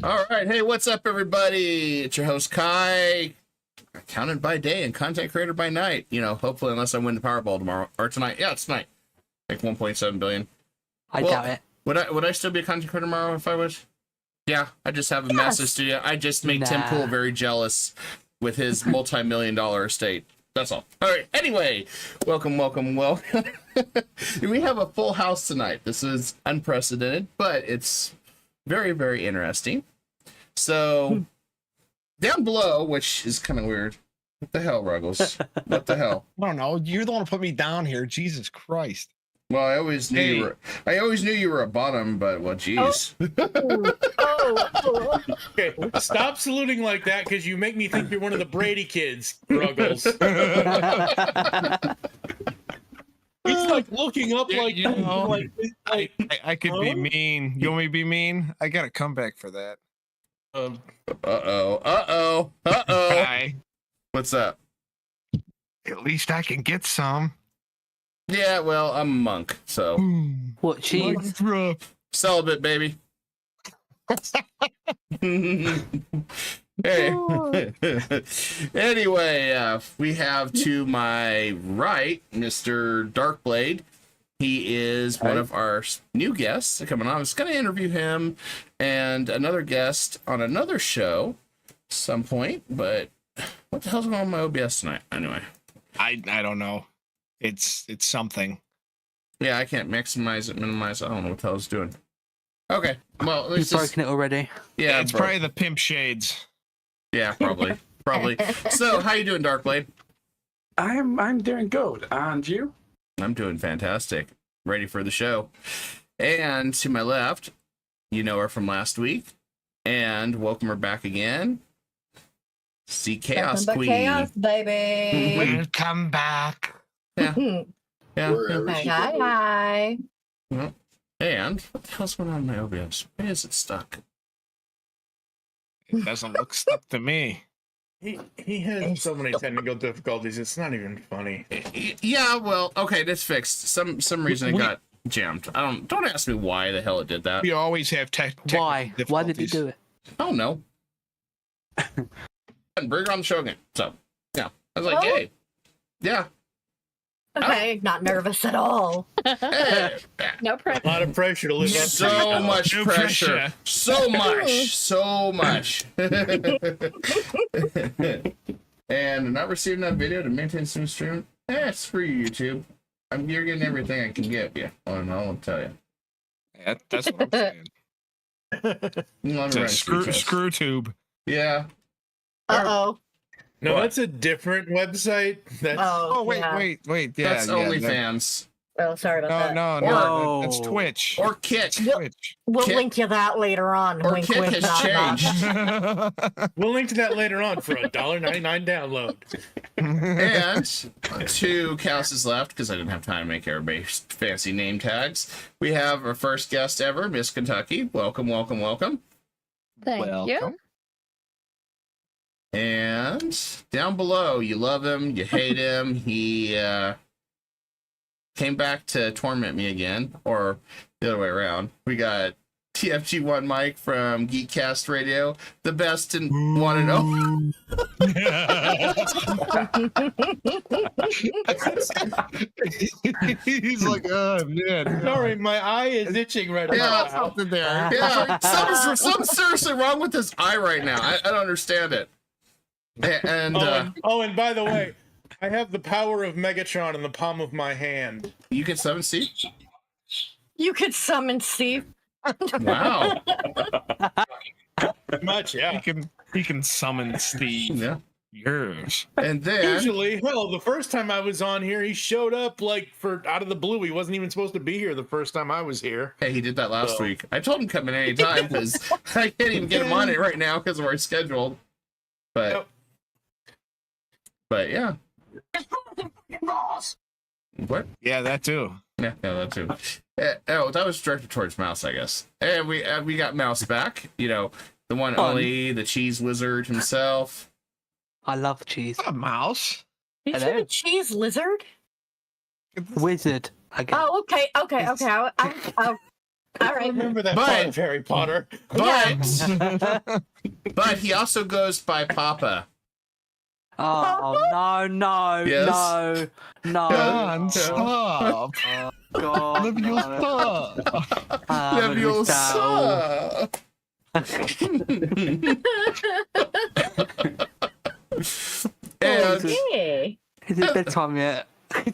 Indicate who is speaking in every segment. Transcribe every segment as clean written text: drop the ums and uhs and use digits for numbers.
Speaker 1: All right. Hey, what's up, everybody? It's your host, Kai, accountant by day and content creator by night. You know, hopefully, unless I win the Powerball tomorrow or tonight. Yeah, it's tonight. Like 1.7 billion.
Speaker 2: I doubt it.
Speaker 1: Would I still be a content creator tomorrow if I was? Yeah, I just have a massive studio. I just make Tim Pool very jealous with his multi-million-dollar estate. That's all. All right. Anyway, welcome. We have a full house tonight. This is unprecedented, but it's very, very interesting. So, down below, which is kind of weird. What the hell, Ruggles? What the hell?
Speaker 3: I don't know. You're the one who put me down here. Jesus Christ.
Speaker 1: Well, I always knew you were a bottom, but well, geez.
Speaker 4: Okay, stop saluting like that because you make me think you're one of the Brady kids, Ruggles. It's like looking up like,
Speaker 3: you know,
Speaker 4: like
Speaker 3: I could be mean. You want me to be mean? I got a comeback for that.
Speaker 1: Uh-oh.
Speaker 3: Hi.
Speaker 1: What's up?
Speaker 3: At least I can get some.
Speaker 1: Yeah, well, I'm a monk, so.
Speaker 2: What, cheese?
Speaker 1: Celibate, baby. Hey. Anyway, we have to my right Mr. Darkblade. He is one of our new guests coming on. I was going to interview him and another guest on another show at some point, but what the hell's going on with my OBS tonight? Anyway.
Speaker 3: I don't know. It's something.
Speaker 1: Yeah, I can't maximize it, minimize it. I don't know what the hell it's doing. Okay, well,
Speaker 2: You've broken it already.
Speaker 1: Yeah,
Speaker 3: it's probably the pimp shades.
Speaker 1: Yeah, probably. So, how you doing, Darkblade?
Speaker 5: I'm doing good, and you?
Speaker 1: I'm doing fantastic. Ready for the show. And to my left, you know her from last week, and welcome her back again. See Chaos Queen.
Speaker 6: Chaos, baby.
Speaker 3: Welcome back.
Speaker 1: Yeah.
Speaker 6: Hi.
Speaker 1: And what the hell's going on in my OBS? Why is it stuck?
Speaker 3: It doesn't look stuck to me.
Speaker 4: he has so many technical difficulties. It's not even funny.
Speaker 1: Yeah, well, okay, that's fixed. Some reason it got jammed. Don't ask me why the hell it did that.
Speaker 3: We always have
Speaker 2: Why? Why did he do it?
Speaker 1: I don't know. Bring her on the show again. So, yeah. I was like, hey. Yeah.
Speaker 6: Okay, not nervous at all.
Speaker 1: Hey.
Speaker 6: No pressure.
Speaker 4: A lot of pressure to live up to.
Speaker 1: So much pressure. So much. And not receiving that video to maintain some stream. It's free, YouTube. You're getting everything I can give you. I'll tell you.
Speaker 3: Yeah, that's what I'm saying. It's a screw tube.
Speaker 1: Yeah.
Speaker 6: Uh-oh.
Speaker 4: No,
Speaker 1: What?
Speaker 4: that's a different website. That's
Speaker 3: Wait. Yeah,
Speaker 1: That's OnlyFans.
Speaker 6: Oh, sorry about that.
Speaker 3: No. That's Twitch.
Speaker 1: Or Kick.
Speaker 3: Twitch.
Speaker 6: We'll
Speaker 1: Kick-
Speaker 6: link you that later on.
Speaker 1: Or
Speaker 6: Wink,
Speaker 1: Kick
Speaker 6: wink,
Speaker 1: has
Speaker 6: nod, nod.
Speaker 1: changed.
Speaker 4: we'll link to that later on for a $1.99 download.
Speaker 1: And to Chaos's left, because I didn't have time to make everybody's fancy name tags, we have our first guest ever, Miss Kentucky. Welcome.
Speaker 7: Thank you.
Speaker 1: And down below, you love him, you hate him. He came back to torment me again, or the other way around. We got TFG1 Mike from Geekcast Radio, the best and one and only.
Speaker 3: He's like, oh man.
Speaker 4: Sorry, my eye is itching right
Speaker 1: Yeah,
Speaker 4: now.
Speaker 3: Something there.
Speaker 1: Yeah, something's seriously wrong with his eye right now. I don't understand it. And
Speaker 4: and by the way, I have the power of Megatron in the palm of my hand.
Speaker 1: you can summon Steve?
Speaker 6: You could summon Steve.
Speaker 1: Wow.
Speaker 4: Much, yeah.
Speaker 3: He can summon Steve.
Speaker 1: Yeah.
Speaker 3: Yours.
Speaker 1: And then
Speaker 4: Usually, hell, the first time I was on here, he showed up like for out of the blue. He wasn't even supposed to be here the first time I was here.
Speaker 1: hey, he did that last week. I told him come in any time because I can't even get him on it right now because of our schedule. But yeah. What?
Speaker 3: Yeah, that too.
Speaker 1: Yeah, that too. Oh, that was directed towards Mouse, I guess. And we got Mouse back. You know, the one only, the cheese wizard himself.
Speaker 2: I love cheese.
Speaker 3: A mouse.
Speaker 6: Did you
Speaker 2: Hello?
Speaker 6: say a cheese lizard?
Speaker 2: Wizard. I guess.
Speaker 6: Oh, okay. All right.
Speaker 4: Remember that
Speaker 1: But-
Speaker 4: part of Harry Potter.
Speaker 1: But he also goes by Papa.
Speaker 2: Oh no,
Speaker 1: Yes.
Speaker 2: no.
Speaker 3: John, stop.
Speaker 2: Oh, God,
Speaker 3: Leviosa.
Speaker 1: Leviosa. And
Speaker 6: Okay.
Speaker 2: Is it bedtime yet?
Speaker 1: don't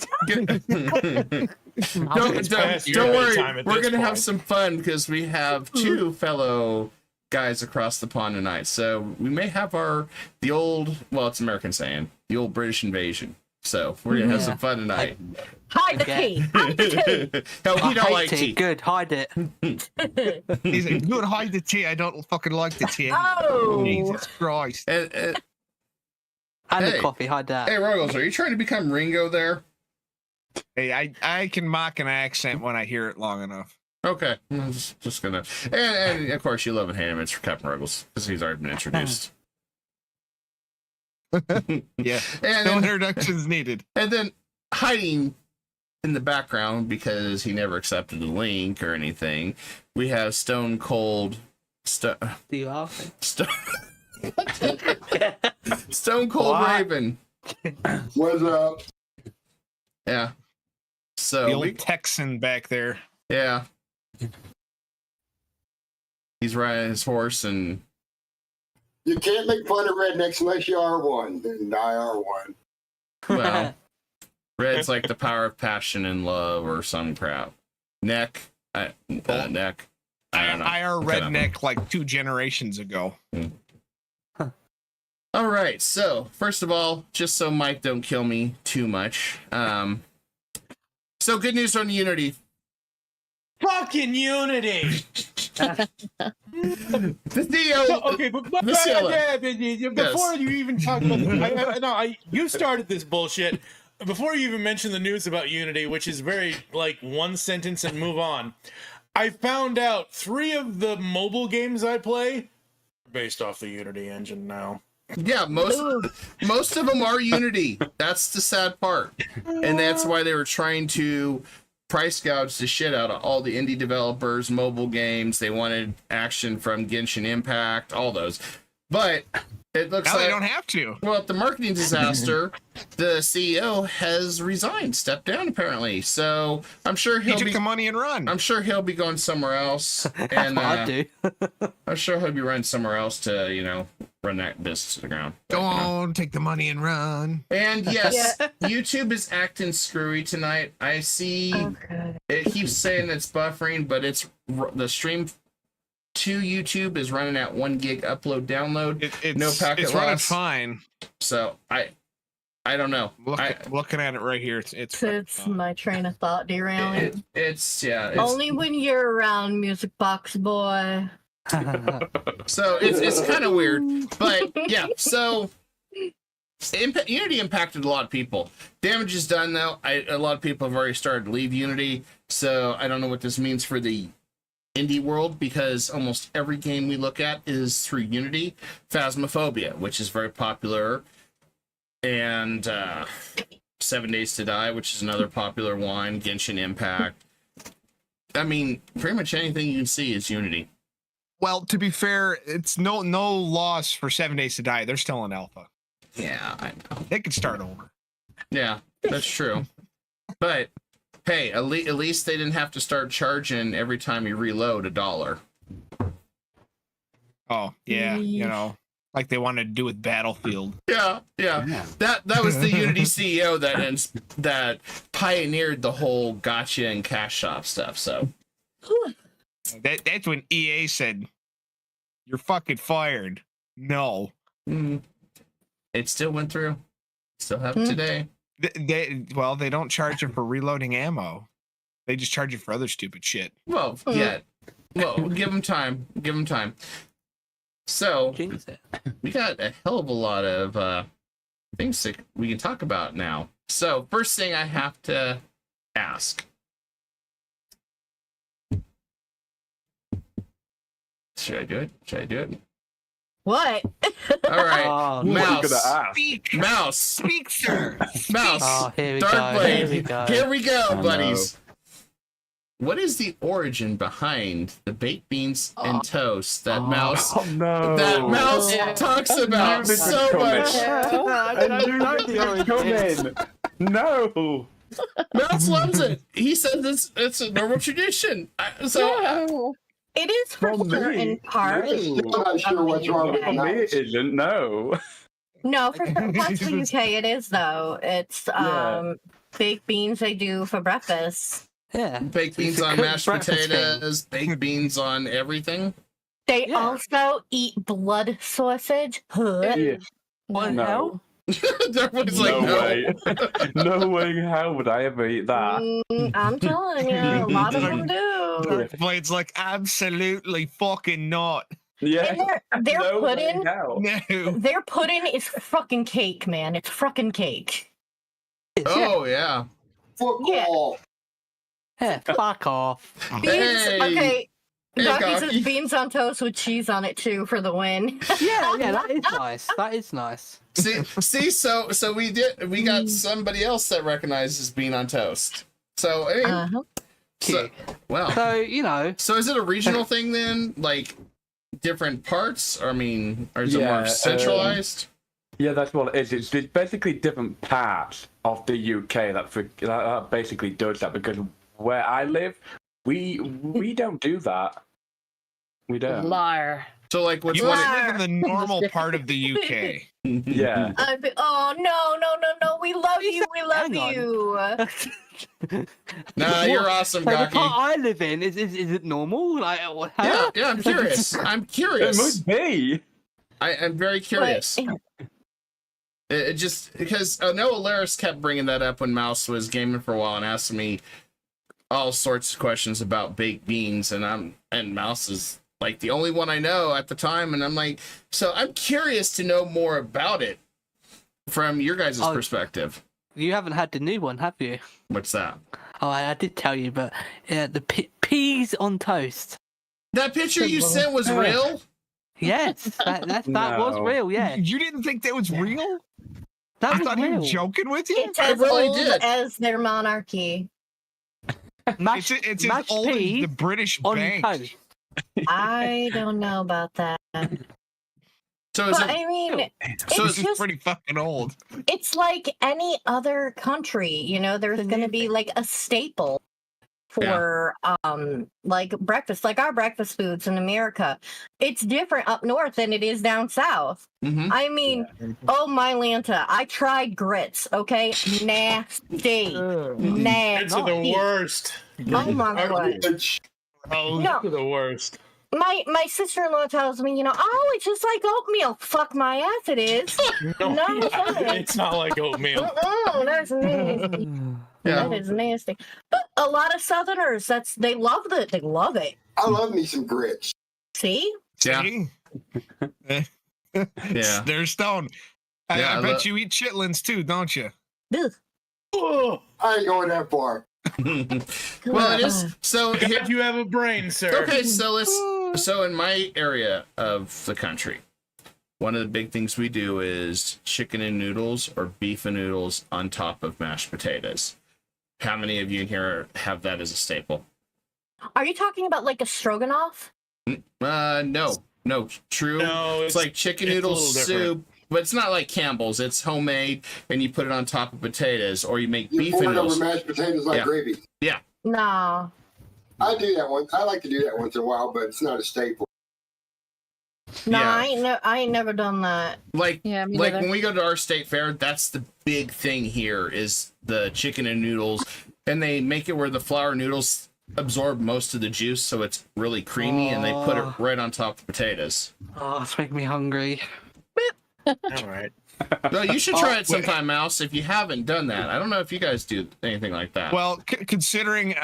Speaker 4: your
Speaker 1: worry,
Speaker 4: bedtime at
Speaker 1: we're
Speaker 4: this
Speaker 1: gonna have
Speaker 4: point.
Speaker 1: some fun because we have two fellow guys across the pond tonight. So we may have the old, well, it's American saying, the old British invasion. So we're gonna have some fun tonight.
Speaker 6: Hide the
Speaker 2: Okay.
Speaker 6: tea. Hide the tea.
Speaker 1: No, we
Speaker 2: I
Speaker 1: don't
Speaker 2: hate
Speaker 1: like tea.
Speaker 2: Good, hide it.
Speaker 3: He's like, good, hide the tea. I don't fucking like the tea.
Speaker 6: Oh.
Speaker 3: Jesus Christ.
Speaker 2: And
Speaker 1: Hey.
Speaker 2: the coffee, hide that.
Speaker 1: Hey, Ruggles, are you trying to become Ringo there?
Speaker 3: Hey, I can mock an accent when I hear it long enough.
Speaker 1: Okay, I'm just gonna, and of course you love and hate him. It's for Captain Ruggles because he's already been introduced.
Speaker 3: Yeah.
Speaker 1: And
Speaker 3: No
Speaker 1: then,
Speaker 3: introductions needed.
Speaker 1: and then hiding in the background because he never accepted the link or anything. We have Stone Cold,
Speaker 2: Do you laugh?
Speaker 1: Stone Cold
Speaker 2: What?
Speaker 1: Raven.
Speaker 8: What's up?
Speaker 1: Yeah.
Speaker 3: The
Speaker 1: So
Speaker 3: old Texan back there.
Speaker 1: yeah, he's riding his horse and
Speaker 8: You can't make fun of rednecks unless you are one. Then I are one.
Speaker 1: well, red's like the power of passion and love or some crap. Neck. I don't know.
Speaker 3: I are redneck like 2 generations ago.
Speaker 1: All right, so first of all, just so Mike don't kill me too much, so good news on Unity.
Speaker 4: Fucking Unity.
Speaker 1: The Theo,
Speaker 4: Okay, but
Speaker 1: the
Speaker 4: before you even talk about you started this bullshit. Before you even mentioned the news about Unity, which is very like one sentence and move on, I found out 3 of the mobile games I play are based off the Unity engine now.
Speaker 1: yeah, most of them are Unity. That's the sad part, and that's why they were trying to price gouge the shit out of all the indie developers, mobile games. They wanted action from Genshin Impact, all those, but it looks
Speaker 3: Now
Speaker 1: like
Speaker 3: they don't have to.
Speaker 1: well, at the marketing disaster, the CEO has resigned, stepped down apparently. So I'm sure
Speaker 3: He
Speaker 1: he'll
Speaker 3: took
Speaker 1: be.
Speaker 3: the money and run.
Speaker 1: I'm sure he'll be going somewhere else,
Speaker 2: That's
Speaker 1: and
Speaker 2: what I do.
Speaker 1: I'm sure he'll be running somewhere else to run that business to the ground.
Speaker 3: Go on, take the money and run.
Speaker 1: And yes, YouTube is acting screwy tonight. I see
Speaker 6: Okay.
Speaker 1: it keeps saying it's buffering, but it's the stream to YouTube is running at 1 gig upload download.
Speaker 3: It's,
Speaker 1: No packet
Speaker 3: it's running
Speaker 1: loss.
Speaker 3: fine.
Speaker 1: So I don't know.
Speaker 3: Looking at it right here, it's
Speaker 6: It's my train of thought derailing.
Speaker 1: It's
Speaker 6: Only when you're around, Music Box Boy.
Speaker 1: so it's kind of weird, but yeah. So Unity impacted a lot of people. Damage is done though. A lot of people have already started to leave Unity, so I don't know what this means for the indie world because almost every game we look at is through Unity. Phasmophobia, which is very popular, and 7 Days to Die, which is another popular one. Genshin Impact. I mean, pretty much anything you can see is Unity.
Speaker 3: Well, to be fair, it's no loss for 7 Days to Die. They're still in alpha.
Speaker 1: Yeah, I know.
Speaker 3: They could start over.
Speaker 1: Yeah, that's true. But hey, at least they didn't have to start charging every time you reload $1.
Speaker 3: Oh yeah, like they wanted to do with Battlefield.
Speaker 1: Yeah. That was the Unity CEO that pioneered the whole gotcha and cash shop stuff. So
Speaker 3: That's when EA said, "You're fucking fired." No,
Speaker 1: it still went through. Still have it today.
Speaker 3: they don't charge you for reloading ammo. They just charge you for other stupid shit.
Speaker 1: Well, yeah. Well, give them time. Give them time. So
Speaker 2: Jinx it.
Speaker 1: we got a hell of a lot of things that we can talk about now. So first thing I have to ask. Should I do it?
Speaker 6: What?
Speaker 1: All right.
Speaker 2: Oh,
Speaker 1: Mouse.
Speaker 3: Speak,
Speaker 1: Mouse.
Speaker 3: speak, sir.
Speaker 1: Mouse.
Speaker 2: Oh, here we
Speaker 1: Dark
Speaker 2: go.
Speaker 1: Blade.
Speaker 2: Here we go.
Speaker 1: Here we go,
Speaker 8: Oh, no.
Speaker 1: buddies. what is the origin behind the baked beans and toast that Mouse talks about so much?
Speaker 5: I knew this was coming. No.
Speaker 1: Mouse loves it. He says it's a normal tradition.
Speaker 6: It is for certain parts.
Speaker 8: I'm not sure what's wrong with
Speaker 5: For me,
Speaker 8: that.
Speaker 5: it isn't. No.
Speaker 6: No, for certain parts of the UK, it is though. It's baked beans they do for breakfast.
Speaker 2: Yeah.
Speaker 1: Baked beans on mashed potatoes, baked beans on everything.
Speaker 6: They also eat blood sausage.
Speaker 5: Yeah.
Speaker 2: What the
Speaker 5: No.
Speaker 2: hell?
Speaker 1: Everyone's
Speaker 5: No
Speaker 1: like, no.
Speaker 5: way. No way. How would I ever eat that?
Speaker 6: I'm telling you, a lot of them do.
Speaker 3: Blade's like, absolutely fucking not.
Speaker 5: Yeah.
Speaker 6: And their
Speaker 5: No way,
Speaker 6: pudding,
Speaker 5: how?
Speaker 3: No.
Speaker 6: their pudding is fucking cake, man. It's fucking cake.
Speaker 1: Oh yeah.
Speaker 8: Fuck
Speaker 6: Yeah.
Speaker 8: off.
Speaker 2: Yeah, fuck off.
Speaker 6: Beans,
Speaker 1: Hey.
Speaker 6: okay.
Speaker 1: Hey,
Speaker 6: Gaki says
Speaker 1: Gaki.
Speaker 6: beans on toast with cheese on it too for the win.
Speaker 2: Yeah, that is nice. That is nice.
Speaker 1: See, so we got somebody else that recognizes bean on toast. So, I mean,
Speaker 6: Uh-huh.
Speaker 1: so, well,
Speaker 2: So, you know,
Speaker 1: so is it a regional thing then? Like different parts? Or, I mean, or is it more centralized?
Speaker 5: Yeah, that's what it is. It's basically different parts of the UK that basically does that, because where I live, we don't do that. We don't.
Speaker 7: Liar.
Speaker 1: So, like, what's
Speaker 3: You
Speaker 1: one?
Speaker 3: live in the normal part of the UK.
Speaker 5: Yeah.
Speaker 6: Oh no! We love you. We love
Speaker 2: Hang on.
Speaker 6: you.
Speaker 1: Nah, you're awesome,
Speaker 2: So the part
Speaker 1: Gaki.
Speaker 2: I live in is it normal? Like,
Speaker 1: Yeah, I'm curious. I'm
Speaker 5: It
Speaker 1: curious.
Speaker 5: must be.
Speaker 1: I'm very curious. It just because Noah Laris kept bringing that up when Mouse was gaming for a while and asking me all sorts of questions about baked beans, and Mouse is like the only one I know at the time, and I'm like, so I'm curious to know more about it from your guys' perspective.
Speaker 2: You haven't had the new one, have you?
Speaker 1: What's that?
Speaker 2: Oh, I did tell you, but the peas on toast.
Speaker 1: That picture you sent was real?
Speaker 2: Yes, that was
Speaker 5: No.
Speaker 2: real. Yeah,
Speaker 3: You didn't think that was real?
Speaker 2: that
Speaker 3: I
Speaker 2: was
Speaker 3: thought you
Speaker 2: real.
Speaker 3: were joking with you.
Speaker 6: It's
Speaker 1: I
Speaker 6: as
Speaker 1: really
Speaker 6: old
Speaker 1: did.
Speaker 6: as their monarchy.
Speaker 2: Mashed,
Speaker 3: It's as
Speaker 2: mashed
Speaker 3: old as
Speaker 2: peas
Speaker 3: the British
Speaker 2: on
Speaker 3: bank.
Speaker 2: toast.
Speaker 6: I don't know about that.
Speaker 1: So is
Speaker 6: But
Speaker 1: it?
Speaker 6: I mean,
Speaker 1: So
Speaker 6: it's
Speaker 3: This is
Speaker 6: just
Speaker 3: pretty fucking old.
Speaker 6: it's like any other country. You know, there's going to be like a staple for like breakfast, like our breakfast foods in America. It's different up north than it is down south.
Speaker 1: Mhm.
Speaker 6: I mean, oh my Lanta, I tried grits. Okay, nasty, nasty.
Speaker 4: It's the worst.
Speaker 6: Oh my god.
Speaker 4: Oh,
Speaker 6: No.
Speaker 4: they're the worst.
Speaker 6: My sister-in-law tells me, oh, it's just like oatmeal. Fuck my ass, it is.
Speaker 4: No,
Speaker 6: No, it's not.
Speaker 4: it's not like oatmeal.
Speaker 6: That's nasty.
Speaker 1: Yeah.
Speaker 6: That is nasty. But a lot of Southerners, they love it. They love it.
Speaker 8: I love me some grits.
Speaker 6: See?
Speaker 1: Yeah.
Speaker 3: See?
Speaker 1: Yeah.
Speaker 3: They're stone.
Speaker 1: Yeah,
Speaker 3: I bet you eat chitlins too, don't you?
Speaker 6: Ugh.
Speaker 4: Oh,
Speaker 8: I ain't going that far.
Speaker 1: Well, it is. So here,
Speaker 4: God, you have a brain, sir.
Speaker 1: okay, so in my area of the country, one of the big things we do is chicken and noodles or beef and noodles on top of mashed potatoes. How many of you in here have that as a staple?
Speaker 6: Are you talking about like a stroganoff?
Speaker 1: No, true.
Speaker 4: No,
Speaker 1: It's like chicken
Speaker 4: it's a
Speaker 1: noodle
Speaker 4: little different.
Speaker 1: soup, but it's not like Campbell's. It's homemade, and you put it on top of potatoes, or you make
Speaker 8: You
Speaker 1: beef
Speaker 8: pour
Speaker 1: and
Speaker 8: it over
Speaker 1: noodles.
Speaker 8: mashed potatoes like
Speaker 1: Yeah.
Speaker 8: gravy.
Speaker 6: No.
Speaker 8: I do that one. I like to do that once in a while, but it's not a staple.
Speaker 6: No,
Speaker 1: Yeah.
Speaker 6: I ain't never done that.
Speaker 1: Like,
Speaker 7: Yeah, me
Speaker 1: like
Speaker 7: neither.
Speaker 1: when we go to our state fair, that's the big thing here is the chicken and noodles, and they make it where the flour noodles absorb most of the juice, so it's really creamy, and they put it right on top of potatoes.
Speaker 2: Oh, it's making me hungry.
Speaker 4: All right.
Speaker 1: No, you should try it sometime, Mouse. If you haven't done that, I don't know if you guys do anything like that.
Speaker 3: Well, considering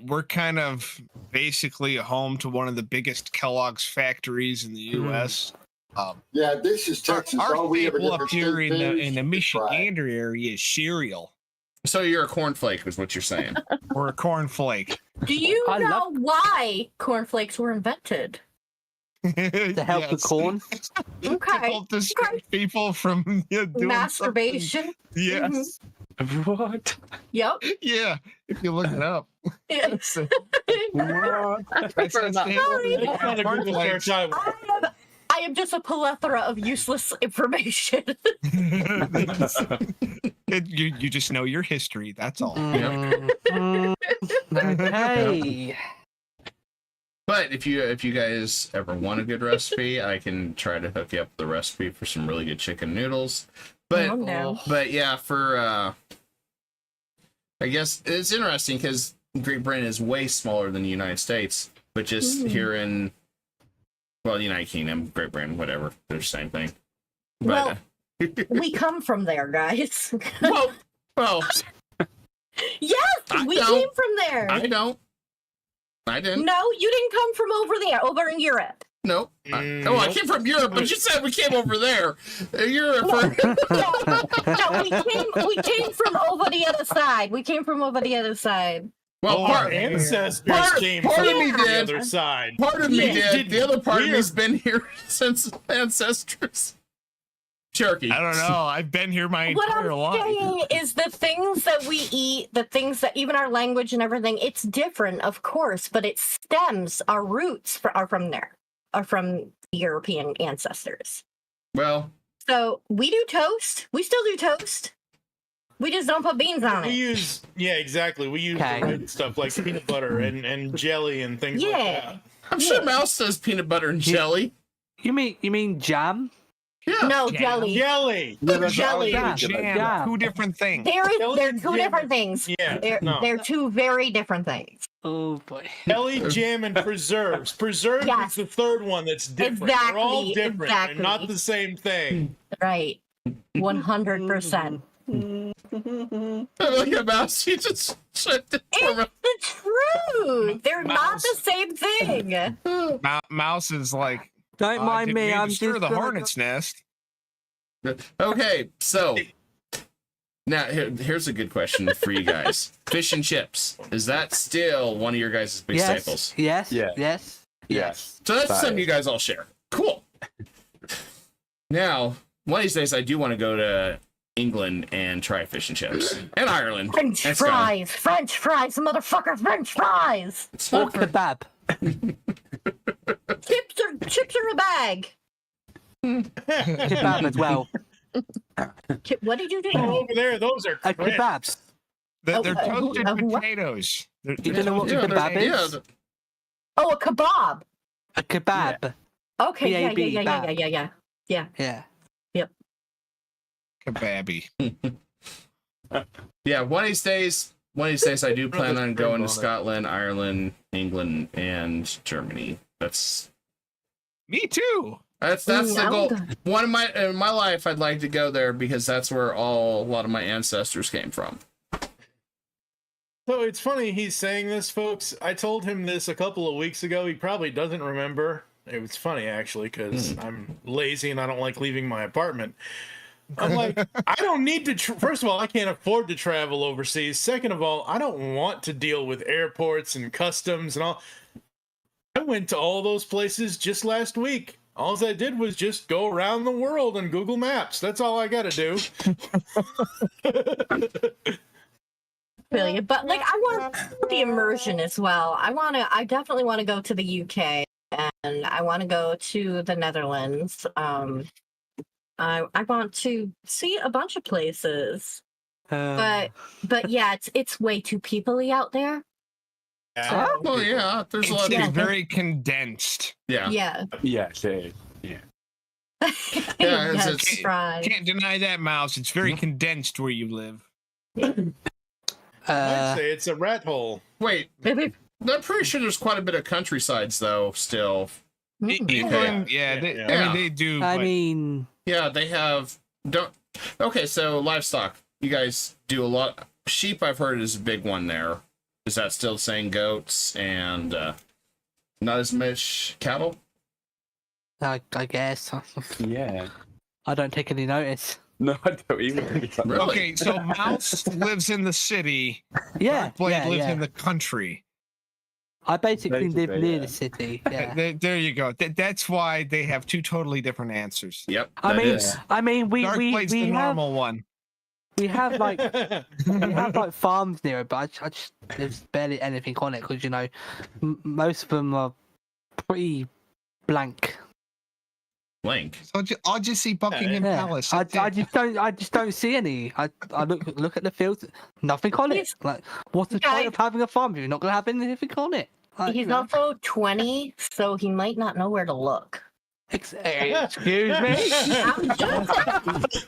Speaker 3: we're kind of basically home to one of the biggest Kellogg's factories in the U.S.,
Speaker 8: Yeah, this is Texas.
Speaker 3: our
Speaker 8: All we ever
Speaker 3: staple
Speaker 8: get for
Speaker 3: up here
Speaker 8: state
Speaker 3: in
Speaker 8: fairs
Speaker 3: the
Speaker 8: is fried.
Speaker 3: Michigander area is cereal
Speaker 1: So you're a cornflake, is what you're saying.
Speaker 3: or a cornflake.
Speaker 6: Do you
Speaker 2: I
Speaker 6: know
Speaker 2: love-
Speaker 6: why cornflakes were invented?
Speaker 2: To help the corn.
Speaker 6: Okay.
Speaker 3: To help distract people from doing
Speaker 6: Masturbation.
Speaker 3: something. Yes.
Speaker 5: What?
Speaker 6: Yep.
Speaker 3: Yeah, if you look it up.
Speaker 6: Yeah.
Speaker 5: What?
Speaker 3: That's
Speaker 7: Sorry.
Speaker 4: That's not a Google search I would.
Speaker 6: I am just a plethora of useless information.
Speaker 3: you just know your history. That's all.
Speaker 2: Okay.
Speaker 1: But if you guys ever want a good recipe, I can try to hook you up with the recipe for some really good chicken noodles. But
Speaker 6: no.
Speaker 1: but yeah, for I guess it's interesting because Great Britain is way smaller than the United States, but just here in United Kingdom, Great Britain, whatever, they're the same thing. But,
Speaker 6: We come from there, guys.
Speaker 1: well,
Speaker 6: Yes, we came from there.
Speaker 1: I didn't.
Speaker 6: No, you didn't come from over there, over in Europe.
Speaker 1: Nope. I came from Europe, but you said we came over there. Europe.
Speaker 6: No, we came from over the other side. We came from over the other side.
Speaker 1: Well,
Speaker 4: Our ancestors came
Speaker 1: part
Speaker 4: from
Speaker 1: of me
Speaker 4: the
Speaker 1: did.
Speaker 4: other side.
Speaker 1: Part of me
Speaker 6: Yeah.
Speaker 1: did. The other part of me's been here since ancestors. Cherokee.
Speaker 3: I don't know. I've been here my
Speaker 6: What
Speaker 3: entire
Speaker 6: I'm
Speaker 3: life.
Speaker 6: saying is the things that we eat, the things that even our language and everything, it's different, of course, but it stems, our roots are from there, are from European ancestors.
Speaker 1: Well,
Speaker 6: So we do toast. We still do toast. We just don't put beans on
Speaker 4: We
Speaker 6: it.
Speaker 4: use, exactly. We use
Speaker 2: Okay.
Speaker 4: the right stuff like peanut butter and jelly and things like that.
Speaker 1: I'm sure Mouse does peanut butter and jelly.
Speaker 2: You mean jam?
Speaker 1: Yeah.
Speaker 6: No, jelly.
Speaker 4: Jelly.
Speaker 6: Jelly.
Speaker 2: Jam.
Speaker 3: Two different things.
Speaker 6: They're two different things.
Speaker 4: Yeah. No.
Speaker 6: They're two very different things.
Speaker 2: Oh boy.
Speaker 4: Jelly, jam, and preserves. Preserves
Speaker 6: Yes.
Speaker 4: is the third one that's different. They're all
Speaker 6: Exactly,
Speaker 4: different.
Speaker 6: exactly.
Speaker 4: They're not the same thing.
Speaker 6: Right. 100%.
Speaker 1: Look at Mouse. He just checked it for me.
Speaker 6: It's the truth. They're not the same thing.
Speaker 3: Mouse is like,
Speaker 2: Don't mind
Speaker 3: did
Speaker 2: me.
Speaker 3: we
Speaker 2: I'm
Speaker 3: disturb
Speaker 2: just
Speaker 3: the
Speaker 2: gonna-
Speaker 3: hornet's nest.
Speaker 1: Okay, so now here's a good question for you guys. Fish and chips. Is that still one of your guys' big staples?
Speaker 2: Yes.
Speaker 5: Yeah.
Speaker 2: Yes.
Speaker 5: Yes.
Speaker 1: So that's
Speaker 5: That
Speaker 1: something
Speaker 5: is.
Speaker 1: you guys all share. Cool. Now, one of these days, I do want to go to England and try fish and chips. And Ireland.
Speaker 6: French
Speaker 1: and
Speaker 6: fries. French fries. Motherfucker, French fries.
Speaker 1: Scotland.
Speaker 2: Or kebab.
Speaker 6: Chips are a bag.
Speaker 2: Kebab as well.
Speaker 6: What did you do?
Speaker 4: Over there, those are
Speaker 2: A
Speaker 4: crisps.
Speaker 2: kebab.
Speaker 3: They're
Speaker 6: Oh,
Speaker 3: toasted
Speaker 6: what?
Speaker 3: potatoes.
Speaker 2: You don't know what a
Speaker 1: Yeah,
Speaker 2: kebab
Speaker 1: yeah,
Speaker 2: is?
Speaker 6: Oh, a kebab.
Speaker 2: A kebab.
Speaker 6: Okay, yeah.
Speaker 2: Yeah.
Speaker 3: Kebabby.
Speaker 1: yeah, one of these days, I do plan on going to Scotland, Ireland, England, and Germany. That's
Speaker 3: Me too.
Speaker 1: the
Speaker 6: I'm
Speaker 1: goal.
Speaker 6: good.
Speaker 1: One of in my life, I'd like to go there because that's where a lot of my ancestors came from.
Speaker 4: So it's funny he's saying this, folks. I told him this a couple of weeks ago. He probably doesn't remember. It was funny, actually, because I'm lazy and I don't like leaving my apartment. I'm like, I don't need to. First of all, I can't afford to travel overseas. Second of all, I don't want to deal with airports and customs and all. I went to all those places just last week. All I did was just go around the world on Google Maps. That's all I got to do.
Speaker 6: Really, but like I want the immersion as well. I definitely want to go to the UK and I want to go to the Netherlands. I want to see a bunch of places. But yeah, it's way too people-y out there.
Speaker 1: Oh, well, yeah, there's a lot of
Speaker 3: It's
Speaker 1: people.
Speaker 3: very condensed.
Speaker 1: Yeah.
Speaker 6: Yeah.
Speaker 5: Yes, it is. Yeah.
Speaker 1: Yeah,
Speaker 6: Yes,
Speaker 1: it's-
Speaker 6: right.
Speaker 3: Can't deny that, Mouse. It's very condensed where you live.
Speaker 4: I'd say it's a rat hole.
Speaker 1: Wait, I'm pretty sure there's quite a bit of countrysides though. Still,
Speaker 3: England, yeah,
Speaker 4: Yeah,
Speaker 3: they,
Speaker 4: yeah.
Speaker 3: I mean they do.
Speaker 2: I
Speaker 3: but
Speaker 2: mean,
Speaker 1: yeah, they have. Don't. Okay, so livestock. You guys do a lot. Sheep, I've heard, is a big one there. Is that still the same? Goats and not as much cattle.
Speaker 2: I guess.
Speaker 5: Yeah.
Speaker 2: I don't take any notice.
Speaker 5: No, I don't even think it's like
Speaker 1: Really?
Speaker 3: okay, so Mouse lives in the city.
Speaker 2: Yeah.
Speaker 3: Blade
Speaker 2: Yeah.
Speaker 3: lives
Speaker 2: Yeah.
Speaker 3: in the country.
Speaker 2: I basically live
Speaker 5: Basically,
Speaker 2: near
Speaker 5: yeah.
Speaker 2: the city. Yeah.
Speaker 3: There you go. That's why they have two totally different answers.
Speaker 1: Yep.
Speaker 2: I
Speaker 1: that
Speaker 2: mean,
Speaker 1: is.
Speaker 2: we
Speaker 3: Dark Blade's the
Speaker 2: have
Speaker 3: normal one.
Speaker 2: we have like farms near it, but I just there's barely anything on it because most of them are pretty blank.
Speaker 1: Blank.
Speaker 3: So I'll just see Buckingham Palace.
Speaker 2: I just don't see any. I look at the fields, nothing on it. Like, what's the point of having a farm if you're not gonna have anything on it? Like,
Speaker 6: He's also 20, so he might not know where to look.
Speaker 2: Excuse me.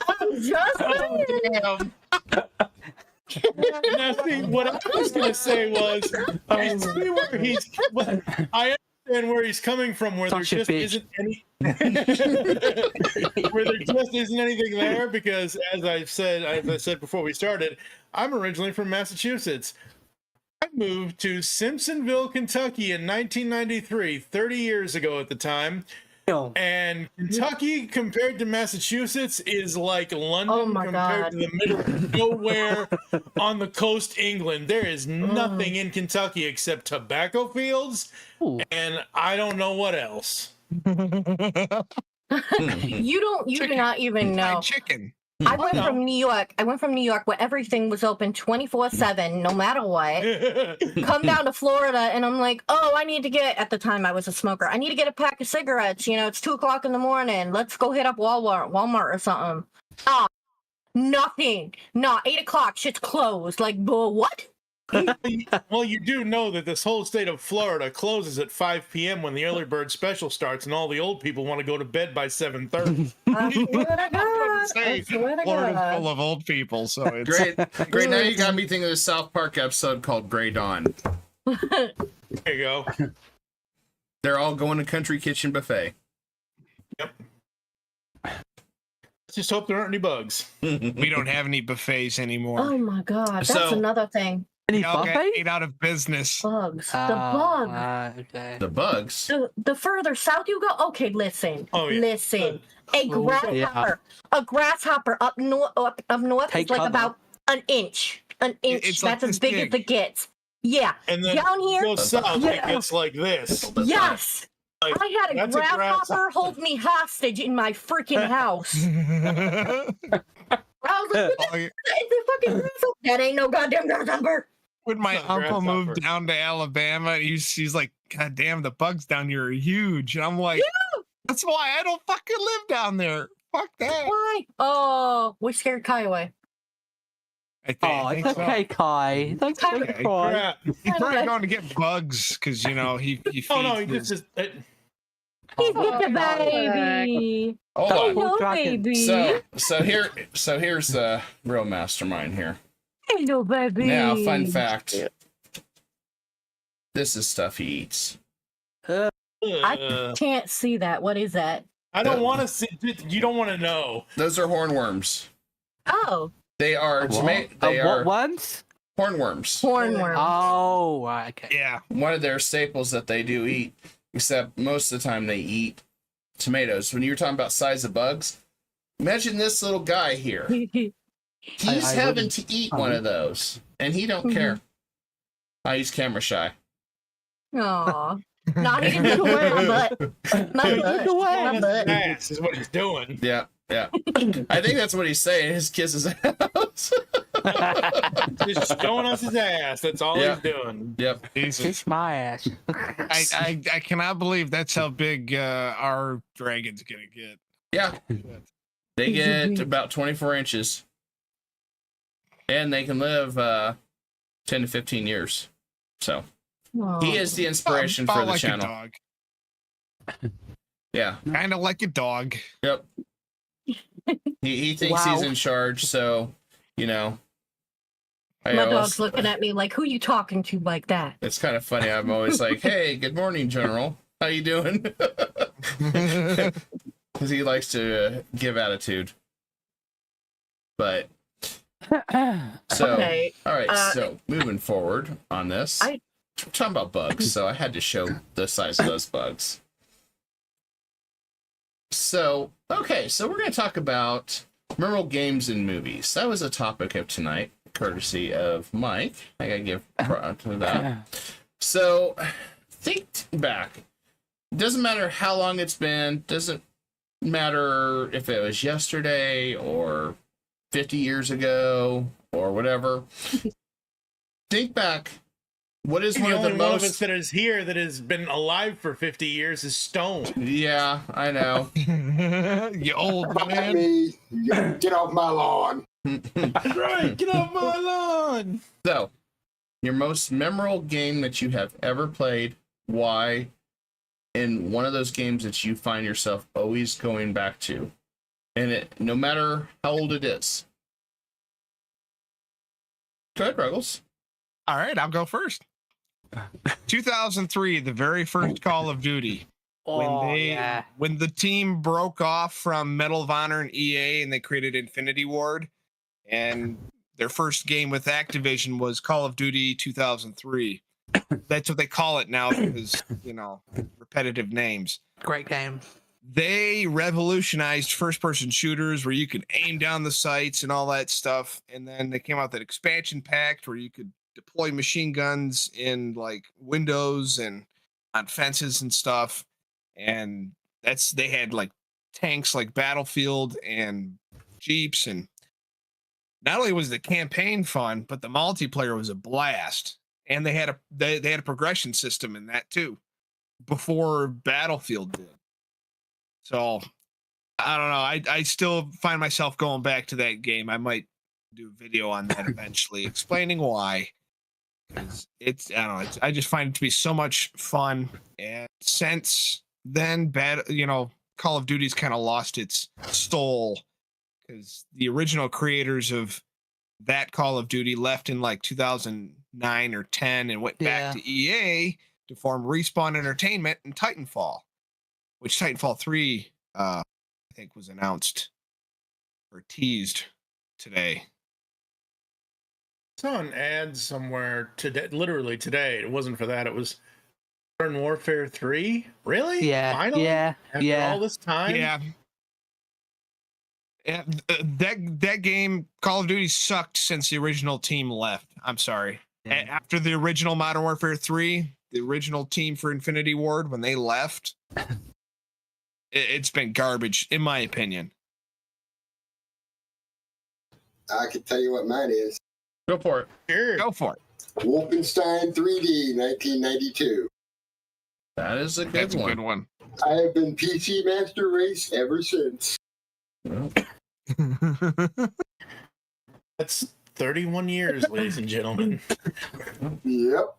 Speaker 6: I'm just saying.
Speaker 4: Now, see, what I was going to say was, I see where I understand where he's coming from, where there just isn't any, where there just isn't anything there, because as I said before we started, I'm originally from Massachusetts. I moved to Simpsonville, Kentucky in 1993, 30 years ago at the time. And Kentucky compared to Massachusetts is like London compared to the middle of nowhere on the coast England. There is nothing in Kentucky except tobacco fields, and I don't know what else.
Speaker 6: You do not even know.
Speaker 3: Chicken.
Speaker 6: I went from New York where everything was open 24/7, no matter what. Come down to Florida, and I'm like, oh, I need to get, at the time I was a smoker, I need to get a pack of cigarettes. It's 2:00 in the morning. Let's go hit up Walmart or something. Nothing. 8 o'clock, shit's closed. Like, what?
Speaker 4: Well, you do know that this whole state of Florida closes at 5 p.m. when the early bird special starts, and all the old people want to go to bed by 7:30.
Speaker 6: I swear to God. I swear to
Speaker 3: Florida's
Speaker 6: God.
Speaker 3: full of old people, so it's
Speaker 1: Great. Now you got me thinking of the South Park episode called Grey Dawn.
Speaker 4: There you go.
Speaker 1: They're all going to Country Kitchen Buffet.
Speaker 4: Yep. Let's just hope there aren't any bugs.
Speaker 3: we don't have any buffets anymore.
Speaker 6: Oh my God, that's
Speaker 1: So-
Speaker 6: another thing.
Speaker 2: Any
Speaker 3: Y'all got
Speaker 2: buffet?
Speaker 3: ate out of business.
Speaker 6: Bugs. The bug.
Speaker 2: Okay.
Speaker 1: The bugs.
Speaker 6: The further south you go, okay, listen.
Speaker 4: Oh, yeah.
Speaker 6: Listen. A grasshopper. A grasshopper up north
Speaker 2: Take
Speaker 6: is like
Speaker 2: cover.
Speaker 6: about an inch. An inch.
Speaker 3: It's like
Speaker 6: That's as
Speaker 3: this
Speaker 6: big as
Speaker 3: big.
Speaker 6: it gets. Yeah.
Speaker 4: And then
Speaker 6: Down here,
Speaker 4: go south,
Speaker 6: yeah.
Speaker 4: it gets like this.
Speaker 6: yes.
Speaker 4: Like,
Speaker 6: I had a
Speaker 4: that's a
Speaker 6: grasshopper hold me hostage in my freaking house. I was like,
Speaker 3: Oh, yeah.
Speaker 6: it's a fucking grasshopper. That ain't no goddamn grasshopper.
Speaker 3: When my
Speaker 4: It's not
Speaker 3: uncle
Speaker 4: grasshopper.
Speaker 3: moved down to Alabama, he's like, God damn, the bugs down here are huge. And I'm like, that's why I don't fucking live down there. Fuck that.
Speaker 6: Why? Oh, we scared Kai away.
Speaker 3: I
Speaker 2: Oh,
Speaker 3: think
Speaker 2: it's
Speaker 3: so.
Speaker 2: okay, Kai. Don't
Speaker 3: Okay.
Speaker 2: cry.
Speaker 4: Crap.
Speaker 3: He's probably going to get bugs because, he feeds
Speaker 4: Oh no, he
Speaker 3: his-
Speaker 4: just
Speaker 6: He's with the baby.
Speaker 1: Hold on.
Speaker 6: Hello,
Speaker 2: dragon.
Speaker 6: baby.
Speaker 1: So here's the real mastermind here.
Speaker 6: Hello, baby.
Speaker 1: Now, fun fact. This is stuff he eats.
Speaker 6: I can't see that. What is that?
Speaker 4: I don't want to see. You don't want to know.
Speaker 1: Those are hornworms.
Speaker 6: Oh,
Speaker 1: They are They
Speaker 2: What
Speaker 1: are
Speaker 2: ones?
Speaker 1: hornworms.
Speaker 6: hornworm.
Speaker 2: Oh, right, okay.
Speaker 3: Yeah.
Speaker 1: One of their staples that they do eat, except most of the time they eat tomatoes. When you were talking about size of bugs, imagine this little guy here. He's
Speaker 2: I
Speaker 1: having
Speaker 2: wouldn't-
Speaker 1: to eat one of those, and he don't care. He's camera shy.
Speaker 6: Aw. Not even the my butt. My butt. My butt.
Speaker 4: Ass is what he's doing.
Speaker 1: Yeah. I think that's what he's saying. His kisses house.
Speaker 4: Just showing us his ass. That's all
Speaker 1: Yeah.
Speaker 4: he's doing.
Speaker 1: Yep.
Speaker 2: Kiss my ass.
Speaker 3: I cannot believe that's how big our dragon's going to get.
Speaker 1: Yeah. They get about 24 inches. And they can live 10 to 15 years. So
Speaker 6: Aw.
Speaker 1: he is the inspiration
Speaker 3: About
Speaker 1: for the
Speaker 3: like
Speaker 1: channel.
Speaker 3: A dog.
Speaker 1: Yeah.
Speaker 3: Kind of like a dog.
Speaker 1: Yep. He thinks
Speaker 6: Wow.
Speaker 1: he's in charge, so I
Speaker 6: My
Speaker 1: always,
Speaker 6: dog's looking at me like, who you talking to like that?
Speaker 1: it's kind of funny. I'm always like, "Hey, good morning, General. How you doing?" Because he likes to give attitude. But so,
Speaker 6: Okay,
Speaker 1: all right.
Speaker 6: uh,
Speaker 1: So moving forward on this,
Speaker 6: I-
Speaker 1: we're talking about bugs, so I had to show the size of those bugs. So, okay, so we're going to talk about memorable games and movies. That was a topic of tonight, courtesy of Mike. I got to give props to that. So, think back. Doesn't matter how long it's been. Doesn't matter if it was yesterday or 50 years ago or whatever. Think back. What is one of the
Speaker 4: only one of us
Speaker 1: most...
Speaker 4: that is here that has been alive for 50 years is Stone.
Speaker 1: Yeah, I know.
Speaker 3: You old
Speaker 8: By
Speaker 3: man.
Speaker 8: me, get off my lawn.
Speaker 4: Right, get off my lawn.
Speaker 1: So, your most memorable game that you have ever played, why, and one of those games that you find yourself always going back to, and it, no matter how old it is. Go ahead, Ruggles.
Speaker 3: All right, I'll go first. 2003, the very first Call of Duty. When the team broke off from Medal of Honor and EA and they created Infinity Ward, and their first game with Activision was Call of Duty 2003. That's what they call it now because, repetitive names.
Speaker 2: Great game.
Speaker 3: They revolutionized first-person shooters where you could aim down the sights and all that stuff. And then they came out with that expansion pack where you could deploy machine guns in like windows and on fences and stuff. And they had like tanks like Battlefield and Jeeps, and not only was the campaign fun, but the multiplayer was a blast. And they had a progression system in that too, before Battlefield did. So I don't know. I still find myself going back to that game. I might do a video on that eventually, explaining why. I just find it to be so much fun. And since then, Call of Duty's kind of lost its soul because the original creators of that Call of Duty left in like 2009 or 10 and went back to EA to form Respawn Entertainment and Titanfall, which Titanfall 3, I think, was announced or teased today.
Speaker 4: I saw an ad somewhere today, literally today. It wasn't for that. It was Modern Warfare 3. Really?
Speaker 2: Yeah.
Speaker 4: Finally?
Speaker 2: Yeah.
Speaker 4: After all this time?
Speaker 3: Yeah. Yeah, that game, Call of Duty, sucked since the original team left. I'm sorry. Yeah. After the original Modern Warfare 3, the original team for Infinity Ward, when they left, it's been garbage, in my opinion.
Speaker 8: I can tell you what mine is.
Speaker 1: Go for it.
Speaker 4: Sure.
Speaker 3: Go for it.
Speaker 8: Wolfenstein 3D, 1992.
Speaker 1: That is a good
Speaker 3: That's
Speaker 1: one.
Speaker 3: a good one.
Speaker 8: I have been PC Master Race ever since.
Speaker 4: That's 31 years, ladies and gentlemen.
Speaker 8: Yep.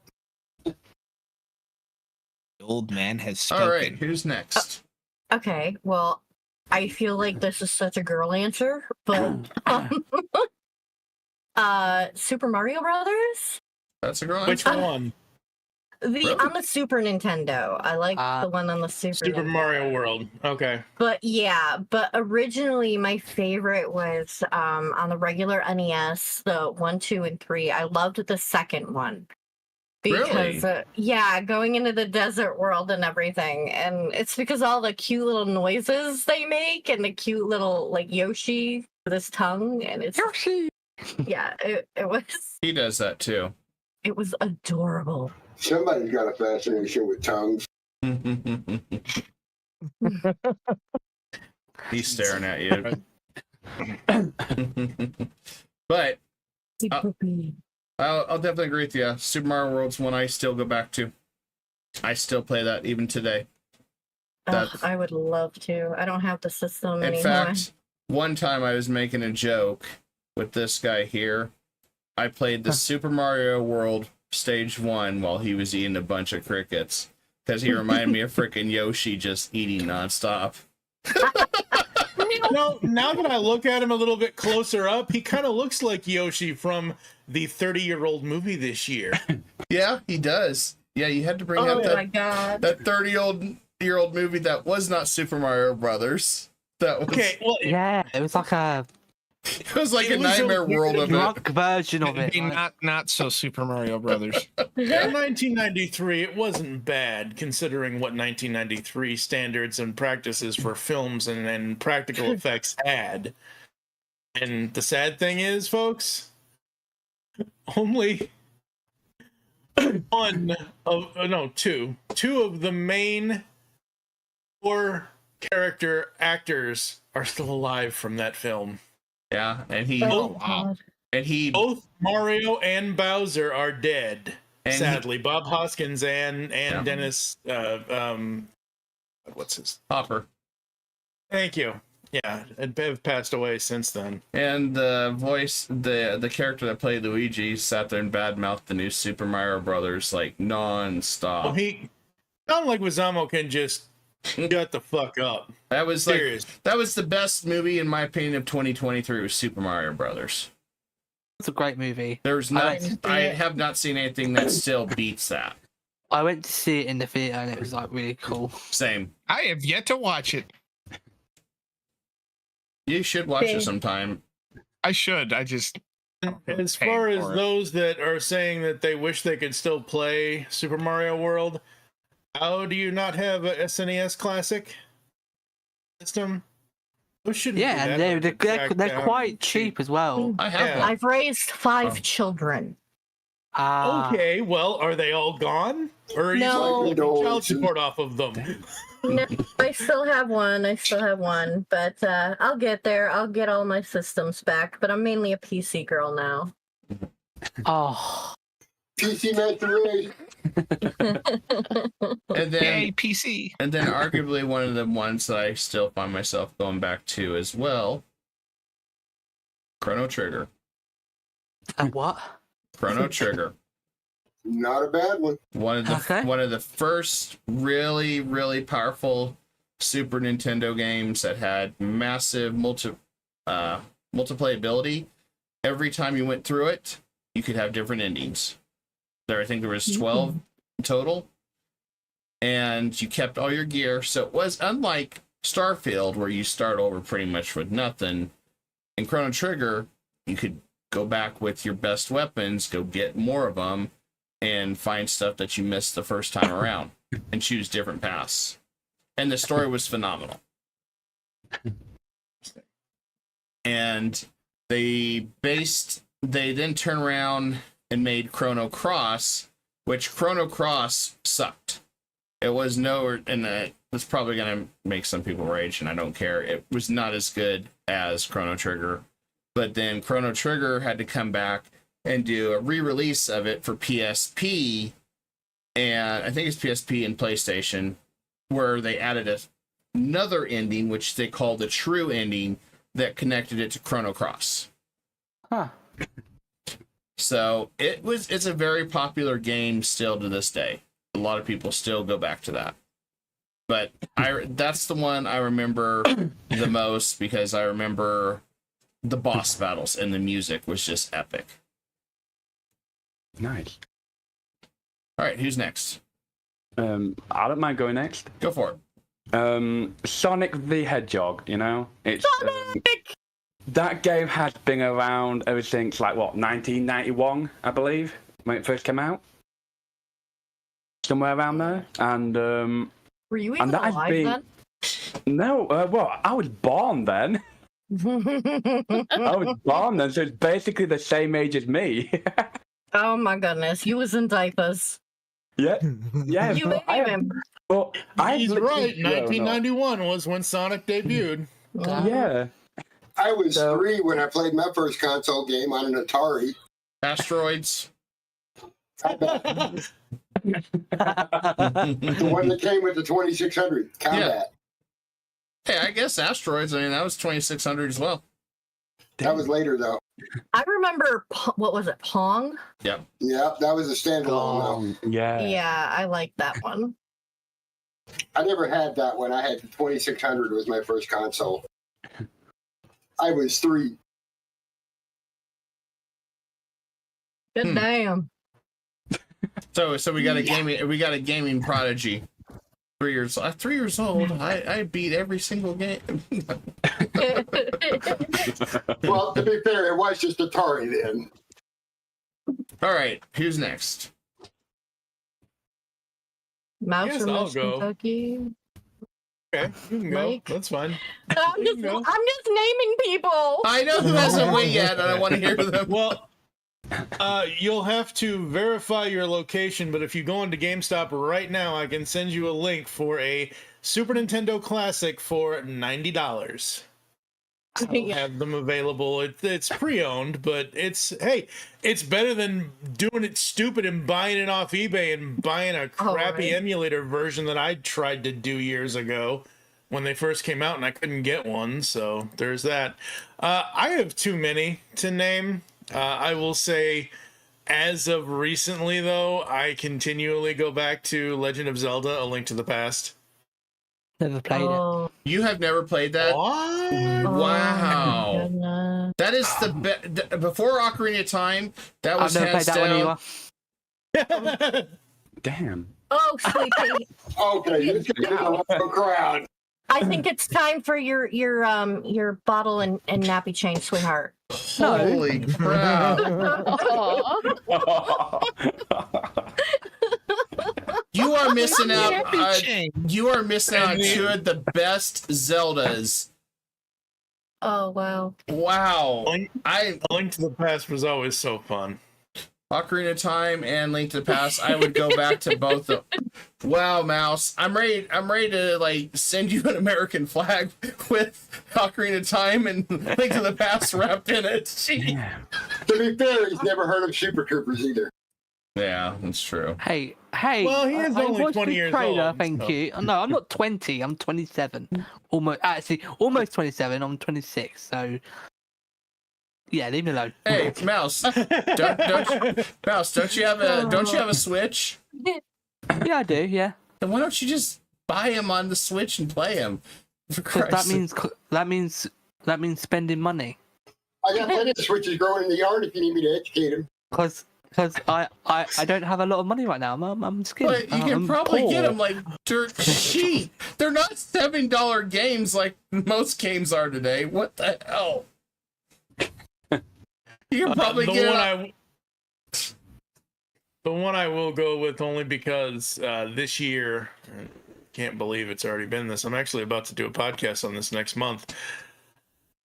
Speaker 3: The old man has spoken.
Speaker 1: All right, who's next?
Speaker 6: Okay, well, I feel like this is such a girl answer, but Super Mario Brothers?
Speaker 1: That's a girl.
Speaker 4: Which one?
Speaker 6: On the Super Nintendo. I like the one on the Super Nintendo.
Speaker 4: Mario World. Okay.
Speaker 6: But originally my favorite was on the regular NES, the 1, 2, and 3. I loved the second one. Because going into the desert world and everything. And it's because all the cute little noises they make and the cute little like Yoshi with his tongue, and it's Yoshi. Yeah, it was.
Speaker 1: He does that too.
Speaker 6: It was adorable.
Speaker 8: Somebody's got a fascination with tongues.
Speaker 1: He's staring at you. But I'll definitely agree with you. Super Mario World's one I still go back to. I still play that even today.
Speaker 6: I would love to. I don't have the system anymore.
Speaker 1: In fact, one time I was making a joke with this guy here. I played the Super Mario World Stage 1 while he was eating a bunch of crickets because he reminded me of freaking Yoshi just eating nonstop.
Speaker 4: No, now that I look at him a little bit closer up, he kind of looks like Yoshi from the 30-year-old movie this year.
Speaker 1: Yeah, he does. Yeah, you had to bring up that 30-year-old movie that was not Super Mario Brothers. That was
Speaker 2: it was like a
Speaker 1: it was like a nightmare world of
Speaker 2: drunk version of it.
Speaker 3: Not so Super Mario Brothers.
Speaker 4: In 1993, it wasn't bad considering what 1993 standards and practices for films and practical effects had. And the sad thing is, folks, only two of the main 4 character actors are still alive from that film.
Speaker 1: Yeah, and he
Speaker 6: Oh,
Speaker 3: wow.
Speaker 6: God.
Speaker 1: and he
Speaker 4: Both Mario and Bowser are dead.
Speaker 1: And he-
Speaker 4: sadly, Bob Hoskins and
Speaker 1: Yeah.
Speaker 4: Dennis. What's his?
Speaker 1: Hopper.
Speaker 4: Thank you. Yeah, and have passed away since then.
Speaker 1: And the voice, the character that played Luigi, sat there and badmouthed the new Super Mario Brothers like non-stop.
Speaker 4: Well, he sounded like Wazamo can just shut the fuck up.
Speaker 1: That was
Speaker 4: Serious.
Speaker 1: that was the best movie in my opinion of 2023 was Super Mario Brothers.
Speaker 2: It's a great movie.
Speaker 1: There's I have not seen anything that still beats that.
Speaker 2: I went to see it in the theater and it was like really cool.
Speaker 1: Same.
Speaker 3: I have yet to watch it.
Speaker 1: You should watch
Speaker 6: Same.
Speaker 1: it sometime.
Speaker 3: I should. I just
Speaker 4: As
Speaker 3: paying
Speaker 4: far as
Speaker 3: for it.
Speaker 4: those that are saying that they wish they could still play Super Mario World, how do you not have a SNES Classic system? Those shouldn't be
Speaker 2: Yeah,
Speaker 4: that
Speaker 2: and
Speaker 4: hard to track
Speaker 2: they're
Speaker 4: down.
Speaker 2: quite cheap as well.
Speaker 1: I have
Speaker 4: Yeah.
Speaker 1: one.
Speaker 6: I've raised 5 children.
Speaker 4: Okay, well, are they all gone? Or are
Speaker 6: No.
Speaker 4: you collecting child support off of them?
Speaker 6: No, I still have one. But I'll get there. I'll get all my systems back. But I'm mainly a PC girl now.
Speaker 2: Oh,
Speaker 8: PC Master Race.
Speaker 1: And then
Speaker 3: yay PC.
Speaker 1: and then arguably one of the ones that I still find myself going back to as well. Chrono Trigger.
Speaker 2: what?
Speaker 1: Chrono Trigger.
Speaker 8: Not a bad one.
Speaker 1: One of the
Speaker 2: Okay.
Speaker 1: one of the first really, really powerful Super Nintendo games that had massive multiplayability. Every time you went through it, you could have different endings. I think there was 12 total. And you kept all your gear. So it was unlike Starfield, where you start over pretty much with nothing. In Chrono Trigger, you could go back with your best weapons, go get more of them, and find stuff that you missed the first time around, and choose different paths. And the story was phenomenal. And they then turned around and made Chrono Cross, which Chrono Cross sucked. It was it's probably going to make some people rage, and I don't care. It was not as good as Chrono Trigger. But then Chrono Trigger had to come back and do a re-release of it for PSP, and I think it's PSP and PlayStation, where they added another ending, which they called the true ending, that connected it to Chrono Cross.
Speaker 2: Huh.
Speaker 1: So it's a very popular game still to this day. A lot of people still go back to that. But that's the one I remember the most, because I remember the boss battles and the music was just epic.
Speaker 5: Nice.
Speaker 1: All right, who's next?
Speaker 5: I don't mind going next.
Speaker 1: Go for it.
Speaker 5: Sonic the Hedgehog, you know? It's
Speaker 6: Sonic!
Speaker 5: that game has been around ever since, like, what, 1991, I believe, when it first came out? Somewhere around there. And,
Speaker 6: Were you even
Speaker 5: that has
Speaker 6: alive
Speaker 5: been-
Speaker 6: then?
Speaker 5: no, well, I was born then. I was born then, so it's basically the same age as me.
Speaker 6: Oh my goodness, you was in diapers.
Speaker 5: yeah.
Speaker 6: You
Speaker 5: but I-
Speaker 6: remember.
Speaker 5: Well, I
Speaker 4: He's
Speaker 5: literally
Speaker 4: right.
Speaker 5: grown up.
Speaker 4: 1991 was when Sonic debuted.
Speaker 5: Yeah.
Speaker 8: I was
Speaker 5: So-
Speaker 8: 3 when I played my first console game on an Atari.
Speaker 1: Asteroids.
Speaker 8: The one that came with the 2600 Combat.
Speaker 1: Hey, I guess Asteroids, I mean, that was 2600 as well.
Speaker 8: That was later, though.
Speaker 6: I remember, what was it, Pong?
Speaker 8: Yeah, that was a standalone. Though.
Speaker 5: Yeah.
Speaker 6: Yeah, I like that one.
Speaker 8: I never had that one. I had the 2600 was my first console. I was 3.
Speaker 6: Good damn.
Speaker 1: So we got a gaming prodigy. 3 years old. I beat every single game.
Speaker 8: Well, to be fair, it was just Atari then.
Speaker 1: All right, who's next?
Speaker 6: Mouse
Speaker 4: Yes,
Speaker 6: from
Speaker 4: I'll
Speaker 6: Miss
Speaker 4: go.
Speaker 6: Kentucky.
Speaker 4: Okay, you can go.
Speaker 6: Mike?
Speaker 4: That's fine.
Speaker 6: I'm just naming people.
Speaker 1: I know who hasn't went yet, and I want to hear them.
Speaker 4: Well, you'll have to verify your location, but if you go into GameStop right now, I can send you a link for a Super Nintendo Classic for $90. still have them available. It's pre-owned, but it's better than doing it stupid and buying it off eBay and buying a crappy emulator version that I tried to do years ago when they first came out and I couldn't get one. So there's that. I have too many to name. I will say, as of recently, though, I continually go back to Legend of Zelda: A Link to the Past.
Speaker 2: Never played it.
Speaker 1: You have never played that?
Speaker 4: What?
Speaker 1: Wow. That is the best. Before Ocarina of Time, that was
Speaker 2: I've never played
Speaker 1: hands
Speaker 2: that
Speaker 1: down.
Speaker 2: one either.
Speaker 5: Damn.
Speaker 6: Oh, sleepy.
Speaker 8: Okay, you're getting a crowd.
Speaker 6: I think it's time for your bottle and nappy change, sweetheart.
Speaker 1: Holy crap. You are missing out. You are missing out on two of the best Zeldas.
Speaker 6: Oh, wow.
Speaker 1: Wow.
Speaker 4: A Link to the Past was always so fun.
Speaker 1: Ocarina of Time and Link to the Past, I would go back to both of them. Wow, Mouse. I'm ready to like send you an American flag with Ocarina of Time and Link to the Past wrapped in it.
Speaker 5: Yeah.
Speaker 8: To be fair, he's never heard of Super Troopers either.
Speaker 1: Yeah, that's true.
Speaker 2: Hey.
Speaker 4: Well, he is
Speaker 2: I
Speaker 4: only
Speaker 2: watched
Speaker 4: 20
Speaker 2: the
Speaker 4: years
Speaker 2: trailer,
Speaker 4: old,
Speaker 2: thank
Speaker 4: so.
Speaker 2: you. No, I'm not 20. I'm 27. Almost 27. I'm 26. So, yeah, leave me alone.
Speaker 1: Hey, Mouse. Mouse, don't you have a Switch?
Speaker 2: Yeah, I do. Yeah.
Speaker 1: Then why don't you just buy him on the Switch and play him? For
Speaker 2: Because
Speaker 1: Christ's
Speaker 2: that means spending money.
Speaker 8: I got plenty of switches growing in the yard if you need me to educate him.
Speaker 2: Because I don't have a lot of money right now. I'm scared.
Speaker 1: But you can probably get them like dirt cheap. They're not $7 games like most games are today. What the hell? You can probably
Speaker 4: the
Speaker 1: get
Speaker 4: one I will go with only because this year, I can't believe it's already been this. I'm actually about to do a podcast on this next month.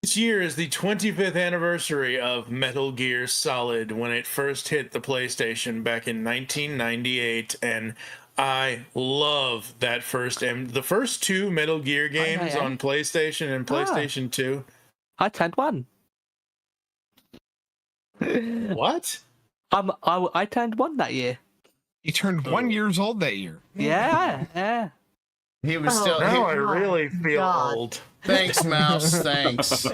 Speaker 4: This year is the 25th anniversary of Metal Gear Solid when it first hit the PlayStation back in 1998, and I love that the first two Metal Gear games on PlayStation and PlayStation 2.
Speaker 2: I turned one.
Speaker 4: What?
Speaker 2: I turned one that year.
Speaker 3: You turned 1 year old that year.
Speaker 2: Yeah.
Speaker 1: He was still.
Speaker 4: Now I really feel old.
Speaker 1: Thanks, Mouse. Thanks.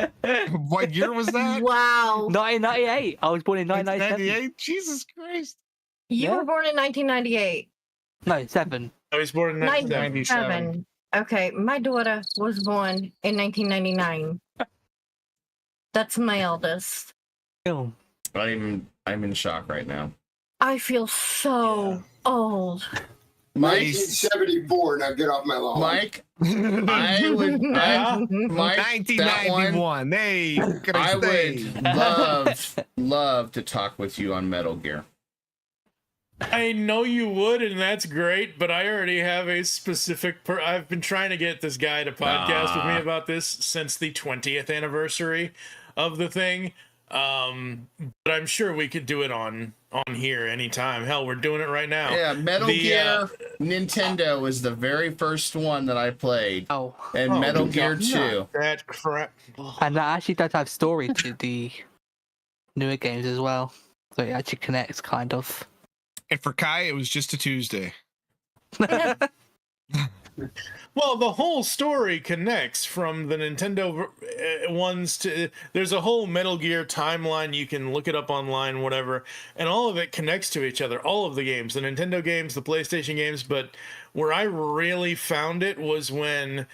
Speaker 3: What year was that?
Speaker 6: Wow.
Speaker 2: 1998. I was born in 1998.
Speaker 3: 1998? Jesus Christ.
Speaker 6: You were born in 1998.
Speaker 2: No, 7.
Speaker 4: I was born in
Speaker 6: 97. Okay, my daughter was born in 1999. That's my eldest.
Speaker 2: Film.
Speaker 1: I'm in shock right now.
Speaker 6: I feel so old.
Speaker 1: Mike,
Speaker 8: 1974. Now get off my lawn.
Speaker 1: Mike, I would. Mike,
Speaker 3: 1991. Hey,
Speaker 1: I would love to talk with you on Metal Gear.
Speaker 4: I know you would, and that's great, but I already have a specific... I've been trying to get this guy to podcast with me about this since the 20th anniversary of the thing. But I'm sure we could do it on here anytime. Hell, we're doing it right now.
Speaker 1: Yeah, Metal Gear Nintendo was the very first one that I played.
Speaker 2: Oh.
Speaker 1: And Metal Gear 2.
Speaker 4: That crap.
Speaker 2: And that actually does have story to the newer games as well. So it actually connects, kind of.
Speaker 3: And for Kai, it was just a Tuesday.
Speaker 4: Well, the whole story connects from the Nintendo ones to... There's a whole Metal Gear timeline. You can look it up online, whatever. And all of it connects to each other. All of the games. The Nintendo games, the PlayStation games. But where I really found it was when...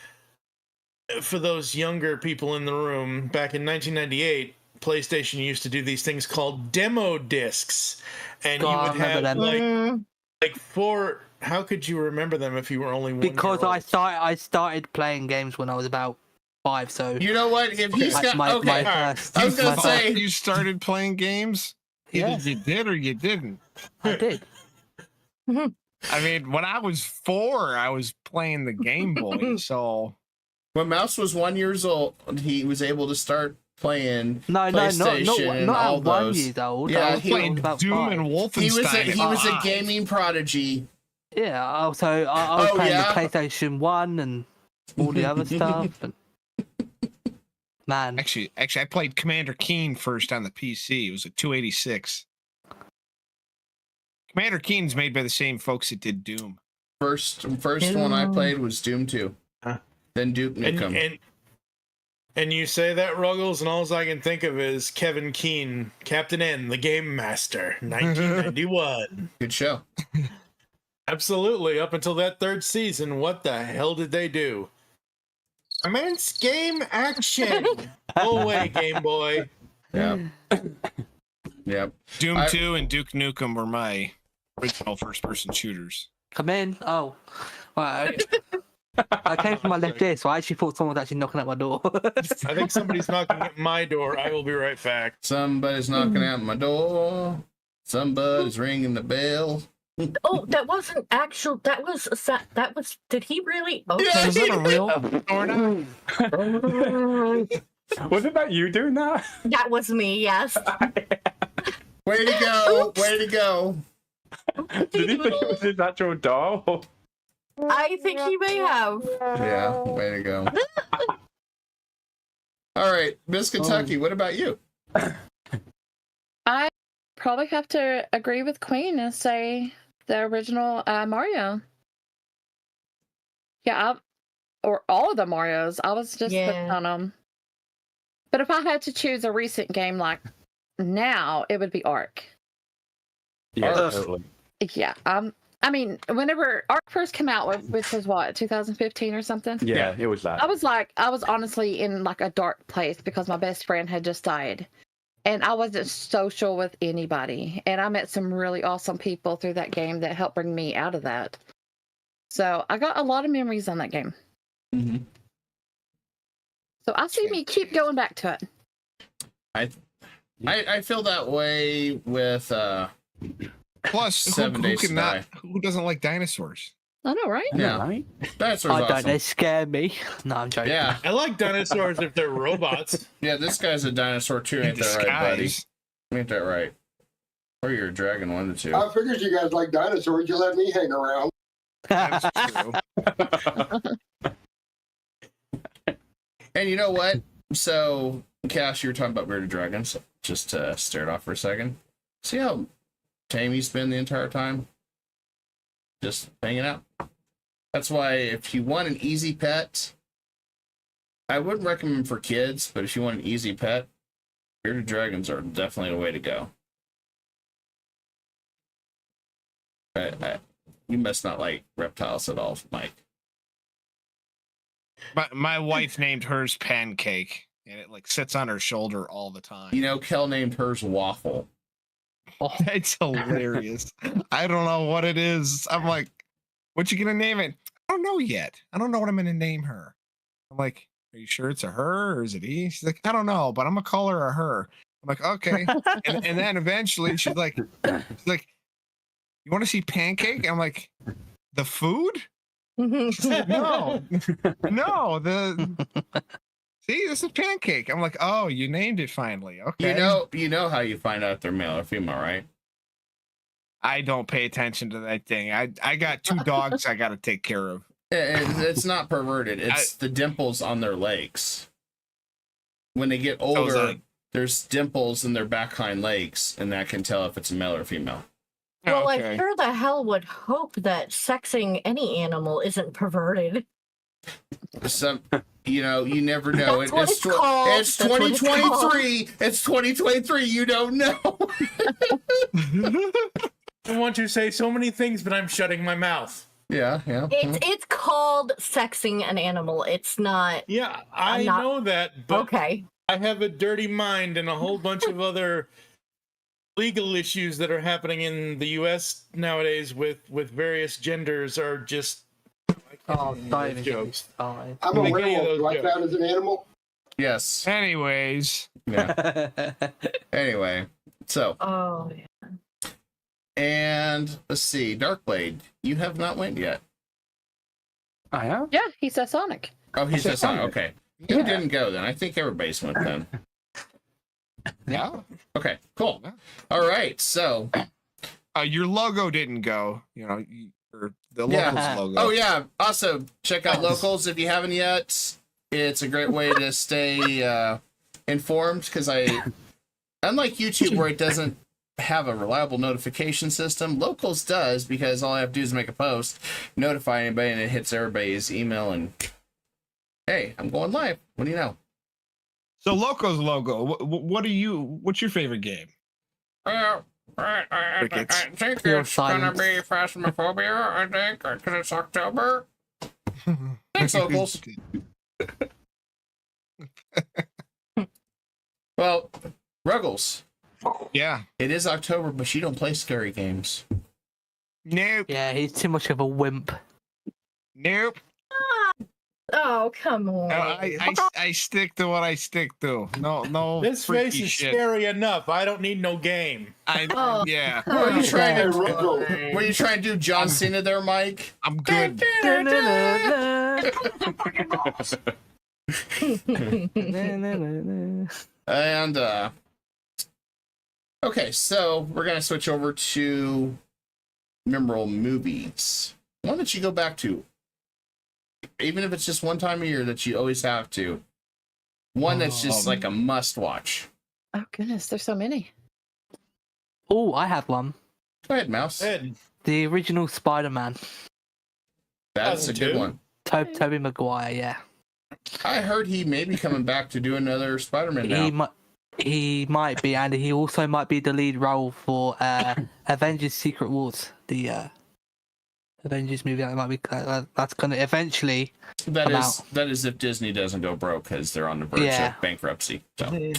Speaker 4: For those younger people in the room, back in 1998... PlayStation used to do these things called demo discs, and you would have like 4. How could you remember them if you were only 1
Speaker 2: Because
Speaker 4: year old?
Speaker 2: I started playing games when I was about 5. So
Speaker 1: you know what? If he's got
Speaker 2: my
Speaker 1: first, I was gonna say
Speaker 3: you started playing games. Either you did or you didn't.
Speaker 2: I did.
Speaker 3: I mean, when I was 4, I was playing the Game Boy. So
Speaker 1: when Mouse was 1 year old, he was able to start playing
Speaker 2: not
Speaker 1: all
Speaker 2: 1
Speaker 1: those.
Speaker 2: year old.
Speaker 1: Yeah,
Speaker 2: I was
Speaker 3: playing
Speaker 2: about
Speaker 3: Doom
Speaker 2: 5.
Speaker 3: and Wolfenstein.
Speaker 1: He was a gaming prodigy.
Speaker 2: Yeah, also I was playing the PlayStation 1 and all the other stuff. And Man.
Speaker 3: Actually, I played Commander Keen first on the PC. It was a 286. Commander Keen's made by the same folks that did Doom.
Speaker 1: First one I played was Doom 2. Then Duke Nukem.
Speaker 4: And you say that, Ruggles, and all I can think of is Kevin Keane, Captain N, the Game Master, 1991.
Speaker 1: Good show.
Speaker 4: Absolutely. Up until that third season, what the hell did they do? Immense game action. Go away, Game Boy.
Speaker 1: Yeah. Yep.
Speaker 3: Doom 2 and Duke Nukem were my original first-person shooters.
Speaker 2: Come in. Oh. Well, I came from my left ear, so I actually thought someone was actually knocking at my door.
Speaker 4: I think somebody's knocking at my door. I will be right back.
Speaker 1: Somebody's knocking at my door. Somebody's ringing the bell.
Speaker 6: Oh, that wasn't actual. That was. Did he really? Okay.
Speaker 1: Yeah,
Speaker 2: Was that a real?
Speaker 5: Wasn't that you doing that?
Speaker 6: That was me. Yes.
Speaker 1: Way to go!
Speaker 6: Oops.
Speaker 1: Way to go!
Speaker 5: Did he think it was his actual doll?
Speaker 6: I think he may have.
Speaker 1: Yeah, way to go. All right, Miss Kentucky, what about you?
Speaker 7: I probably have to agree with Queen and say the original Mario. Yeah, or all of the Marios. I was just hooked on them. But if I had to choose a recent game like now, it would be Ark.
Speaker 5: Yeah, totally.
Speaker 7: Yeah, I mean, whenever Ark first came out, which was what, 2015 or something?
Speaker 5: Yeah, it was that.
Speaker 7: I was honestly in like a dark place because my best friend had just died. And I wasn't social with anybody. And I met some really awesome people through that game that helped bring me out of that. So I got a lot of memories on that game.
Speaker 1: Mm-hmm.
Speaker 7: So I see me keep going back to it.
Speaker 1: I feel that way with
Speaker 3: Plus, who doesn't like dinosaurs?
Speaker 7: I know, right?
Speaker 1: Yeah.
Speaker 5: Right?
Speaker 1: Dinosaurs
Speaker 2: I don't.
Speaker 1: awesome.
Speaker 2: They scare me. No, I'm joking.
Speaker 1: Yeah.
Speaker 4: I like dinosaurs if they're robots.
Speaker 1: Yeah, this guy's a dinosaur too, ain't that right, buddy? Ain't that right? Or you're a dragon, one of the two.
Speaker 8: I figured you guys like dinosaurs. You let me hang around.
Speaker 3: That's true.
Speaker 1: And you know what? So, Cash, you were talking about bearded dragons. Just to stare it off for a second. See how tame he's been the entire time? Just hanging out. That's why if you want an easy pet, I wouldn't recommend for kids, but if you want an easy pet, bearded dragons are definitely a way to go. You must not like reptiles at all, Mike.
Speaker 3: My wife named hers Pancake, and it like sits on her shoulder all the time.
Speaker 1: You know, Kel named hers Waffle.
Speaker 3: Oh, it's hilarious. I don't know what it is. I'm like, what you gonna name it? I don't know yet. I don't know what I'm gonna name her. I'm like, are you sure it's a her or is it he? She's like, I don't know, but I'm gonna call her a her. I'm like, okay. and then eventually she's like, you want to see Pancake? I'm like, the food? She's like, no, see, this is Pancake. I'm like, oh, you named it finally. Okay.
Speaker 1: You know how you find out if they're male or female, right?
Speaker 3: I don't pay attention to that thing. I got 2 dogs I got to take care of.
Speaker 1: It's not perverted. It's the dimples on their legs. When they get older, there's dimples in their back hind legs, and that can tell if it's a male or female.
Speaker 6: Well,
Speaker 3: Okay.
Speaker 6: I sure the hell would hope that sexing any animal isn't perverted.
Speaker 1: Some, you never know.
Speaker 6: That's what it's called.
Speaker 1: It's
Speaker 6: That's what it's
Speaker 1: 2023. It's 2023. You don't know.
Speaker 4: I want to say so many things, but I'm shutting my mouth.
Speaker 1: Yeah.
Speaker 6: It's called sexing an animal. It's not.
Speaker 4: Yeah, I know that, but
Speaker 6: Okay.
Speaker 4: I have a dirty mind and a whole bunch of other legal issues that are happening in the U.S. nowadays with various genders are just.
Speaker 2: Oh, don't even
Speaker 4: jokes.
Speaker 2: Fine.
Speaker 8: I'm a
Speaker 4: Make any of
Speaker 8: werewolf.
Speaker 4: those
Speaker 8: Do I
Speaker 4: jokes.
Speaker 8: count as an animal?
Speaker 1: Yes.
Speaker 3: Anyways,
Speaker 1: Yeah. Anyway, so
Speaker 6: Oh, yeah.
Speaker 1: and let's see, Darkblade, you have not went yet.
Speaker 5: I have.
Speaker 7: Yeah, he said Sonic.
Speaker 1: Oh, he's
Speaker 5: Okay,
Speaker 1: just on.
Speaker 5: Sonic.
Speaker 1: Okay, you didn't go then. I think everybody's went then.
Speaker 3: yeah.
Speaker 1: Okay, cool. All right, so
Speaker 3: Your logo didn't go. Or the locals logo.
Speaker 1: Oh yeah. Also, check out Locals if you haven't yet. It's a great way to stay informed because unlike YouTube where it doesn't have a reliable notification system, Locals does because all I have to do is make a post, notify anybody, and it hits everybody's email and hey, I'm going live. What do you know?
Speaker 3: So Loco's logo. What's your favorite game?
Speaker 1: I
Speaker 3: Crickets.
Speaker 1: think
Speaker 2: Pure
Speaker 1: it's gonna
Speaker 2: silence.
Speaker 1: be Phasmophobia, I think, because it's October. Thanks, Locals. Well, Ruggles,
Speaker 3: Yeah.
Speaker 1: it is October, but you don't play scary games.
Speaker 3: Nope.
Speaker 2: Yeah, he's too much of a wimp.
Speaker 3: Nope.
Speaker 6: Oh, come on.
Speaker 3: No, I stick to what I stick to. No.
Speaker 4: This
Speaker 3: freaky
Speaker 4: face is
Speaker 3: shit.
Speaker 4: scary enough. I don't need no game.
Speaker 6: Oh.
Speaker 3: Yeah.
Speaker 1: What are you trying
Speaker 8: Hey,
Speaker 1: to
Speaker 8: Ruggles.
Speaker 1: What are you trying to do, John Cena there, Mike?
Speaker 3: I'm good.
Speaker 1: And okay, so we're gonna switch over to memorable movies. One that you go back to, even if it's just one time a year that you always have to. One that's just like a must watch.
Speaker 7: Oh goodness, there's so many.
Speaker 2: Oh, I have one.
Speaker 1: Go ahead, Mouse.
Speaker 4: Ed,
Speaker 2: The original Spider-Man.
Speaker 1: That's a good
Speaker 4: 2002.
Speaker 1: one.
Speaker 2: Tobey Maguire, yeah.
Speaker 1: I heard he may be coming back to do another Spider-Man now.
Speaker 2: He might be, and he also might be the lead role for Avengers: Secret Wars, the Avengers movie that might be that's gonna eventually
Speaker 1: That
Speaker 2: come
Speaker 1: is
Speaker 2: out.
Speaker 1: that is if Disney doesn't go broke because they're on the verge
Speaker 2: Yeah.
Speaker 1: of bankruptcy. So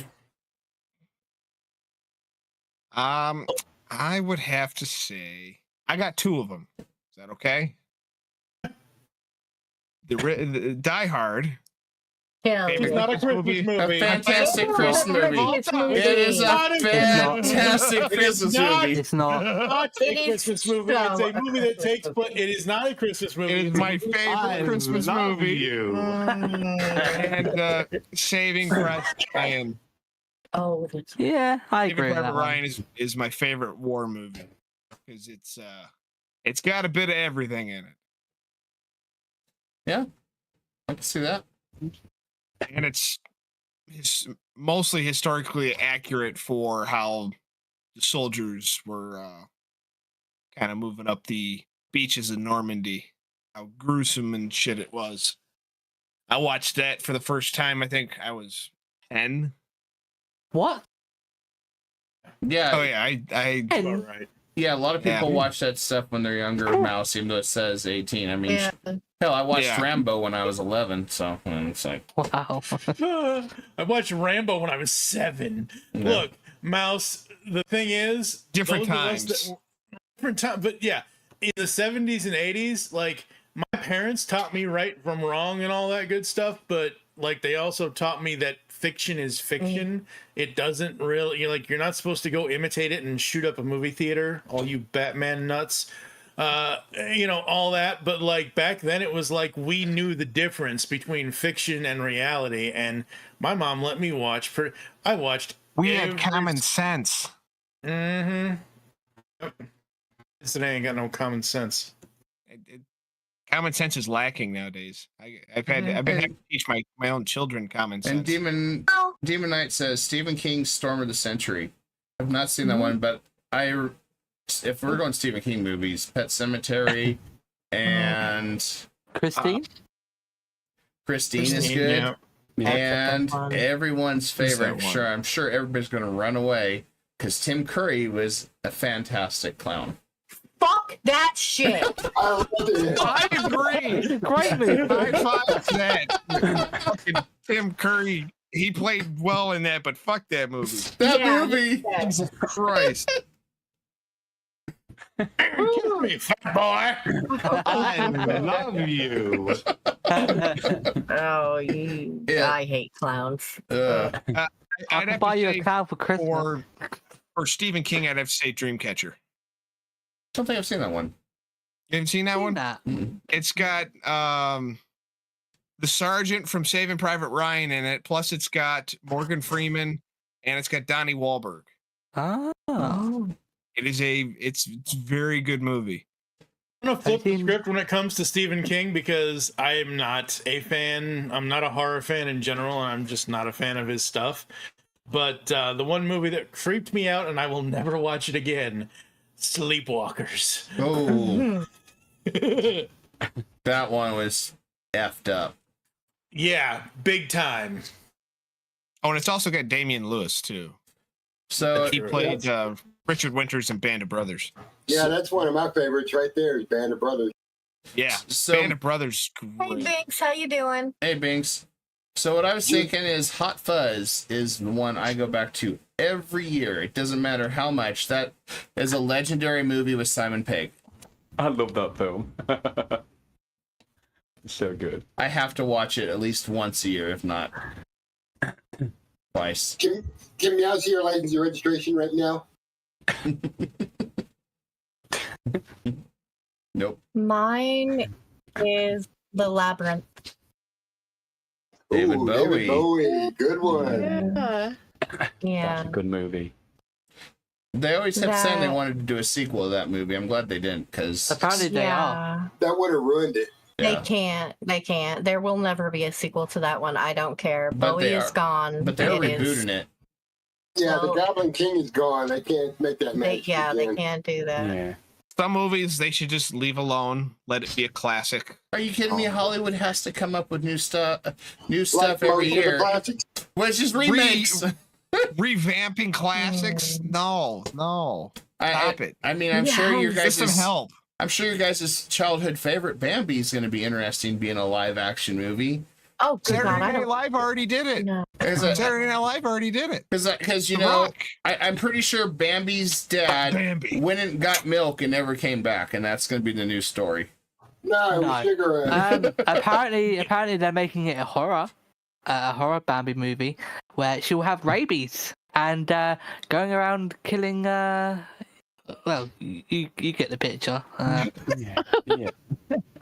Speaker 3: I would have to say I got two of them. Is that okay? The Die Hard.
Speaker 6: Yeah.
Speaker 3: Favorite
Speaker 4: it's not a
Speaker 3: Christmas
Speaker 4: Christmas
Speaker 3: movie.
Speaker 4: movie.
Speaker 1: a fantastic
Speaker 6: Oh,
Speaker 1: Christmas
Speaker 6: Christmas
Speaker 1: movie.
Speaker 6: movie.
Speaker 1: It is a
Speaker 4: Not a
Speaker 1: fantastic
Speaker 4: Christmas
Speaker 1: Christmas
Speaker 4: not-
Speaker 1: movie.
Speaker 2: it's not.
Speaker 4: Not a
Speaker 6: It is
Speaker 4: Christmas movie.
Speaker 6: so-
Speaker 4: It's a movie that takes place. It is not a Christmas movie.
Speaker 3: It is
Speaker 4: It's a
Speaker 3: my
Speaker 4: movie-
Speaker 3: favorite Christmas movie. And Saving Private Ryan.
Speaker 6: Oh,
Speaker 2: Yeah, I
Speaker 3: Saving
Speaker 2: agree with that
Speaker 3: Private
Speaker 2: one.
Speaker 3: Ryan is my favorite war movie because it's got a bit of everything in it,
Speaker 1: I can see that.
Speaker 3: and it's mostly historically accurate for how the soldiers were kind of moving up the beaches in Normandy. How gruesome and shit it was. I watched that for the first time. I think I was 10.
Speaker 2: What?
Speaker 1: Yeah,
Speaker 3: Oh yeah, I
Speaker 4: All right.
Speaker 1: yeah. A lot of people
Speaker 3: Yeah.
Speaker 1: watch that stuff when they're younger. Mouse, even though it says 18. I mean,
Speaker 6: yeah.
Speaker 1: hell, I watched
Speaker 3: Yeah.
Speaker 1: Rambo when I was 11. So and it's like,
Speaker 2: Wow.
Speaker 4: I watched Rambo when I was 7.
Speaker 1: Yeah.
Speaker 4: Look, Mouse. The thing is,
Speaker 3: Different
Speaker 4: those of us
Speaker 3: times.
Speaker 4: different time, but yeah, in the 70s and 80s, like my parents taught me right from wrong and all that good stuff. But like they also taught me that fiction is fiction. It doesn't really, you're not supposed to go imitate it and shoot up a movie theater. All you Batman nuts. All that, but like back then it was like we knew the difference between fiction and reality, and my mom let me watch. I watched.
Speaker 3: we had common sense.
Speaker 4: Mm-hmm. This ain't got no common sense.
Speaker 3: Common sense is lacking nowadays. I've been having to teach my own children common sense.
Speaker 1: and Demon Knight says Stephen King's Storm of the Century. I've not seen that one, but if we're going Stephen King movies, Pet Cemetery and
Speaker 2: Christine?
Speaker 1: Christine is good.
Speaker 4: Yeah.
Speaker 1: And everyone's
Speaker 3: Who's that
Speaker 1: favorite,
Speaker 3: one?
Speaker 1: I'm sure everybody's going to run away because Tim Curry was a fantastic clown.
Speaker 6: Fuck that shit.
Speaker 8: I loved it.
Speaker 3: I agree.
Speaker 2: Great movie.
Speaker 3: I thought that. Fucking Tim Curry, he played well in that, but fuck that movie.
Speaker 1: That
Speaker 6: Yeah.
Speaker 1: movie!
Speaker 3: Jesus Christ.
Speaker 4: Kiss me, fat boy.
Speaker 5: I love you.
Speaker 6: Oh, you.
Speaker 1: Yeah.
Speaker 6: I hate clowns.
Speaker 1: Uh,
Speaker 2: I
Speaker 3: I'd
Speaker 2: can
Speaker 3: have
Speaker 2: buy
Speaker 3: to
Speaker 2: you a
Speaker 3: say
Speaker 2: cow for Christmas.
Speaker 3: for Stephen King, I'd have to say Dreamcatcher.
Speaker 1: don't think I've seen that one.
Speaker 3: You haven't seen that
Speaker 2: Seen
Speaker 3: one?
Speaker 2: that.
Speaker 3: It's got the sergeant from Saving Private Ryan in it. Plus, it's got Morgan Freeman, and it's got Donnie Wahlberg.
Speaker 2: Oh.
Speaker 6: Oh.
Speaker 3: It's a very good movie.
Speaker 4: I'm gonna flip the
Speaker 2: seen-
Speaker 4: script when it comes to Stephen King because I am not a fan. I'm not a horror fan in general, and I'm just not a fan of his stuff. But the one movie that creeped me out, and I will never watch it again, Sleepwalkers.
Speaker 1: Oh, that one was effed up.
Speaker 4: Yeah, big time.
Speaker 3: Oh, and it's also got Damian Lewis too.
Speaker 1: So
Speaker 3: He played Richard Winters in Band of Brothers.
Speaker 8: Yeah, that's one of my favorites right there. Is Band of Brothers.
Speaker 3: Yeah,
Speaker 1: So-
Speaker 3: Band of Brothers.
Speaker 6: Hey,
Speaker 3: Great.
Speaker 6: Binks, how you doing?
Speaker 1: hey, Binks. So what I was thinking is Hot Fuzz is the one I go back to every year. It doesn't matter how much. That is a legendary movie with Simon Pegg.
Speaker 5: I love that film. So good.
Speaker 1: I have to watch it at least once a year, if not twice.
Speaker 8: Can you now see your license and registration right now?
Speaker 1: Nope.
Speaker 6: Mine is The Labyrinth.
Speaker 1: David
Speaker 8: Ooh,
Speaker 1: Bowie.
Speaker 8: David Bowie. Good one.
Speaker 7: Yeah.
Speaker 6: Yeah.
Speaker 5: That's a good movie.
Speaker 1: They always kept saying they
Speaker 6: That-
Speaker 1: wanted to do a sequel to that movie. I'm glad they didn't, because
Speaker 2: Apparently they are.
Speaker 6: Yeah.
Speaker 8: That would have ruined it.
Speaker 6: They can't. They can't. There will never be a sequel to that one. I don't care.
Speaker 1: But
Speaker 6: Bowie
Speaker 1: they
Speaker 6: is
Speaker 1: are-
Speaker 6: gone.
Speaker 1: but they're
Speaker 6: It is-
Speaker 1: rebooting it.
Speaker 8: Yeah, the
Speaker 6: Well-
Speaker 8: Goblin King is gone. They can't make that match.
Speaker 6: They
Speaker 8: again.
Speaker 6: can't do that.
Speaker 5: Yeah.
Speaker 3: Some movies they should just leave alone. Let it be a classic.
Speaker 1: Are you kidding me? Hollywood has to come up with new stuff
Speaker 8: Like
Speaker 1: every
Speaker 8: most of the
Speaker 1: year.
Speaker 8: classics.
Speaker 1: Well, it's just remakes.
Speaker 3: Revamping classics? No. Stop it.
Speaker 1: I mean, I'm sure your
Speaker 3: Get
Speaker 1: guys'
Speaker 3: some help.
Speaker 1: I'm sure your guys' childhood favorite Bambi is going to be interesting being a live action movie.
Speaker 6: Oh, good God.
Speaker 3: Saturday
Speaker 6: I
Speaker 3: Night
Speaker 6: don't
Speaker 3: Live already did it.
Speaker 6: know.
Speaker 3: Saturday Night Live already did it.
Speaker 1: Because you
Speaker 3: The
Speaker 1: know,
Speaker 3: Rock.
Speaker 1: I'm pretty sure Bambi's dad
Speaker 3: Bambi.
Speaker 1: went and got milk and never came back, and that's going to be the new story.
Speaker 8: No, it was
Speaker 2: No.
Speaker 8: cigarette.
Speaker 2: Apparently they're making it a horror Bambi movie where she'll have rabies and going around killing. Well, you get the picture.
Speaker 5: Yeah.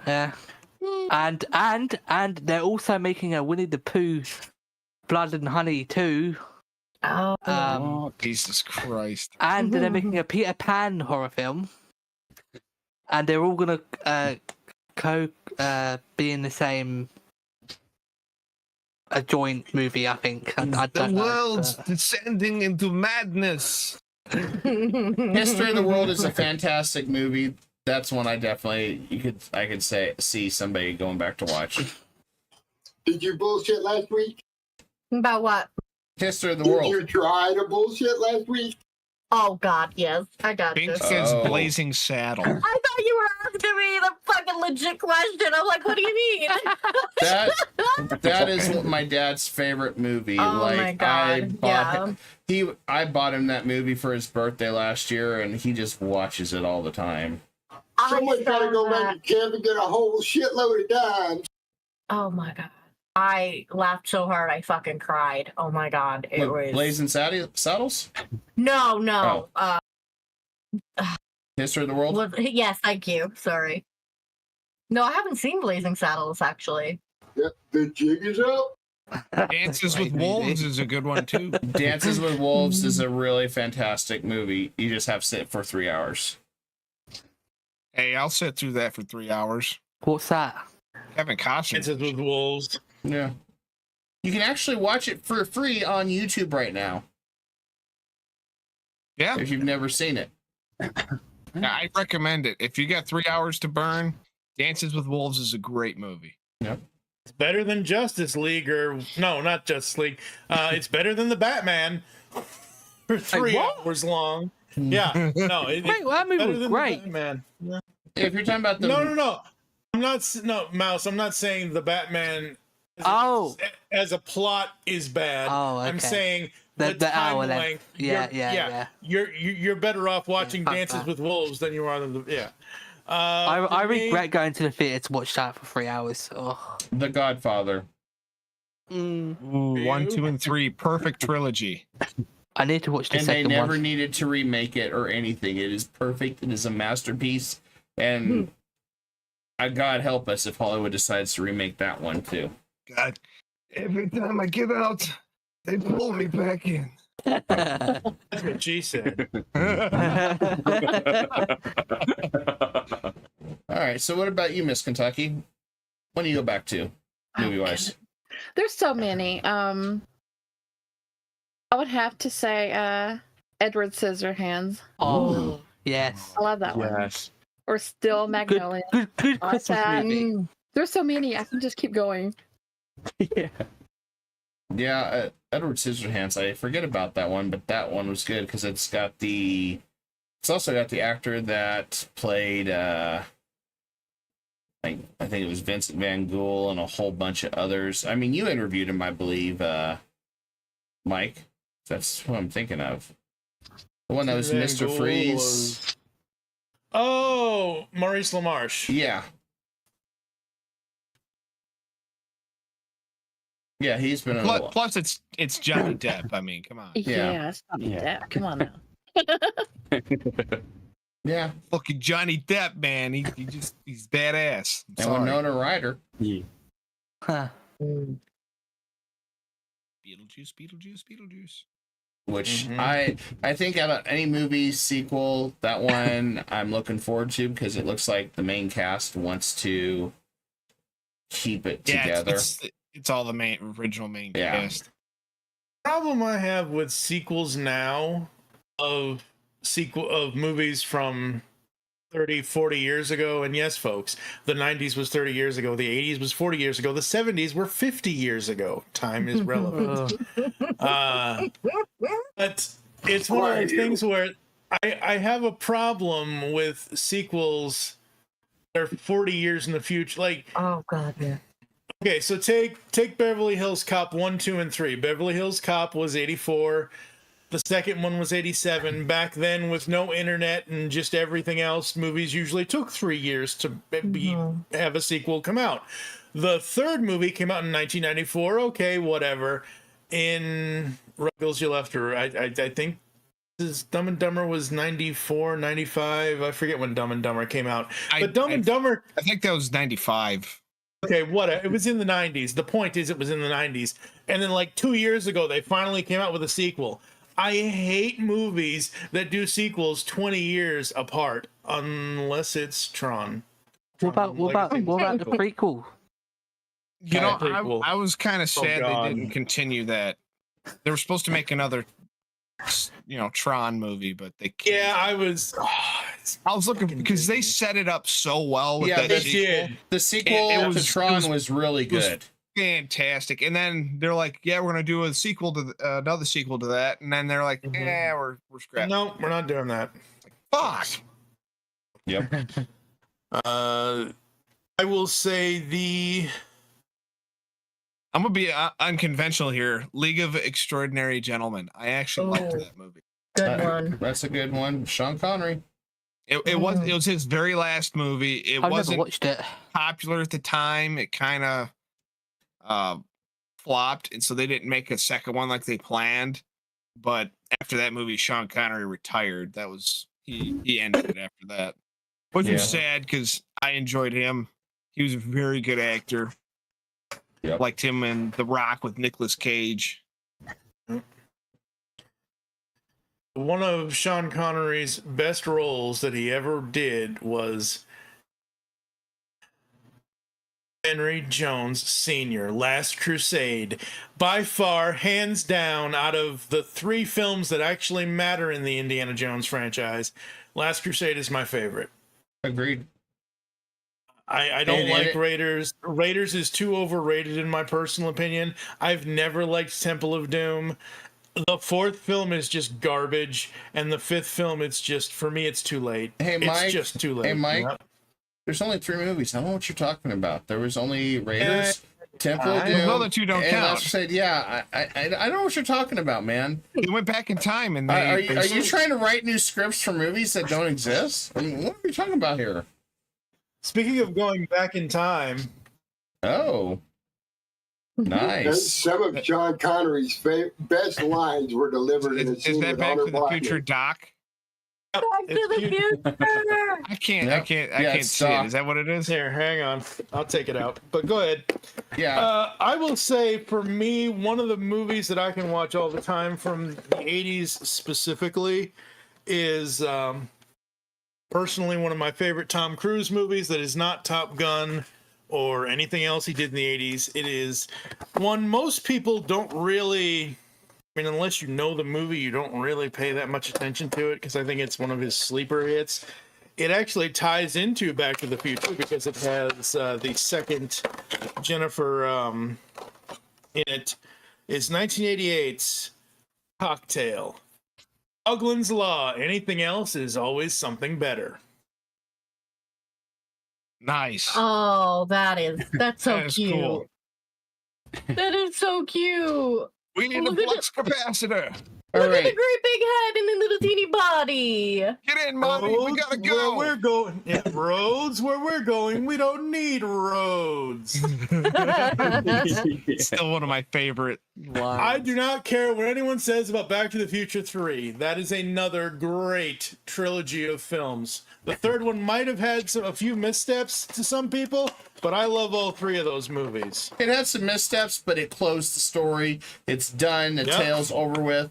Speaker 2: Yeah. And they're also making a Winnie the Pooh, Blood and Honey too.
Speaker 6: Oh,
Speaker 3: Oh, Jesus Christ.
Speaker 2: And they're making a Peter Pan horror film. And they're all gonna be in the same a joint movie, I think. I
Speaker 3: The
Speaker 2: don't know,
Speaker 3: world's
Speaker 2: but-
Speaker 3: descending into madness.
Speaker 1: History of the World is a fantastic movie. That's one I could see somebody going back to watch.
Speaker 8: Did you bullshit last week?
Speaker 6: about what?
Speaker 1: History of the
Speaker 8: Did
Speaker 1: World.
Speaker 8: you try to bullshit last week?
Speaker 6: Oh God, yes, I got
Speaker 3: Bink
Speaker 6: this.
Speaker 3: says
Speaker 1: Oh.
Speaker 3: Blazing Saddle.
Speaker 6: I thought you were asking me the fucking legit question. I'm like, what do you mean?
Speaker 1: That is what my dad's favorite movie.
Speaker 6: Oh
Speaker 1: like
Speaker 6: my God,
Speaker 1: I bought him that movie for his birthday last year, and he just watches it all the time.
Speaker 8: Someone's got to go back to camp and get a whole shitload of dimes.
Speaker 6: Oh my God. I laughed so hard I fucking cried. Oh my God. It was
Speaker 1: Blazing Saddles?
Speaker 6: No.
Speaker 1: History of the World?
Speaker 6: Yes, thank you. Sorry. No, I haven't seen Blazing Saddles actually.
Speaker 8: Yep, the jig is up.
Speaker 3: Dances with Wolves is a good one too.
Speaker 1: Dances with Wolves is a really fantastic movie. You just have to sit for 3 hours.
Speaker 3: Hey, I'll sit through that for 3 hours.
Speaker 2: What's that?
Speaker 3: Kevin Costner.
Speaker 4: Dances with Wolves.
Speaker 1: Yeah. You can actually watch it for free on YouTube right now
Speaker 3: Yeah,
Speaker 1: if you've never seen it.
Speaker 3: I recommend it. If you got 3 hours to burn, Dances with Wolves is a great movie.
Speaker 4: It's better than Justice League, or no, not Justice League. It's better than the Batman for 3
Speaker 2: what?
Speaker 4: hours long. Yeah, no,
Speaker 2: Wait, well, that movie
Speaker 4: better
Speaker 2: was
Speaker 4: than
Speaker 2: great.
Speaker 4: the Batman. Yeah.
Speaker 1: If you're talking about the
Speaker 4: No. I'm not. No, Mouse. I'm not saying the Batman.
Speaker 2: Oh.
Speaker 4: As a plot is bad.
Speaker 2: Oh,
Speaker 4: I'm
Speaker 2: okay.
Speaker 4: saying
Speaker 2: The
Speaker 4: time
Speaker 2: hour length.
Speaker 4: length.
Speaker 2: Yeah.
Speaker 4: You're better off watching
Speaker 2: fuck
Speaker 4: Dances
Speaker 2: that.
Speaker 4: with Wolves than you are than the yeah.
Speaker 2: I
Speaker 4: For me,
Speaker 2: regret going to the theater to watch that for 3 hours. Oh.
Speaker 1: The Godfather.
Speaker 2: Mm.
Speaker 3: Ooh, 1, 2, and 3, perfect trilogy.
Speaker 2: I need to watch the
Speaker 1: And they
Speaker 2: second
Speaker 1: never
Speaker 2: one.
Speaker 1: needed to remake it or anything. It is perfect. It is a masterpiece. And God help us if Hollywood decides to remake that one too.
Speaker 3: God, every time I get out, they pull me back in.
Speaker 4: that's what she said.
Speaker 1: All right. So what about you, Miss Kentucky? When do you go back to movie wise?
Speaker 7: There's so many. I would have to say Edward Scissorhands.
Speaker 2: Oh, yes.
Speaker 7: I love that one.
Speaker 5: Yes.
Speaker 7: Or Still
Speaker 2: Good,
Speaker 7: Magnolia.
Speaker 2: good Christmas movie.
Speaker 7: There's so many. I can just keep going.
Speaker 5: Yeah.
Speaker 1: Yeah, Edward Scissorhands. I forget about that one, but that one was good because it's also got the actor that played I think it was Vincent Van Gogh and a whole bunch of others. I mean, you interviewed him, I believe, Mike. That's what I'm thinking of. The one that was
Speaker 4: Van
Speaker 1: Mr.
Speaker 4: Gogh
Speaker 1: Freeze.
Speaker 4: was- Oh, Maurice LaMarche.
Speaker 1: Yeah. Yeah, he's been in a lot.
Speaker 3: Plus, it's Johnny Depp. I mean, come on.
Speaker 7: Yeah, it's not that. Come on now.
Speaker 1: Yeah.
Speaker 3: Fucking Johnny Depp, man. He's badass. I'm
Speaker 1: And
Speaker 3: sorry.
Speaker 1: Winona Ryder.
Speaker 5: Yeah.
Speaker 2: Huh.
Speaker 3: Beetlejuice.
Speaker 1: Which
Speaker 4: Mhm.
Speaker 1: I think out of any movie sequel, that one I'm looking forward to because it looks like the main cast wants to keep it
Speaker 3: Yeah,
Speaker 1: together.
Speaker 3: it's all the original main
Speaker 1: Yeah.
Speaker 3: cast.
Speaker 4: Problem I have with sequels now of movies from 30, 40 years ago, and yes, folks, the 90s was 30 years ago, the 80s was 40 years ago, the 70s were 50 years ago. Time is relevant. But it's one of those things where I have a problem with sequels that are 40 years in the future. Like,
Speaker 6: Oh God, yeah.
Speaker 4: okay, so take Beverly Hills Cop 1, 2, and 3. Beverly Hills Cop was 84. The second one was 87. Back then, with no internet and just everything else, movies usually took 3 years to have a sequel come out. The third movie came out in 1994. Okay, whatever. In Ruggles, you left her. I think this Dumb and Dumber was 94, 95. I forget when Dumb and Dumber came out. But Dumb and Dumber...
Speaker 3: I think that was 95.
Speaker 4: Okay, what? It was in the 90s. The point is, it was in the 90s. And then, like, 2 years ago, they finally came out with a sequel. I hate movies that do sequels 20 years apart, unless it's Tron.
Speaker 2: What about the prequel?
Speaker 3: You know,
Speaker 4: prequel.
Speaker 3: I was kind of sad
Speaker 4: God.
Speaker 3: they didn't continue that. They were supposed to make another, Tron movie, but they can't.
Speaker 4: Yeah, I was
Speaker 3: looking because they set it up so well with
Speaker 1: Yeah,
Speaker 3: that
Speaker 1: they
Speaker 3: sequel.
Speaker 4: did.
Speaker 1: The sequel
Speaker 3: It
Speaker 1: to
Speaker 3: was-
Speaker 1: Tron was really
Speaker 3: it was
Speaker 1: good.
Speaker 3: Fantastic. And then they're like, yeah, we're gonna do a sequel to another sequel to that. And then they're like, yeah, we're scrapping.
Speaker 4: No, we're not doing that.
Speaker 3: Fuck.
Speaker 1: Yep.
Speaker 4: I will say
Speaker 3: I'm gonna be unconventional here. League of Extraordinary Gentlemen. I actually liked
Speaker 6: Oh.
Speaker 3: that movie.
Speaker 6: Good one.
Speaker 1: That's a good one. Sean Connery.
Speaker 3: It was his very last movie. It
Speaker 2: I've never
Speaker 3: wasn't
Speaker 2: watched it.
Speaker 3: popular at the time. It kind of flopped, and so they didn't make a second one like they planned. But after that movie, Sean Connery retired. That was he ended it after that, which
Speaker 1: Yeah.
Speaker 3: was sad because I enjoyed him. He was a very good actor.
Speaker 1: Yep.
Speaker 3: Liked him in The Rock with Nicolas Cage.
Speaker 4: one of Sean Connery's best roles that he ever did was Henry Jones Sr., Last Crusade. By far, hands down, out of the 3 films that actually matter in the Indiana Jones franchise, Last Crusade is my favorite.
Speaker 1: Agreed.
Speaker 4: I don't
Speaker 1: And
Speaker 4: like
Speaker 1: it-
Speaker 4: Raiders. Raiders is too overrated in my personal opinion. I've never liked Temple of Doom. The 4th film is just garbage, and the 5th film, it's just, for me, it's too late.
Speaker 1: Hey, Mike.
Speaker 4: It's just too late.
Speaker 1: Hey, Mike.
Speaker 4: Yep.
Speaker 1: There's only 3 movies. I don't know what you're talking about. There was only Raiders, Temple of
Speaker 4: I
Speaker 1: Doom,
Speaker 3: know that you don't
Speaker 1: and
Speaker 3: count.
Speaker 1: Last Crusade. Yeah, I don't know what you're talking about, man.
Speaker 3: They went back in time and they.
Speaker 1: Are you trying to write new scripts for movies that don't exist? I mean, what are you talking about here?
Speaker 4: Speaking of going back in time,
Speaker 1: Oh, nice.
Speaker 8: Some of Sean Connery's best lines were delivered in a
Speaker 3: Is
Speaker 8: scene
Speaker 3: that
Speaker 8: with
Speaker 3: Back
Speaker 8: Hunter
Speaker 3: to the Future
Speaker 8: Biden.
Speaker 3: Doc?
Speaker 6: Back to the future.
Speaker 3: I can't.
Speaker 1: Yeah.
Speaker 3: I can't
Speaker 1: Yeah,
Speaker 3: see
Speaker 1: it's
Speaker 3: it.
Speaker 1: Doc.
Speaker 3: Is that what it is?
Speaker 4: here, hang on. I'll take it out. But go ahead.
Speaker 1: Yeah.
Speaker 4: I will say, for me, one of the movies that I can watch all the time from the 80s specifically is personally one of my favorite Tom Cruise movies that is not Top Gun or anything else he did in the 80s. It is one most people don't really, I mean, unless you know the movie, you don't really pay that much attention to it, because I think it's one of his sleeper hits. It actually ties into Back to the Future because it has the second Jennifer in it. It's 1988's Cocktail. Oglin's Law. Anything else is always something better.
Speaker 3: Nice.
Speaker 6: Oh, that's so
Speaker 3: That is
Speaker 6: cute.
Speaker 3: cool.
Speaker 6: That is so cute.
Speaker 3: We need a
Speaker 6: Look at
Speaker 3: flux capacitor.
Speaker 1: All
Speaker 6: Look at the
Speaker 1: right.
Speaker 6: great big head and the little teeny body.
Speaker 3: Get in, mommy. We gotta go.
Speaker 4: Where we're going. Yeah, roads where we're going. We don't need roads.
Speaker 3: Still one of my favorite.
Speaker 4: I do not care what anyone says about Back to the Future 3. That is another great trilogy of films. The third one might have had a few missteps to some people, but I love all three of those movies.
Speaker 1: It had some missteps, but it closed the story. It's done. The tale's over with.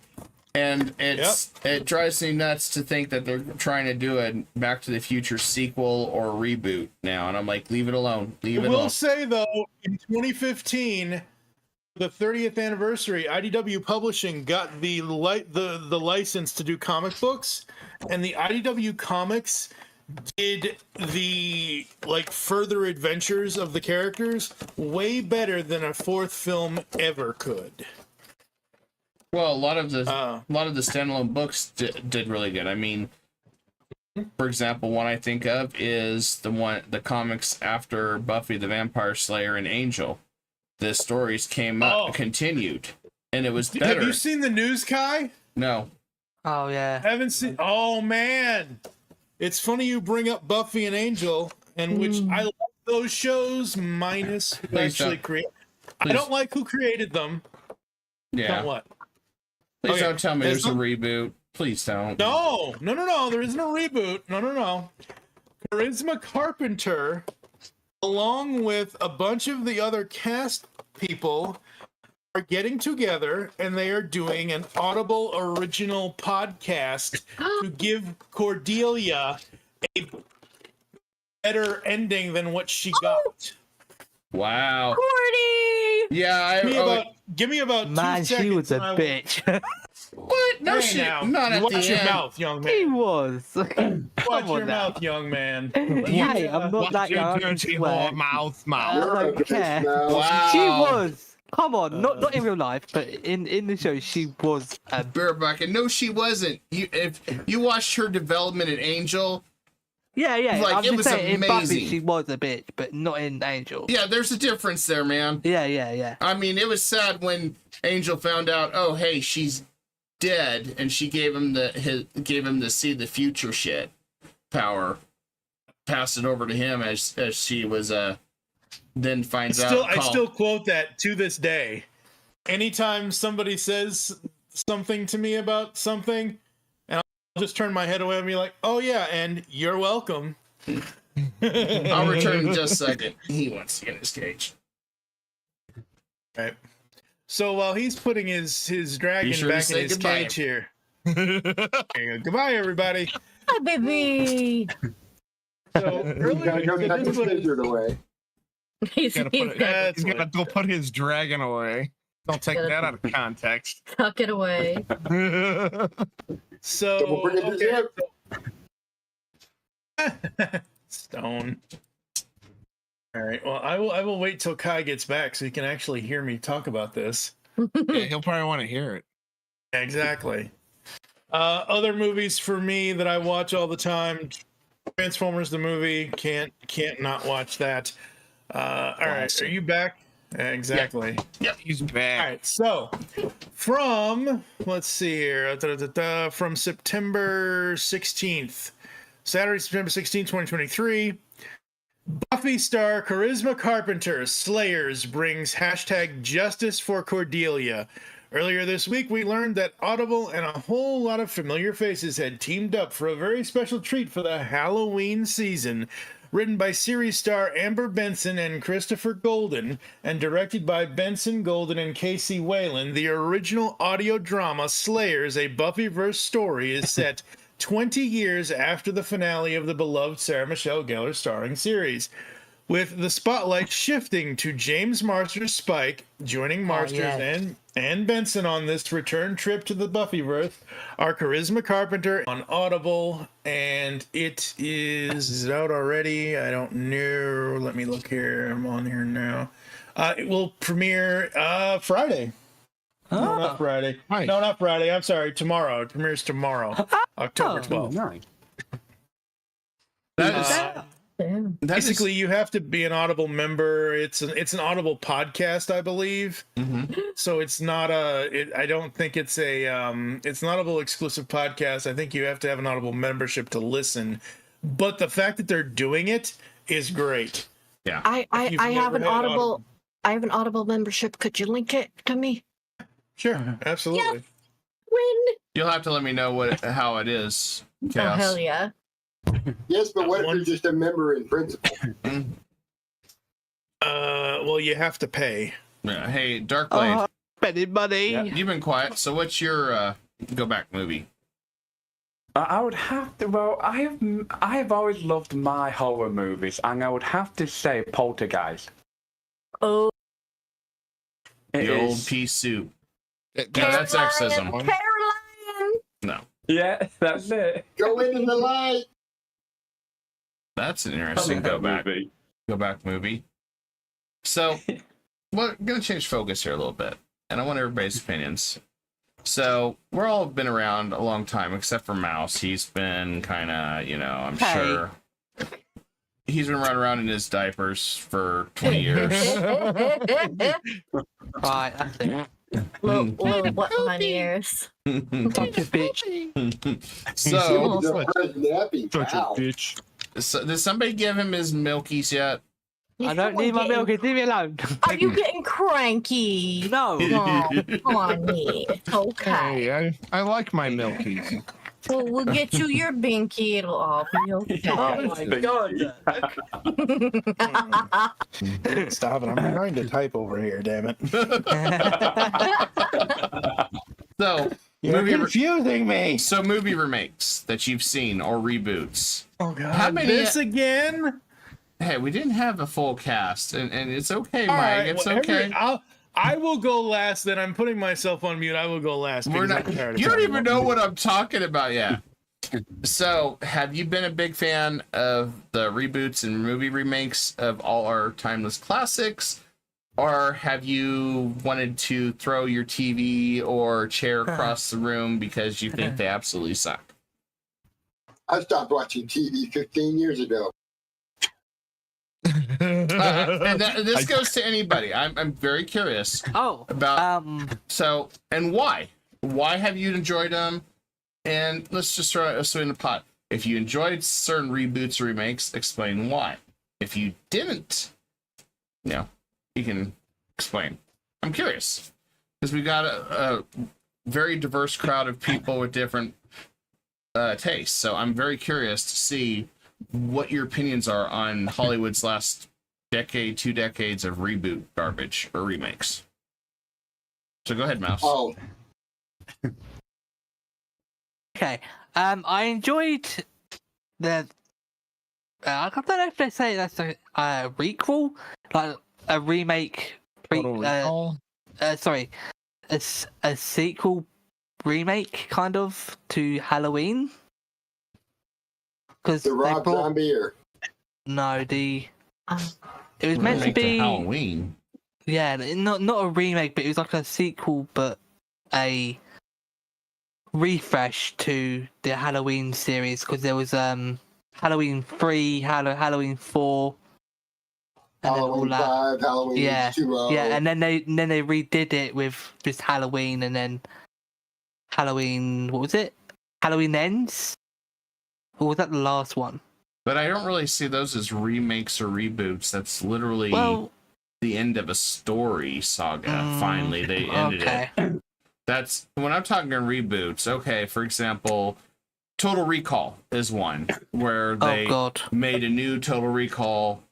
Speaker 1: And it drives me nuts to think that they're trying to do a Back to the Future sequel or reboot now. And I'm like, leave it alone. Leave it
Speaker 4: I will
Speaker 1: alone.
Speaker 4: say, though, in 2015, the 30th anniversary, IDW Publishing got the license to do comic books, and the IDW Comics did the further adventures of the characters way better than a fourth film ever could.
Speaker 1: Well, a lot of the standalone books did really good. I mean, for example, one I think of is the comics after Buffy the Vampire Slayer and Angel. The stories continued, and it was better.
Speaker 4: Have you seen the news, Kai?
Speaker 1: No.
Speaker 2: Oh yeah.
Speaker 4: Haven't seen. Oh man, it's funny you bring up Buffy and Angel, and which I love those shows minus who actually created. I don't like who created them.
Speaker 1: Yeah.
Speaker 4: Don't what?
Speaker 1: Please don't tell me there's a reboot. Please don't.
Speaker 4: No. There isn't a reboot. No. Charisma Carpenter, along with a bunch of the other cast people, are getting together and they are doing an Audible original podcast to give Cordelia a better ending than what she got.
Speaker 1: Wow.
Speaker 6: Cordy!
Speaker 1: Yeah,
Speaker 4: Give me about 2 seconds.
Speaker 2: Man, she was a
Speaker 4: and I will-
Speaker 2: bitch.
Speaker 1: What? No
Speaker 4: Hey,
Speaker 1: shit.
Speaker 4: now,
Speaker 1: Not at
Speaker 4: watch
Speaker 1: the
Speaker 4: your
Speaker 1: end.
Speaker 4: mouth, young
Speaker 2: He
Speaker 4: man.
Speaker 2: was.
Speaker 4: Watch
Speaker 2: Come
Speaker 4: your
Speaker 2: on now.
Speaker 4: mouth, young man.
Speaker 2: Hey, I'm not that young. I swear.
Speaker 3: Mouth.
Speaker 2: I
Speaker 8: You're a
Speaker 2: don't
Speaker 8: bitch
Speaker 2: care.
Speaker 8: now.
Speaker 1: Wow.
Speaker 2: She was. Come on, not in real life, but in the show, she was a
Speaker 1: Bareback, and no, she wasn't. If you watched her development in Angel,
Speaker 2: yeah.
Speaker 1: Like,
Speaker 2: I'm
Speaker 1: it
Speaker 2: just
Speaker 1: was
Speaker 2: saying, in Buffy,
Speaker 1: amazing.
Speaker 2: she was a bitch, but not in Angel.
Speaker 1: yeah, there's a difference there, man.
Speaker 2: Yeah.
Speaker 1: I mean, it was sad when Angel found out, oh, hey, she's dead, and she gave him the see the future shit power, passed it over to him as she was then finds out.
Speaker 4: I still quote that to this day. Anytime somebody says something to me about something, and I'll just turn my head away and be like, "Oh yeah," and you're welcome.
Speaker 1: I'll return in just a second. He wants to get in his cage.
Speaker 4: Right. So while he's putting his dragon
Speaker 1: Be sure to
Speaker 4: back in
Speaker 1: say
Speaker 4: his
Speaker 1: goodbye.
Speaker 4: cage here. There you go. Goodbye, everybody.
Speaker 6: Hi, baby.
Speaker 4: So
Speaker 8: He's
Speaker 4: earlier,
Speaker 8: gotta go get
Speaker 4: this
Speaker 8: the
Speaker 4: was-
Speaker 8: lizard away.
Speaker 6: He's
Speaker 3: He's
Speaker 4: That's
Speaker 3: gotta go put his dragon away. Don't take that out of context.
Speaker 6: tuck it away.
Speaker 4: so
Speaker 8: Double bring it to
Speaker 4: okay. Stone. All right. Well, I will wait till Kai gets back so he can actually hear me talk about this.
Speaker 3: Yeah, he'll probably want to hear it.
Speaker 4: Exactly. Other movies for me that I watch all the time: Transformers the movie. Can't not watch that. All right. Are you back? Exactly.
Speaker 3: He's
Speaker 4: All
Speaker 3: back.
Speaker 4: right. So from let's see here, from September 16th, Saturday, September 16th, 2023. Buffy star Charisma Carpenter Slayers brings #Justice for Cordelia. Earlier this week, we learned that Audible and a whole lot of familiar faces had teamed up for a very special treat for the Halloween season. Written by series star Amber Benson and Christopher Golden, and directed by Benson, Golden, and Casey Whalen, the original audio drama Slayers, a Buffyverse story, is set 20 years after the finale of the beloved Sarah Michelle Gellar starring series, with the spotlight shifting to James Marsters Spike, joining Marsters and Benson on this return trip to the Buffyverse, our Charisma Carpenter on Audible, and it is it out already? I don't know. Let me look here. I'm on here now. It will premiere Friday. No, not Friday.
Speaker 3: Nice.
Speaker 4: No, not Friday. I'm sorry. Tomorrow. It premieres tomorrow, October 12th.
Speaker 5: Nice.
Speaker 1: That is
Speaker 4: Basically, you have to be an Audible member. It's an Audible podcast, I believe. So it's not I don't think it's it's an Audible exclusive podcast. I think you have to have an Audible membership to listen. But the fact that they're doing it is great.
Speaker 1: Yeah.
Speaker 6: I have
Speaker 4: never
Speaker 6: an
Speaker 4: had
Speaker 6: Audible. I have an Audible membership. Could you link it to me?
Speaker 4: Sure, absolutely.
Speaker 6: When?
Speaker 1: You'll have to let me know how it is.
Speaker 6: Oh,
Speaker 1: Chaos.
Speaker 6: hell yeah.
Speaker 8: Yes, but what if you're just a member in principle?
Speaker 4: Well, you have to pay.
Speaker 1: Yeah. Hey, Darkblade,
Speaker 2: Spending money.
Speaker 5: Yeah.
Speaker 1: you've been quiet. So what's your go back movie?
Speaker 5: I would have to. Well, I have always loved my horror movies, and I would have to say Poltergeist.
Speaker 6: Oh,
Speaker 1: The
Speaker 5: It
Speaker 1: old
Speaker 5: is-
Speaker 1: pea soup. No, that's sexism.
Speaker 6: Caroline.
Speaker 1: No,
Speaker 5: Yeah, that's it.
Speaker 8: Go into the light.
Speaker 1: that's an interesting go back movie. So, we're gonna change focus here a little bit, and I want everybody's opinions. So, we're all been around a long time, except for Mouse. He's been kind of, I'm sure. He's been running around in his diapers for 20 years.
Speaker 2: Right, I think.
Speaker 6: Little what 20 years?
Speaker 2: Such a bitch.
Speaker 1: So,
Speaker 8: The first nappy.
Speaker 3: Such a
Speaker 8: Wow.
Speaker 3: bitch.
Speaker 1: did somebody give him his milkies yet?
Speaker 2: I don't need my milk. Leave me alone.
Speaker 6: Are you getting cranky?
Speaker 2: No.
Speaker 6: Oh, honey. Okay.
Speaker 3: Hey, I like my milkies.
Speaker 6: Well, we'll get you your binky. It'll all be okay.
Speaker 2: Oh my god.
Speaker 4: Stop it! I'm trying to type over here. Damn it!
Speaker 1: So,
Speaker 4: You're
Speaker 1: movie
Speaker 4: confusing me.
Speaker 1: so movie remakes that you've seen or reboots.
Speaker 4: Oh God!
Speaker 1: How many-
Speaker 4: This again?
Speaker 1: Hey, we didn't have a full cast, and it's okay,
Speaker 4: All
Speaker 1: Mike.
Speaker 4: right,
Speaker 1: It's
Speaker 4: well,
Speaker 1: okay.
Speaker 4: I will go last. Then I'm putting myself on mute. I will go last.
Speaker 1: We're
Speaker 4: because
Speaker 1: not.
Speaker 4: I'm tired of
Speaker 1: You don't
Speaker 4: talking
Speaker 1: even
Speaker 4: about
Speaker 1: know
Speaker 4: movies.
Speaker 1: what I'm talking about yet. So, have you been a big fan of the reboots and movie remakes of all our timeless classics? Or have you wanted to throw your TV or chair across the room because you think they absolutely suck?
Speaker 8: I stopped watching TV 15 years ago.
Speaker 1: And this goes to anybody. I'm very curious
Speaker 2: Oh.
Speaker 1: about so and why. Why have you enjoyed them? And let's just throw it in the pot. If you enjoyed certain reboots or remakes, explain why. If you didn't, you can explain. I'm curious because we got a very diverse crowd of people with different tastes. So I'm very curious to see what your opinions are on Hollywood's last decade, 2 decades of reboot garbage or remakes. So go ahead, Mouse.
Speaker 8: Oh,
Speaker 2: Okay. I enjoyed the. I don't know if they say that's a requel, like a remake. Sorry, a sequel remake kind of to Halloween. Because
Speaker 8: the Rob Zombie or
Speaker 2: no, it was meant to
Speaker 1: Remake
Speaker 2: be
Speaker 1: Halloween.
Speaker 2: Yeah, not a remake, but it was like a sequel, but a refresh to the Halloween series because there was Halloween 3, Halloween 4, and then all
Speaker 8: Halloween
Speaker 2: that.
Speaker 8: 5, Halloween
Speaker 2: Yeah,
Speaker 8: 2.
Speaker 2: Yeah, and then they redid it with just Halloween and then Halloween. What was it? Halloween Ends. Or was that the last one?
Speaker 1: But I don't really see those as remakes or reboots. That's literally the end of a story saga. Finally, they ended it. That's when I'm talking reboots. Okay, for example, Total Recall is one where they made a new Total Recall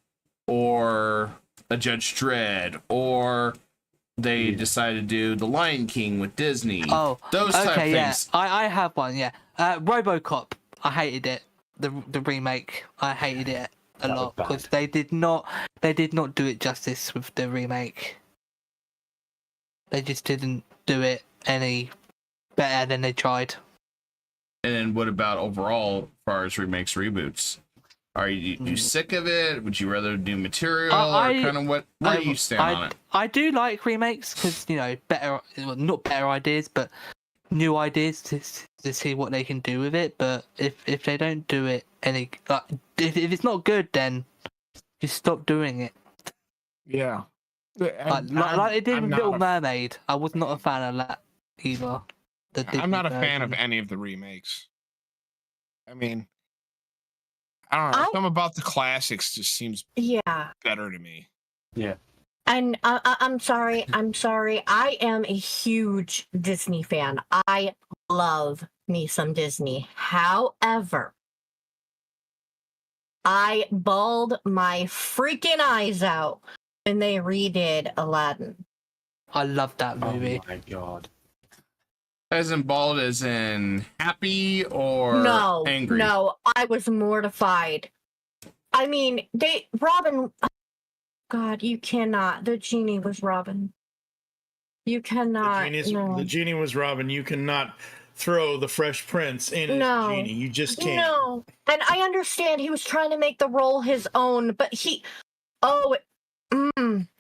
Speaker 1: or a Judge Dredd, or they decided to do The Lion King with Disney.
Speaker 2: Oh,
Speaker 1: those type of things.
Speaker 2: I have one. Yeah, RoboCop. I hated it. The remake, I hated it a
Speaker 5: That was
Speaker 2: lot
Speaker 5: bad.
Speaker 2: because they did not do it justice with the remake. They just didn't do it any better than they tried.
Speaker 1: And then what about overall, as far as remakes, reboots? Are you sick of it? Would you rather do material or kind of what? Where do you stand on it?
Speaker 2: I do like remakes because better, well, not better ideas, but new ideas to see what they can do with it. But if they don't do it any, if it's not good, then just stop doing it.
Speaker 3: Yeah.
Speaker 2: Like they did with Little Mermaid. I was not a fan of that either.
Speaker 3: I'm not a fan of any of the remakes. I mean, I don't know. Something about the classics just seems better to me.
Speaker 5: Yeah.
Speaker 6: And I'm sorry. I am a huge Disney fan. I love me some Disney. However, I bawled my freaking eyes out when they redid Aladdin.
Speaker 2: I love that movie.
Speaker 5: Oh my god.
Speaker 1: As in bald, as in happy or angry?
Speaker 6: No, I was mortified. I mean, Robin. God, you cannot. The genie was Robin. You cannot.
Speaker 4: The genie was Robin. You cannot throw the Fresh Prince in as genie. You just can't.
Speaker 6: No, and I understand he was trying to make the role his own, but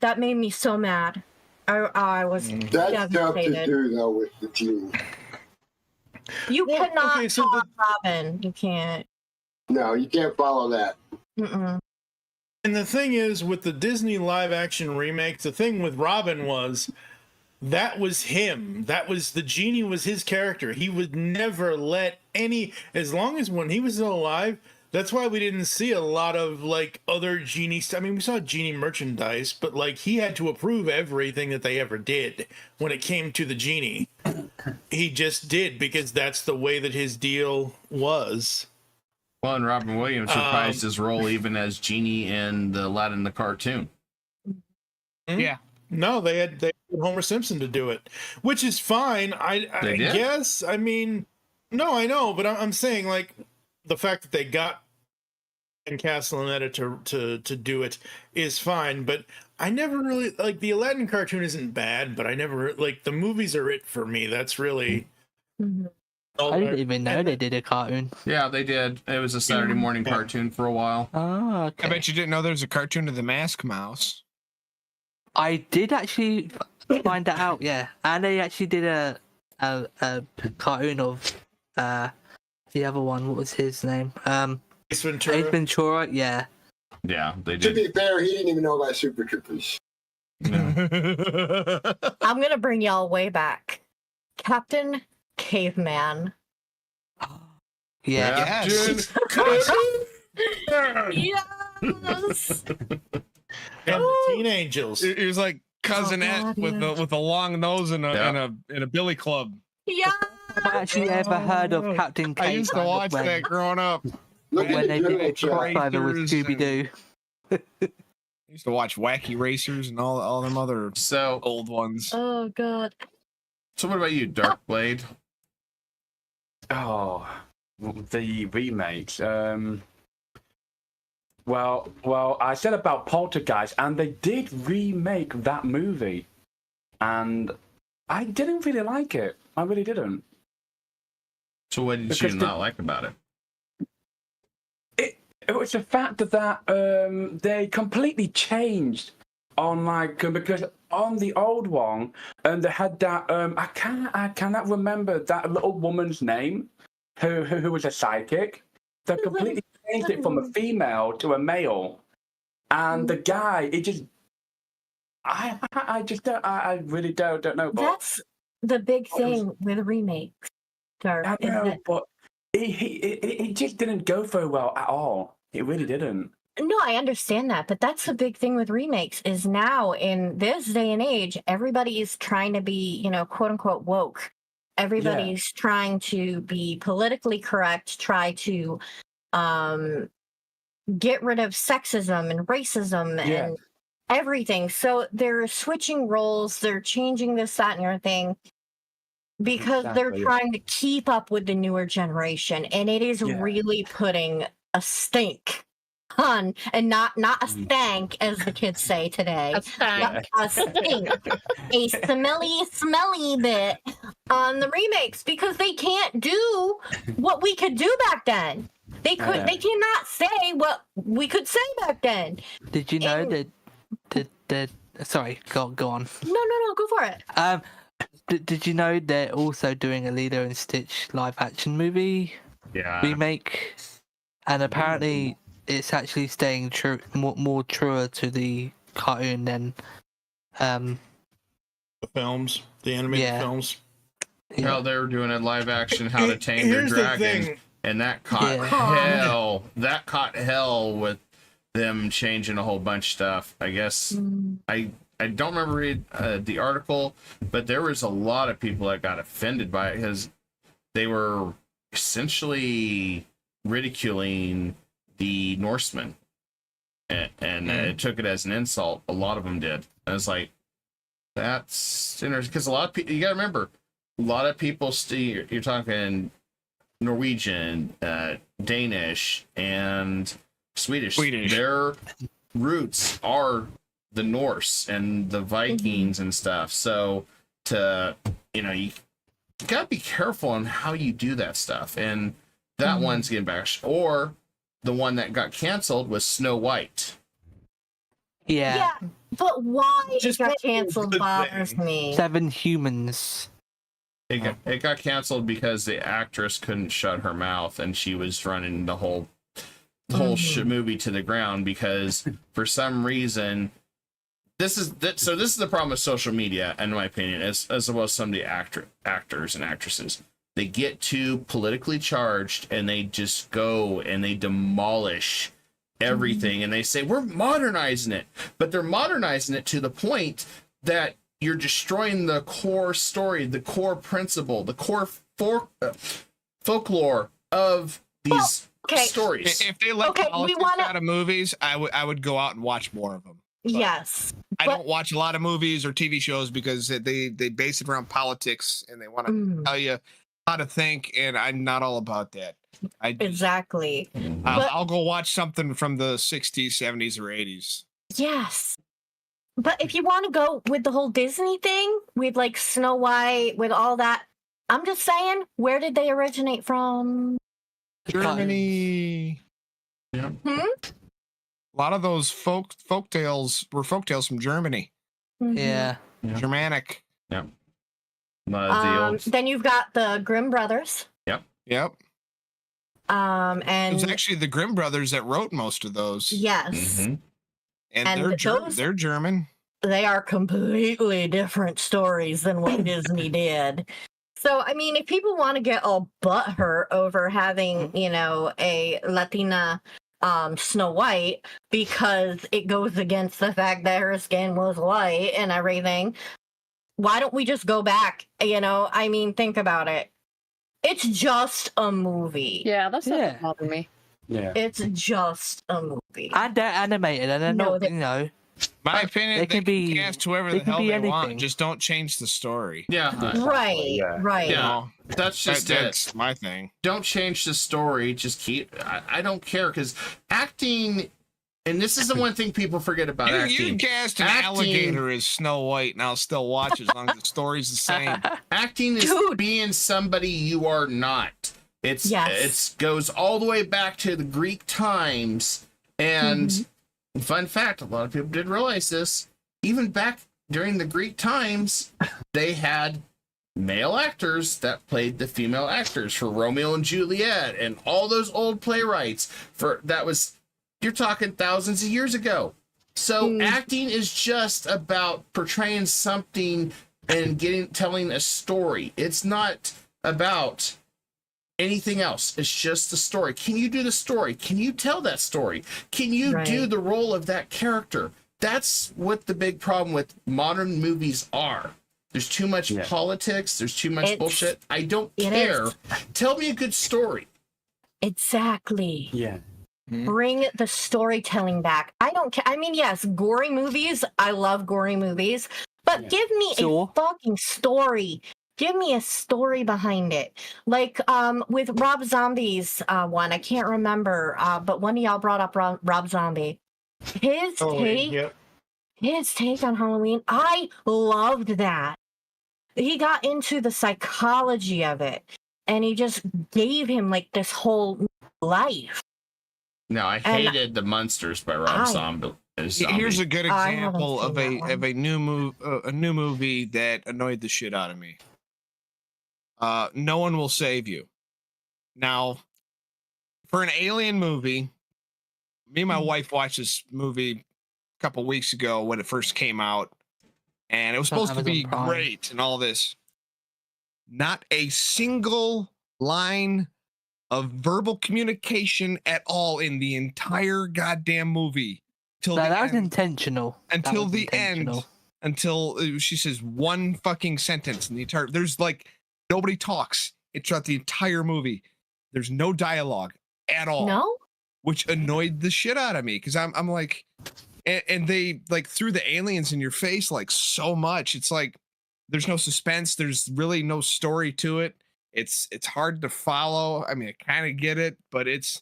Speaker 6: that made me so mad. I was
Speaker 8: That's tough to
Speaker 6: devastated.
Speaker 8: do though with the genie.
Speaker 6: You cannot talk Robin. You can't.
Speaker 8: No, you can't follow that.
Speaker 6: Mm-mm.
Speaker 4: And the thing is, with the Disney live-action remakes, the thing with Robin was that was him. That was the genie was his character. He would never let as long as when he was still alive. That's why we didn't see a lot of like other genie stuff. I mean, we saw genie merchandise, but like he had to approve everything that they ever did when it came to the genie. He just did because that's the way that his deal was.
Speaker 1: Well, and Robin Williams reprised his role even as genie in the Aladdin the cartoon.
Speaker 3: Yeah.
Speaker 4: No, they had Homer Simpson to do it, which is fine. I guess. I mean, no, I know, but I'm saying like the fact that they got and Castellaneta to do it is fine, but I never really like the Aladdin cartoon isn't bad, but I never like the movies are it for me. That's really.
Speaker 6: Mm-hmm.
Speaker 2: I didn't even know they did a cartoon.
Speaker 1: Yeah, they did. It was a Saturday morning cartoon for a while.
Speaker 2: Oh, okay.
Speaker 3: I bet you didn't know there's a cartoon of the Mask Mouse.
Speaker 2: I did actually find that out, yeah. And they actually did a cartoon of the other one. What was his name?
Speaker 4: Ace Ventura.
Speaker 2: Ace Ventura, yeah.
Speaker 1: Yeah, they
Speaker 8: To
Speaker 1: did.
Speaker 8: be fair, he didn't even know about Super Troopers.
Speaker 1: No.
Speaker 6: I'm gonna bring y'all way back. Captain Caveman.
Speaker 2: Yeah.
Speaker 3: Yes.
Speaker 6: Yes.
Speaker 4: And the Teen Angels.
Speaker 3: It was like Cousin Ed with a long nose and a billy club.
Speaker 6: Yeah.
Speaker 2: Have I actually ever heard of Captain Caveman?
Speaker 3: I used to watch that growing up.
Speaker 8: Look
Speaker 2: when
Speaker 8: at
Speaker 2: they
Speaker 8: the
Speaker 2: did a
Speaker 8: General Jack.
Speaker 2: crossover with Scooby Doo.
Speaker 3: I used to watch Wacky Racers and all them other
Speaker 1: So
Speaker 3: old ones.
Speaker 6: Oh God.
Speaker 1: So what about you, Dark Blade?
Speaker 5: Oh, the remakes. Well, I said about Poltergeist, and they did remake that movie, and I didn't really like it. I really didn't.
Speaker 1: So what did you not like about it?
Speaker 5: It was the fact that they completely changed on because on the old one, and they had that I cannot remember that little woman's name who was a psychic. They completely changed it from a female to a male, and the guy I really don't know. But
Speaker 6: That's the big thing with remakes.
Speaker 5: I know, but it just didn't go very well at all. It really didn't.
Speaker 6: No, I understand that, but that's the big thing with remakes is now in this day and age, everybody is trying to be, quote unquote woke. Everybody's trying to be politically correct, try to get rid of sexism and racism and everything. So they're switching roles, they're changing this, that, and everything. because they're
Speaker 5: Exactly.
Speaker 6: trying to keep up with the newer generation, and it is
Speaker 5: Yeah.
Speaker 6: really putting a stink on, and not a stank as the kids say today,
Speaker 7: A stank.
Speaker 6: a stink, a smelly bit on the remakes, because they can't do what we could do back then. They cannot say what we could say back then.
Speaker 2: Did you know that sorry, go on.
Speaker 6: No, go for it.
Speaker 2: Did you know they're also doing a Lilo and Stitch live action movie remake? And apparently it's actually staying true, more truer to the cartoon than
Speaker 4: The films, the animated
Speaker 2: Yeah.
Speaker 4: films.
Speaker 1: How they were doing a live action How to Tame Your
Speaker 4: Here's the
Speaker 1: Dragon,
Speaker 4: thing.
Speaker 1: and that caught
Speaker 2: Yeah.
Speaker 1: hell. That caught hell with them changing a whole bunch of stuff. I guess I don't remember read the article, but there was a lot of people that got offended by it because they were essentially ridiculing the Norsemen, and it took it as an insult. A lot of them did. I was like, that's interesting, because a lot of people, you got to remember, a lot of people you're talking Norwegian, Danish, and Swedish. Their roots are the Norse and the Vikings and stuff. So you gotta be careful on how you do that stuff. And that one's getting bashed. Or the one that got canceled was Snow White.
Speaker 2: Yeah.
Speaker 6: But why
Speaker 4: Just
Speaker 6: it got
Speaker 4: probably a
Speaker 6: canceled
Speaker 4: good
Speaker 6: bothers
Speaker 4: thing.
Speaker 6: me.
Speaker 2: 7 humans.
Speaker 1: It got canceled because the actress couldn't shut her mouth, and she was running the whole movie to the ground because for some reason this is the problem with social media, in my opinion, as well as some of the actors and actresses. They get too politically charged and they just go and they demolish everything, and they say we're modernizing it, but they're modernizing it to the point that you're destroying the core story, the core principle, the core folklore of these stories.
Speaker 3: If they let politics out of movies, I would go out and watch more of them. But
Speaker 6: Yes.
Speaker 3: I don't watch a lot of movies or TV shows because they base it around politics and they want to tell you how to think, and I'm not all about that.
Speaker 6: Exactly.
Speaker 3: I'll go watch something from the 60s, 70s, or 80s.
Speaker 6: Yes. But if you want to go with the whole Disney thing, with like Snow White, with all that, I'm just saying, where did they originate from?
Speaker 3: Germany.
Speaker 1: Yeah.
Speaker 3: A lot of those folk tales were folk tales from Germany.
Speaker 2: Yeah.
Speaker 3: Germanic.
Speaker 1: Yeah.
Speaker 6: Then you've got the Grimm brothers.
Speaker 3: Yep.
Speaker 6: And
Speaker 3: It was actually the Grimm brothers that wrote most of those.
Speaker 6: yes,
Speaker 3: And they're German.
Speaker 6: they are completely different stories than what Disney did. So, I mean, if people want to get all butthurt over having, a Latina Snow White because it goes against the fact that her skin was white and everything, why don't we just go back? I mean, think about it. It's just a movie.
Speaker 7: Yeah, that's not bothering me.
Speaker 5: Yeah.
Speaker 6: It's just a movie.
Speaker 2: And they're animated, and they're not,
Speaker 3: My opinion, they can cast whoever the hell they want.
Speaker 2: anything.
Speaker 3: Just don't change the story.
Speaker 6: Right.
Speaker 1: Yeah, that's just
Speaker 3: that's my thing.
Speaker 1: Don't change the story. Just keep. I don't care, because acting, and this is the one thing people forget about acting.
Speaker 3: You cast an alligator as Snow White, and I'll still watch as long as the story's the same.
Speaker 1: Acting is being somebody you are not. It goes all the way back to the Greek times, and fun fact, a lot of people didn't realize this. Even back during the Greek times, they had male actors that played the female actors for Romeo and Juliet and all those old playwrights. You're talking thousands of years ago. So acting is just about portraying something and telling a story. It's not about anything else. It's just the story. Can you do the story? Can you tell that story? Can you do the role of that character? That's what the big problem with modern movies are. There's too much politics. There's too much bullshit. I don't care. Tell me a good story.
Speaker 6: Exactly.
Speaker 5: Yeah.
Speaker 6: Bring the storytelling back. I don't care. I mean, yes, gory movies. I love gory movies. But give me a fucking story. give me a story behind it. Like with Rob Zombie's one, I can't remember, but one of y'all brought up Rob Zombie. His take on Halloween, I loved that. He got into the psychology of it, and he just gave him like this whole life.
Speaker 1: No, I hated The Munsters by Rob Zombie.
Speaker 3: Here's a good example of a new movie that annoyed the shit out of me. No One Will Save You. Now, for an alien movie, me and my wife watched this movie a couple weeks ago when it first came out, and it was supposed to be great and all this. Not a single line of verbal communication at all in the entire goddamn movie.
Speaker 2: That was intentional.
Speaker 3: Until the end. Until she says one fucking sentence in the entire. There's like nobody talks. It's throughout the entire movie. There's no dialogue at all.
Speaker 6: No.
Speaker 3: Which annoyed the shit out of me because I'm like, and they like threw the aliens in your face like so much. It's like there's no suspense. There's really no story to it. It's hard to follow. I mean, I kind of get it, but it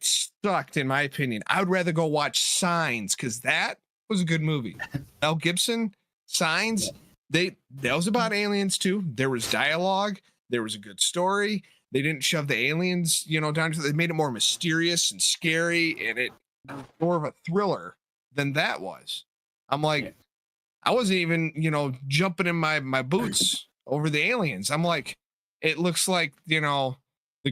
Speaker 3: sucked in my opinion. I would rather go watch Signs because that was a good movie. Mel Gibson, Signs, that was about aliens too. There was dialogue. There was a good story. They didn't shove the aliens, down to. They made it more mysterious and scary, and it more of a thriller than that was. I'm like, I wasn't even, jumping in my boots over the aliens. I'm like, it looks like, the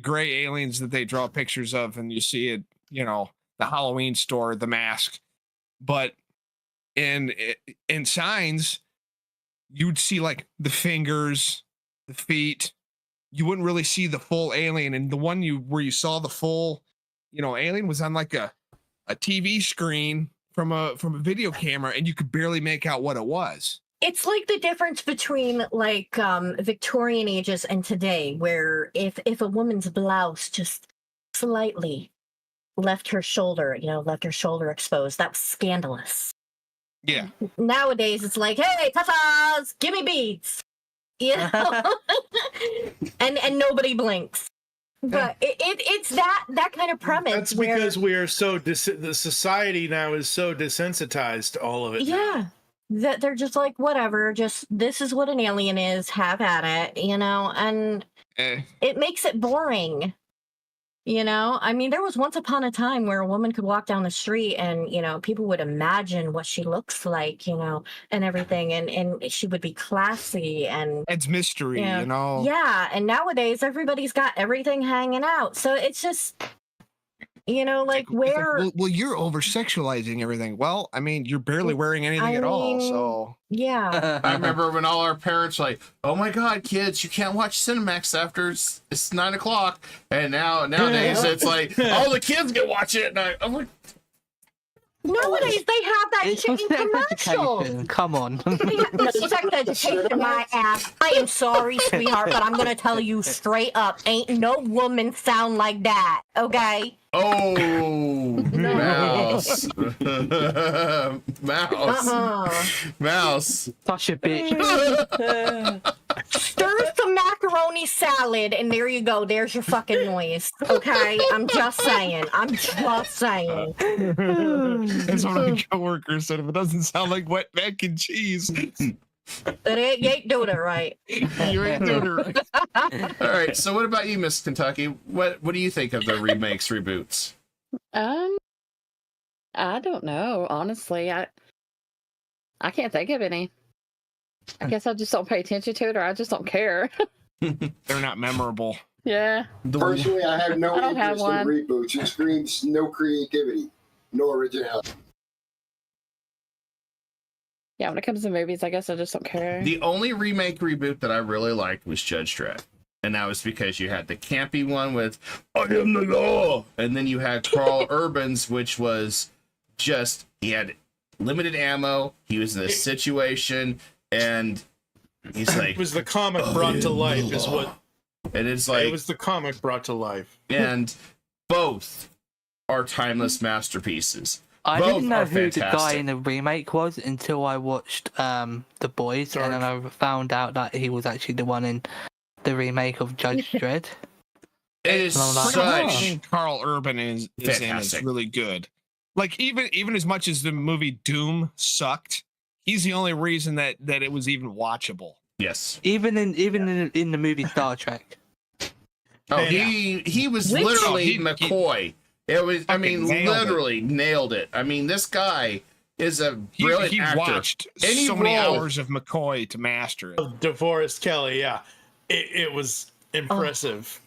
Speaker 3: gray aliens that they draw pictures of, and you see it, the Halloween store, The Mask. But in Signs, you'd see like the fingers, the feet. You wouldn't really see the full alien. And the one where you saw the full, alien was on like a TV screen from a video camera, and you could barely make out what it was.
Speaker 6: It's like the difference between like Victorian ages and today, where if a woman's blouse just slightly left her shoulder exposed, that was scandalous.
Speaker 3: Yeah.
Speaker 6: Nowadays, it's like, hey, tatas, give me beads, and nobody blinks. But it's that kind of premise.
Speaker 4: That's because we are so the society now is so desensitized to all of it.
Speaker 6: Yeah. That they're just like, whatever, just this is what an alien is, have at it, and it makes it boring. I mean, there was once upon a time where a woman could walk down the street and, people would imagine what she looks like, and everything, and she would be classy and
Speaker 3: it's mystery,
Speaker 6: Yeah, and nowadays everybody's got everything hanging out. So it's just like where
Speaker 3: well you're over sexualizing everything. Well, I mean, you're barely wearing anything at all, so
Speaker 6: yeah.
Speaker 1: I remember when all our parents were like, oh my god, kids, you can't watch Cinemax after it's 9:00, and nowadays it's like all the kids can watch it, and I'm like,
Speaker 6: nowadays they have that shit in commercials.
Speaker 2: Come on.
Speaker 6: No, sex education, my ass. I am sorry, sweetheart, but I'm gonna tell you straight up, ain't no woman sound like that, okay?
Speaker 1: Oh, mouse. Mouse.
Speaker 2: Such a bitch.
Speaker 6: Stir some macaroni salad, and there you go. There's your fucking noise. Okay? I'm just saying.
Speaker 3: That's what my coworker said. If it doesn't sound like wet mac and cheese,
Speaker 6: you ain't doing it right.
Speaker 3: You ain't doing it right.
Speaker 1: All right. So, what about you, Miss Kentucky? What do you think of the remakes, reboots?
Speaker 7: I don't know. Honestly, I can't think of any. I guess I just don't pay attention to it, or I just don't care.
Speaker 3: They're not memorable.
Speaker 7: Yeah.
Speaker 8: Personally, I have no
Speaker 7: I don't have
Speaker 8: interest in
Speaker 7: one.
Speaker 8: reboots. It screams no creativity, no originality.
Speaker 7: Yeah, when it comes to movies, I guess I just don't care.
Speaker 1: The only remake reboot that I really liked was Judge Dredd. And that was because you had the campy one with I am the law. And then you had Carl Urban's, which was just, he had limited ammo. He was in a situation, and he's like,
Speaker 4: It was the comic brought to life, is what.
Speaker 1: And it's like,
Speaker 4: It was the comic brought to life.
Speaker 1: and both are timeless masterpieces.
Speaker 2: I
Speaker 1: Both
Speaker 2: didn't know
Speaker 1: are
Speaker 2: who the guy
Speaker 1: fantastic.
Speaker 2: in the remake was until I watched The Boys, and then I found out that he was actually the one in the remake of Judge Dredd.
Speaker 1: It is
Speaker 2: And I'm like,
Speaker 1: such.
Speaker 3: Everything Carl Urban is in is
Speaker 1: Fantastic.
Speaker 3: really good. Like even as much as the movie Doom sucked, he's the only reason that it was even watchable.
Speaker 1: Yes.
Speaker 2: Even in the movie Star Trek.
Speaker 1: Oh,
Speaker 4: Yeah.
Speaker 1: he was
Speaker 6: Which-
Speaker 1: literally
Speaker 3: he
Speaker 1: McCoy. It was. I mean,
Speaker 3: fucking nailed it.
Speaker 1: literally nailed it. I mean, this guy is a brilliant
Speaker 3: He
Speaker 1: actor.
Speaker 3: watched
Speaker 1: Any
Speaker 3: so many
Speaker 1: role-
Speaker 3: hours of McCoy to master it.
Speaker 4: DeForest Kelly, yeah. It was impressive.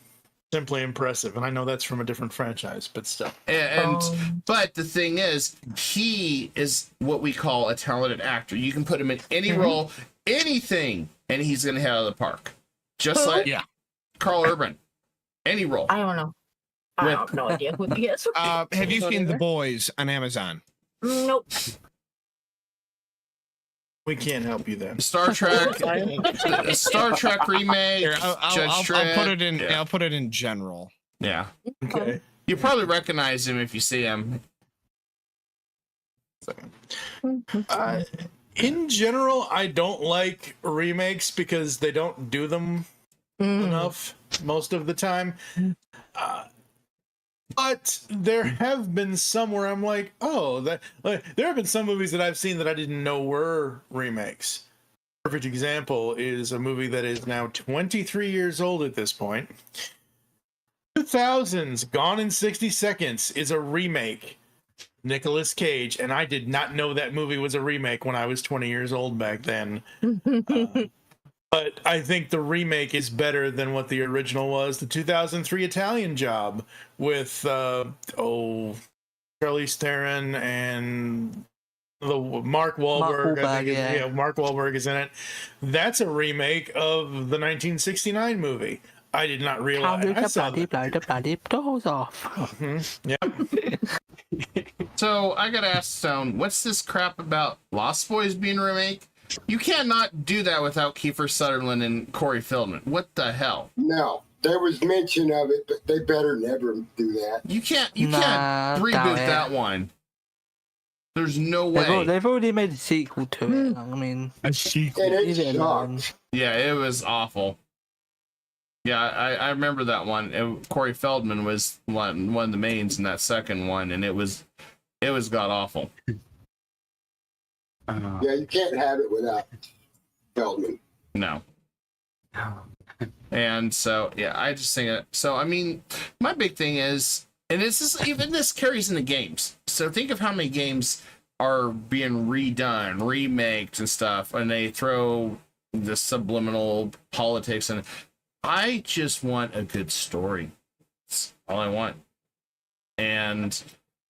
Speaker 4: Simply impressive. And I know that's from a different franchise, but still.
Speaker 1: And but the thing is, he is what we call a talented actor. You can put him in any role, anything, and he's gonna hit out of the park. Just like
Speaker 3: Yeah.
Speaker 1: Carl Urban. Any role.
Speaker 6: I don't know. I
Speaker 1: With-
Speaker 6: have no idea who he is.
Speaker 3: Have you seen The Boys on Amazon?
Speaker 6: Nope.
Speaker 4: We can't help you there.
Speaker 1: Star Trek, Star Trek remake.
Speaker 3: Here,
Speaker 1: Judge
Speaker 3: I'll
Speaker 1: Dredd.
Speaker 3: put it in.
Speaker 1: Yeah.
Speaker 3: I'll put it in general.
Speaker 1: Yeah,
Speaker 4: Okay.
Speaker 1: you probably recognize him if you see him.
Speaker 4: In general, I don't like remakes because they don't do them enough most of the time. But there have been some where I'm like, oh, that there have been some movies that I've seen that I didn't know were remakes. Perfect example is a movie that is now 23 years old at this point. 2000's Gone in 60 Seconds is a remake. Nicolas Cage, and I did not know that movie was a remake when I was 20 years old back then. But I think the remake is better than what the original was. The 2003 Italian Job with Charlize Theron and the Mark Wahlberg. I think
Speaker 2: yeah.
Speaker 4: Mark Wahlberg is in it. That's a remake of the 1969 movie. I did not
Speaker 2: How
Speaker 4: realize.
Speaker 2: did
Speaker 4: I
Speaker 2: the
Speaker 4: saw
Speaker 2: bloody
Speaker 4: that.
Speaker 2: blow the bloody doors off?
Speaker 4: Yep.
Speaker 1: So I gotta ask Stone, what's this crap about Lost Boys being a remake? You cannot do that without Kiefer Sutherland and Corey Feldman. What the hell?
Speaker 8: No, there was mention of it, but they better never do that.
Speaker 1: You can't
Speaker 2: Nah,
Speaker 1: can't reboot
Speaker 2: doubt it.
Speaker 1: that one. There's no way.
Speaker 2: They've already made a sequel to it. I mean,
Speaker 3: A sequel.
Speaker 8: And
Speaker 2: leave it
Speaker 8: it
Speaker 2: alone.
Speaker 8: sucked.
Speaker 1: Yeah, it was awful. Yeah, I remember that one. Corey Feldman was one of the mains in that second one, and it was god awful.
Speaker 8: Yeah, you can't have it without Feldman.
Speaker 1: No. And so, yeah, I just think it. So, I mean, my big thing is, and even this carries into games. So think of how many games are being redone, remaked and stuff, and they throw the subliminal politics in. I just want a good story. That's all I want. And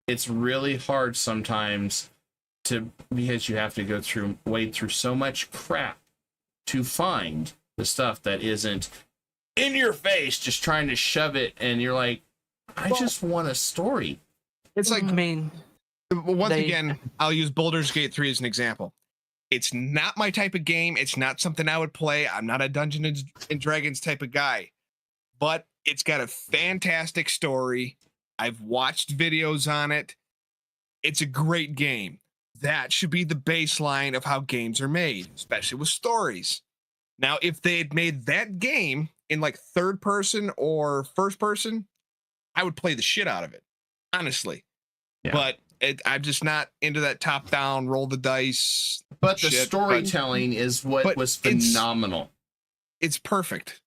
Speaker 1: it's really hard sometimes because you have to wade through so much crap to find the stuff that isn't in your face, just trying to shove it, and you're like, I just want a story.
Speaker 3: It's like
Speaker 2: I mean,
Speaker 3: once
Speaker 2: they-
Speaker 3: again, I'll use Baldur'sgate 3 as an example. It's not my type of game. It's not something I would play. I'm not a Dungeons and Dragons type of guy, but it's got a fantastic story. I've watched videos on it. It's a great game. That should be the baseline of how games are made, especially with stories. Now, if they had made that game in like third person or first person, I would play the shit out of it, honestly.
Speaker 1: Yeah.
Speaker 3: But I'm just not into that top down, roll the dice.
Speaker 1: But the
Speaker 3: shit,
Speaker 1: storytelling is what
Speaker 3: but
Speaker 1: was
Speaker 3: it's-
Speaker 1: phenomenal.
Speaker 3: It's perfect.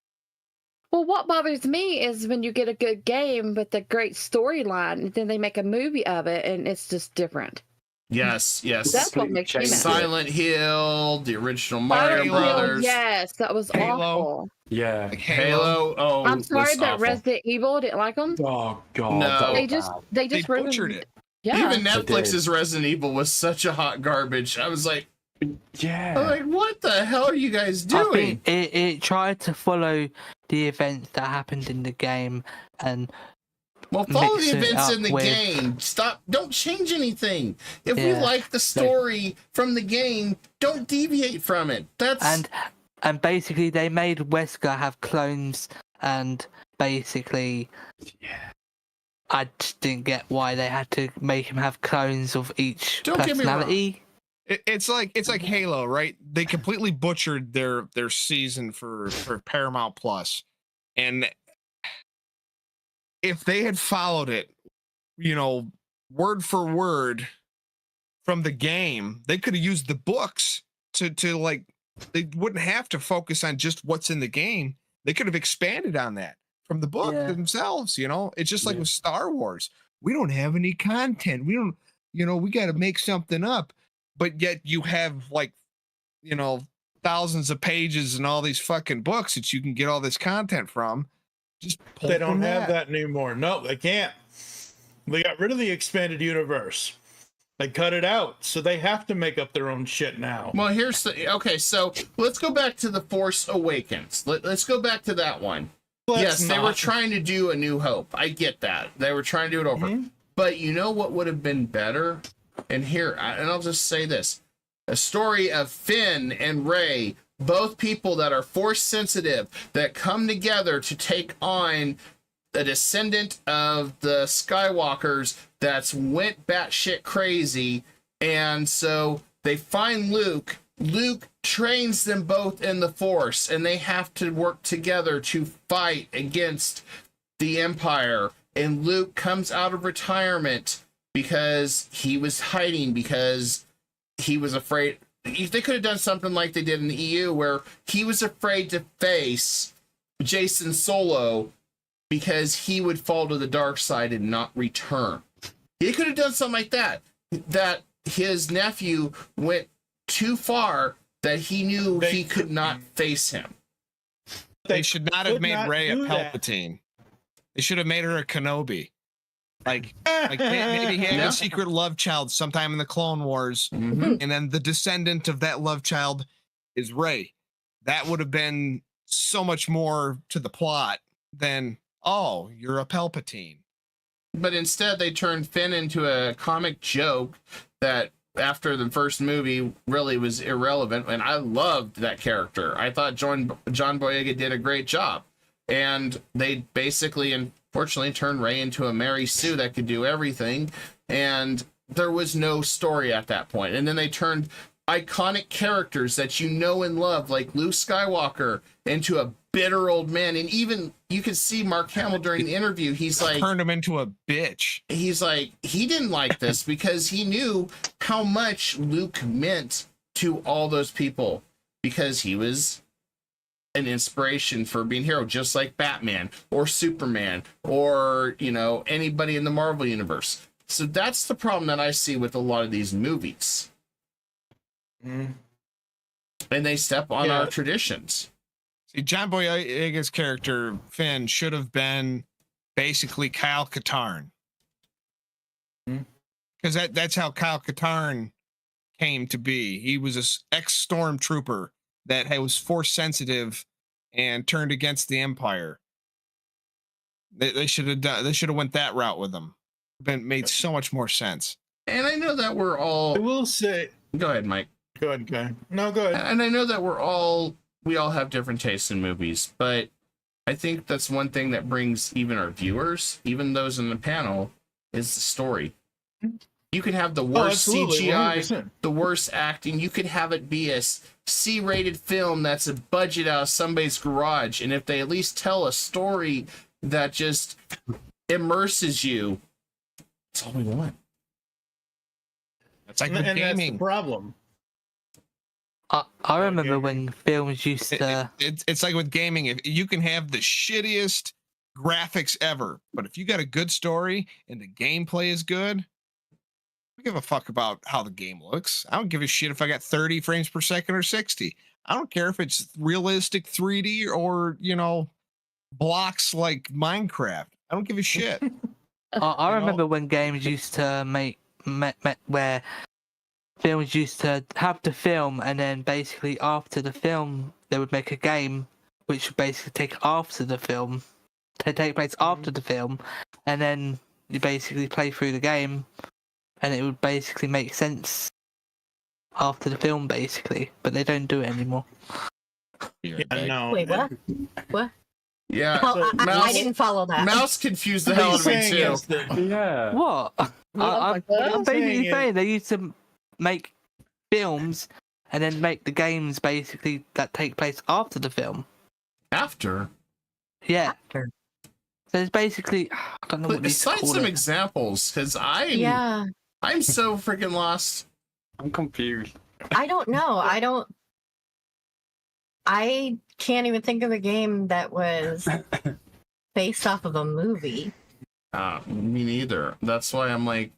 Speaker 7: Well, what bothers me is when you get a good game with a great storyline, and then they make a movie of it, and it's just different.
Speaker 1: Yes.
Speaker 7: That's what makes me mad.
Speaker 1: Silent Hill, the original Mario
Speaker 7: Silent Hill,
Speaker 1: Brothers,
Speaker 7: yes, that was
Speaker 3: Halo.
Speaker 7: awful.
Speaker 5: Yeah.
Speaker 3: Like
Speaker 1: Halo. Oh,
Speaker 7: I'm sorry
Speaker 1: was
Speaker 7: that
Speaker 1: awful.
Speaker 7: Resident Evil didn't like them.
Speaker 5: Oh god.
Speaker 1: No.
Speaker 5: that was
Speaker 7: They just
Speaker 5: bad.
Speaker 7: they
Speaker 3: They
Speaker 7: just ruined
Speaker 3: butchered it.
Speaker 7: Yeah.
Speaker 1: Even Netflix's
Speaker 5: did.
Speaker 1: Resident Evil was such a hot garbage. I was like,
Speaker 5: Yeah.
Speaker 1: what the hell are you guys
Speaker 2: I
Speaker 1: doing?
Speaker 2: think it tried to follow the events that happened in the game, and
Speaker 1: Well, follow
Speaker 2: mix
Speaker 1: the
Speaker 2: it
Speaker 1: events
Speaker 2: up
Speaker 1: in the
Speaker 2: with-
Speaker 1: game. Stop. Don't change anything. If we
Speaker 2: Yeah.
Speaker 1: like the story from the game, don't deviate from it. That's
Speaker 2: and basically they made Wesker have clones, and basically I just didn't get why they had to make him have clones of each
Speaker 1: Don't get me wrong.
Speaker 2: personality.
Speaker 3: It's like Halo, right? They completely butchered their season for Paramount Plus, and if they had followed it, word for word from the game, they could have used the books to like. They wouldn't have to focus on just what's in the game. They could have expanded on that from the book themselves. It's just like with Star Wars. We don't have any content. We don't. We got to make something up. But yet you have thousands of pages and all these fucking books that you can get all this content from. Just
Speaker 4: they don't have that anymore. No, they can't. They got rid of the expanded universe. They cut it out, so they have to make up their own shit now.
Speaker 1: Well, so let's go back to The Force Awakens. Let's go back to that one. They were trying to do A New Hope. I get that. They were trying to do it over. Mm-hmm. But you know what would have been better? And I'll just say this. A story of Finn and Rey, both people that are Force sensitive, that come together to take on a descendant of the Skywalkers that's went batshit crazy. And so they find Luke. Luke trains them both in the Force, and they have to work together to fight against the Empire. And Luke comes out of retirement because he was hiding, because he was afraid. They could have done something like they did in the EU, where he was afraid to face Jason Solo because he would fall to the dark side and not return. He could have done something like that. That his nephew went too far that he knew he could not face him.
Speaker 3: They should not have made Rey a Palpatine. They should have made her a Kenobi. Like maybe he had a secret love child sometime in the Clone Wars, and then the descendant of that love child is Rey. That would have been so much more to the plot than, oh, you're a Palpatine.
Speaker 1: But instead, they turned Finn into a comic joke that, after the first movie, really was irrelevant. And I loved that character. I thought John Boyega did a great job. And they basically, unfortunately, turned Rey into a Mary Sue that could do everything. And there was no story at that point. And then they turned iconic characters that you know and love, like Luke Skywalker, into a bitter old man. And even you can see Mark Hamill during the interview. He's like,
Speaker 3: turned him into a bitch.
Speaker 1: He's like, he didn't like this because he knew how much Luke meant to all those people, because he was an inspiration for being a hero, just like Batman or Superman or, anybody in the Marvel universe. So that's the problem that I see with a lot of these movies. And they step on our traditions.
Speaker 3: See, John Boyega's character, Finn, should have been basically Kyle Katarn. Because that's how Kyle Katarn came to be. He was an ex-stormtrooper that was Force sensitive and turned against the Empire. They should have went that route with him. Made so much more sense.
Speaker 1: And I know that we're all...
Speaker 4: I will say...
Speaker 1: Go ahead, Mike.
Speaker 4: Go ahead, guy. No, go ahead.
Speaker 1: And I know that we all have different tastes in movies, but I think that's one thing that brings even our viewers, even those in the panel, is the story. You could have the worst CGI, 100%. The worst acting. You could have it be a C-rated film that's a budget out of somebody's garage, and if they at least tell a story that just immerses you, that's all we want.
Speaker 3: That's like with gaming.
Speaker 4: That's the problem.
Speaker 2: I remember when films used to...
Speaker 3: It's like with gaming. If you can have the shittiest graphics ever, but if you got a good story and the gameplay is good, I don't give a fuck about how the game looks. I don't give a shit if I got 30 frames per second or 60. I don't care if it's realistic 3D or, blocks like Minecraft. I don't give a shit.
Speaker 2: I remember when games used to make where films used to have the film, and then basically after the film they would make a game which would basically take place after the film, and then you basically play through the game and it would basically make sense after the film, basically, but they don't do it anymore.
Speaker 6: Wait, what?
Speaker 1: Yeah.
Speaker 6: Oh, I didn't follow that.
Speaker 1: Mouse confused the hell out of me too.
Speaker 5: Yeah.
Speaker 2: What? I'm basically saying they used to make films and then make the games basically that take place after the film.
Speaker 1: After?
Speaker 2: Yeah.
Speaker 6: After.
Speaker 2: So it's basically I don't know what these
Speaker 1: Cite
Speaker 2: call
Speaker 1: some
Speaker 2: it.
Speaker 1: examples, because
Speaker 6: Yeah.
Speaker 1: I'm so freaking lost.
Speaker 5: I'm confused.
Speaker 6: I don't know. I can't even think of a game that was based off of a movie.
Speaker 1: Me neither. That's why I'm like,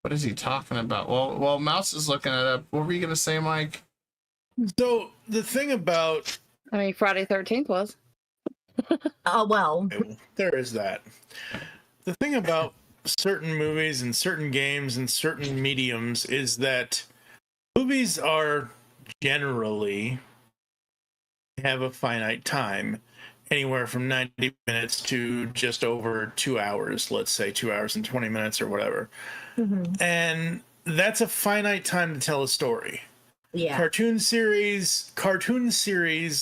Speaker 1: what is he talking about? Well, Mouse is looking it up. What were you gonna say, Mike?
Speaker 4: So the thing about
Speaker 7: I mean, Friday 13th was.
Speaker 6: Oh, well.
Speaker 4: there is that. The thing about certain movies and certain games and certain mediums is that movies are generally have a finite time, anywhere from 90 minutes to just over 2 hours, let's say 2 hours and 20 minutes or whatever. And that's a finite time to tell a story.
Speaker 6: Yeah.
Speaker 4: Cartoon series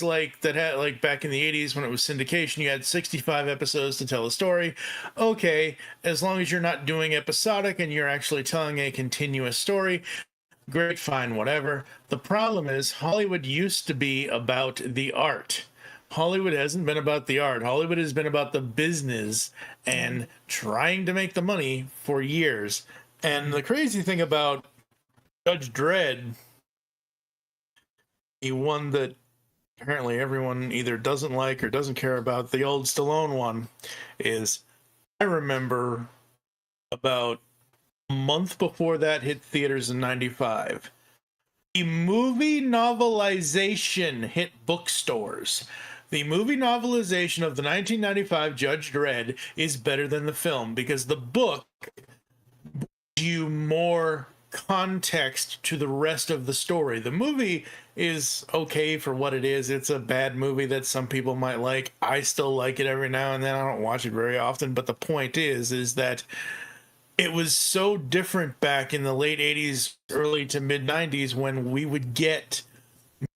Speaker 4: like that had, like back in the 80s when it was syndication, you had 65 episodes to tell a story. Okay, as long as you're not doing episodic and you're actually telling a continuous story, great, fine, whatever. The problem is Hollywood used to be about the art. Hollywood hasn't been about the art. Hollywood has been about the business and trying to make the money for years. And the crazy thing about Judge Dredd, the one that apparently everyone either doesn't like or doesn't care about, the old Stallone one, is I remember about a month before that hit theaters in 95. The movie novelization hit bookstores. The movie novelization of the 1995 Judge Dredd is better than the film because the book gives you more context to the rest of the story. The movie is okay for what it is. It's a bad movie that some people might like. I still like it every now and then. I don't watch it very often, but the point is that it was so different back in the late 80s, early to mid 90s when we would get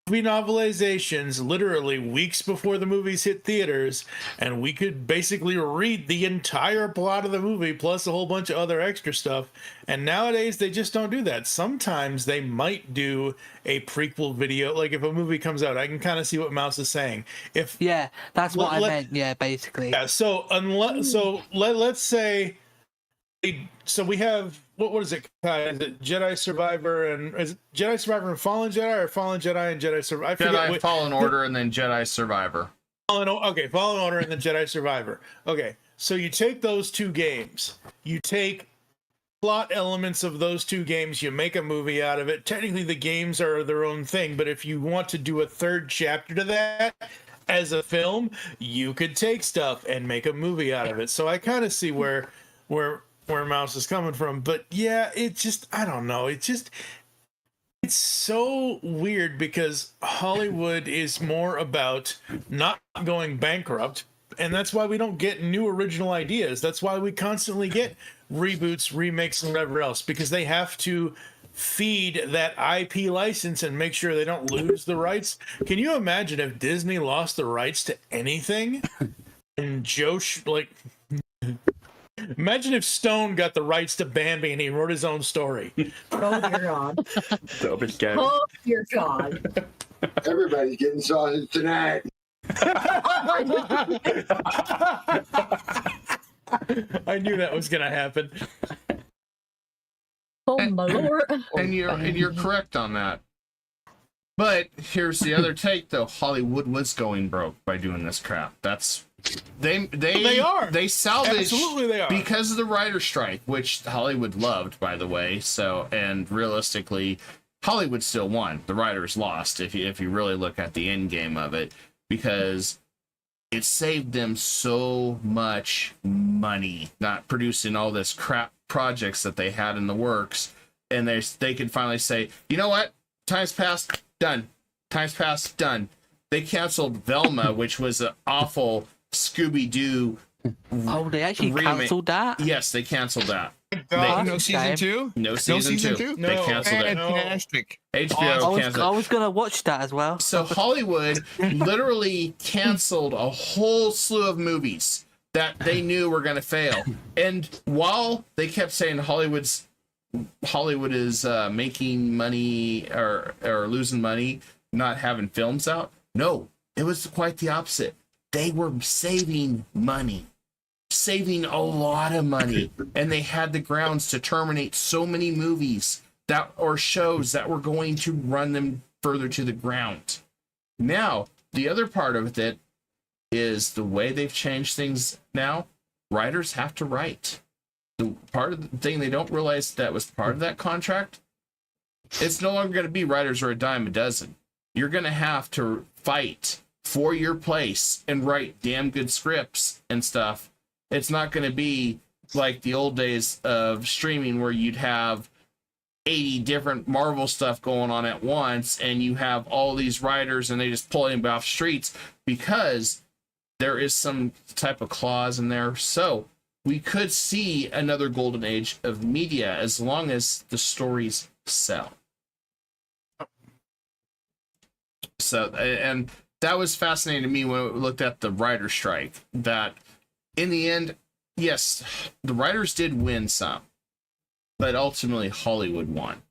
Speaker 4: movie novelizations literally weeks before the movies hit theaters, and we could basically read the entire plot of the movie plus a whole bunch of other extra stuff. And nowadays they just don't do that. Sometimes they might do a prequel video, like if a movie comes out. I can kind of see what Mouse is saying.
Speaker 2: Yeah, that's what I meant. Yeah, basically.
Speaker 4: Yeah, let's say, so we have what is it? Is it Jedi Survivor and is it Jedi Survivor and Fallen Jedi, or Fallen Jedi and Jedi Survivor?
Speaker 1: Jedi Fallen Order and then Jedi Survivor.
Speaker 4: Fallen Order and then Jedi Survivor. Okay, so you take those two games, you take plot elements of those two games, you make a movie out of it. Technically, the games are their own thing, but if you want to do a third chapter to that as a film, you could take stuff and make a movie out of it. So I kind of see where Mouse is coming from, but yeah, it just, I don't know, it's so weird because Hollywood is more about not going bankrupt, and that's why we don't get new original ideas. That's why we constantly get reboots, remakes, and whatever else, because they have to feed that IP license and make sure they don't lose the rights. Can you imagine if Disney lost the rights to anything and imagine if Stone got the rights to Bambi and he wrote his own story.
Speaker 6: Oh, dear God.
Speaker 5: That would be scary.
Speaker 6: Oh, dear God.
Speaker 8: Everybody's getting sausage tonight.
Speaker 4: I knew that was gonna happen.
Speaker 6: Oh, my Lord.
Speaker 1: And you're correct on that. But here's the other take, though. Hollywood was going broke by doing this crap. That's they
Speaker 4: are.
Speaker 1: They salvaged,
Speaker 4: Absolutely they are.
Speaker 1: because of the writer strike, which Hollywood loved, by the way. So, and realistically, Hollywood still won. The writers lost, if you really look at the end game of it, because it saved them so much money not producing all this crap projects that they had in the works, and they could finally say, you know what, time's passed, done. Time's passed, done. They canceled Velma, which was an awful Scooby-Doo
Speaker 2: Oh, they actually
Speaker 1: remake.
Speaker 2: cancelled that?
Speaker 1: Yes, they canceled that.
Speaker 4: God.
Speaker 3: No season 2?
Speaker 1: No season two. They
Speaker 4: No.
Speaker 1: canceled it.
Speaker 3: Fantastic.
Speaker 1: HBO canceled
Speaker 2: I
Speaker 1: it.
Speaker 2: was gonna watch that as well.
Speaker 1: So Hollywood literally canceled a whole slew of movies that they knew were going to fail. And while they kept saying Hollywood is making money or losing money, not having films out, no, it was quite the opposite. They were saving money, saving a lot of money, and they had the grounds to terminate so many movies that or shows that were going to run them further to the ground. Now, the other part of it is the way they've changed things now. Writers have to write. The part of the thing they don't realize that was part of that contract, it's no longer going to be writers are a dime a dozen. You're going to have to fight for your place and write damn good scripts and stuff. It's not going to be like the old days of streaming where you'd have 80 different Marvel stuff going on at once and you have all these writers and they just pull them off streets, because there is some type of clause in there. So we could see another golden age of media as long as the stories sell. So, and that was fascinating to me when we looked at the writer strike, that in the end, yes, the writers did win some, but ultimately Hollywood won.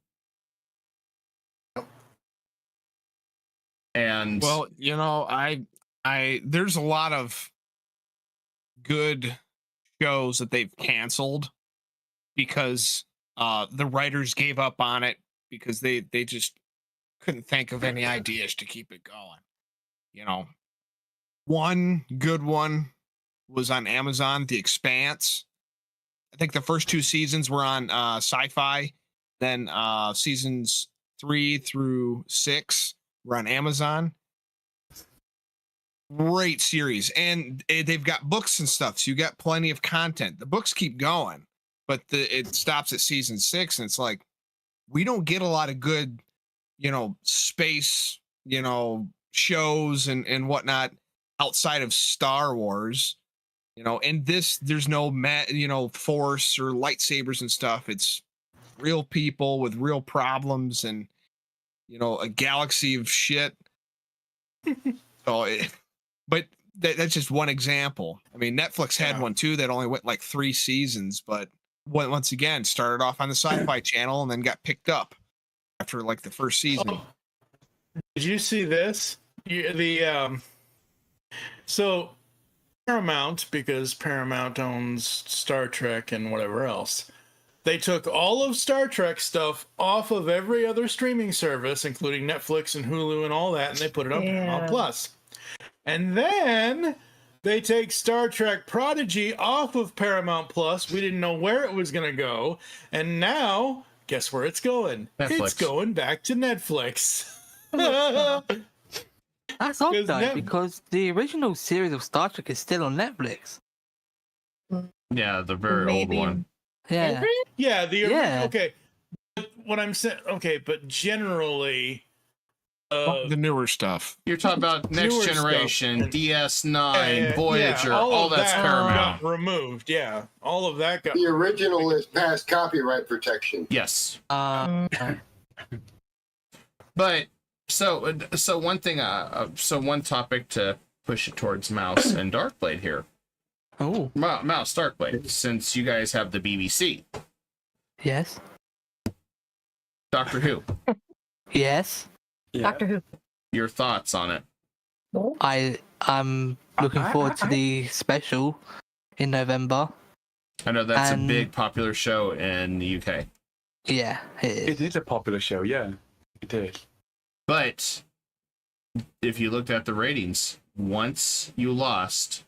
Speaker 1: And
Speaker 3: Well, you know, I there's a lot of good shows that they've canceled because the writers gave up on it because they just couldn't think of any ideas to keep it going. You know, one good one was on Amazon, The Expanse. I think the first 2 seasons were on Sci-Fi. Then seasons 3 through 6 were on Amazon. Great series, and they've got books and stuff, so you got plenty of content. The books keep going, but it stops at season 6, and it's like, we don't get a lot of good, you know, space, you know, shows and whatnot outside of Star Wars, you know. And this, there's no force or lightsabers and stuff. It's real people with real problems, and you know, a galaxy of shit. But that's just one example. I mean, Netflix had one too that only went like 3 seasons, but once again started off on the Sci-Fi Channel and then got picked up after like the first season.
Speaker 4: Oh, did you see this? So Paramount, because Paramount owns Star Trek and whatever else, they took all of Star Trek stuff off of every other streaming service, including Netflix and Hulu and all that, and they put it on Paramount Plus. And then they take Star Trek Prodigy off of Paramount Plus. We didn't know where it was going to go. And now, guess where it's going?
Speaker 1: Netflix.
Speaker 4: It's going back to Netflix.
Speaker 2: That's odd though, because the original series of Star Trek is still on Netflix.
Speaker 1: yeah, the very old one.
Speaker 2: Yeah.
Speaker 4: Yeah,
Speaker 2: Yeah.
Speaker 4: Okay. But what I'm saying, okay, but generally,
Speaker 3: The newer stuff.
Speaker 1: You're talking about Next
Speaker 4: Newer
Speaker 1: Generation,
Speaker 4: stuff.
Speaker 1: DS9, Voyager, all that's
Speaker 4: that
Speaker 1: Paramount.
Speaker 4: got removed. Yeah, all of that got.
Speaker 8: The original is past copyright protection.
Speaker 1: Yes.
Speaker 2: But
Speaker 1: so one thing, so one topic to push it towards Mouse and Darkblade here.
Speaker 2: oh,
Speaker 1: Mouse, Darkblade, since you guys have the BBC.
Speaker 2: yes,
Speaker 1: Doctor Who,
Speaker 2: yes.
Speaker 5: Yeah.
Speaker 6: Doctor Who.
Speaker 1: your thoughts on it?
Speaker 2: I'm looking forward to the special in November.
Speaker 1: I know that's
Speaker 2: And-
Speaker 1: a big popular show in the UK.
Speaker 2: Yeah, it is.
Speaker 5: It is a popular show, yeah. It is.
Speaker 1: But if you looked at the ratings, once you lost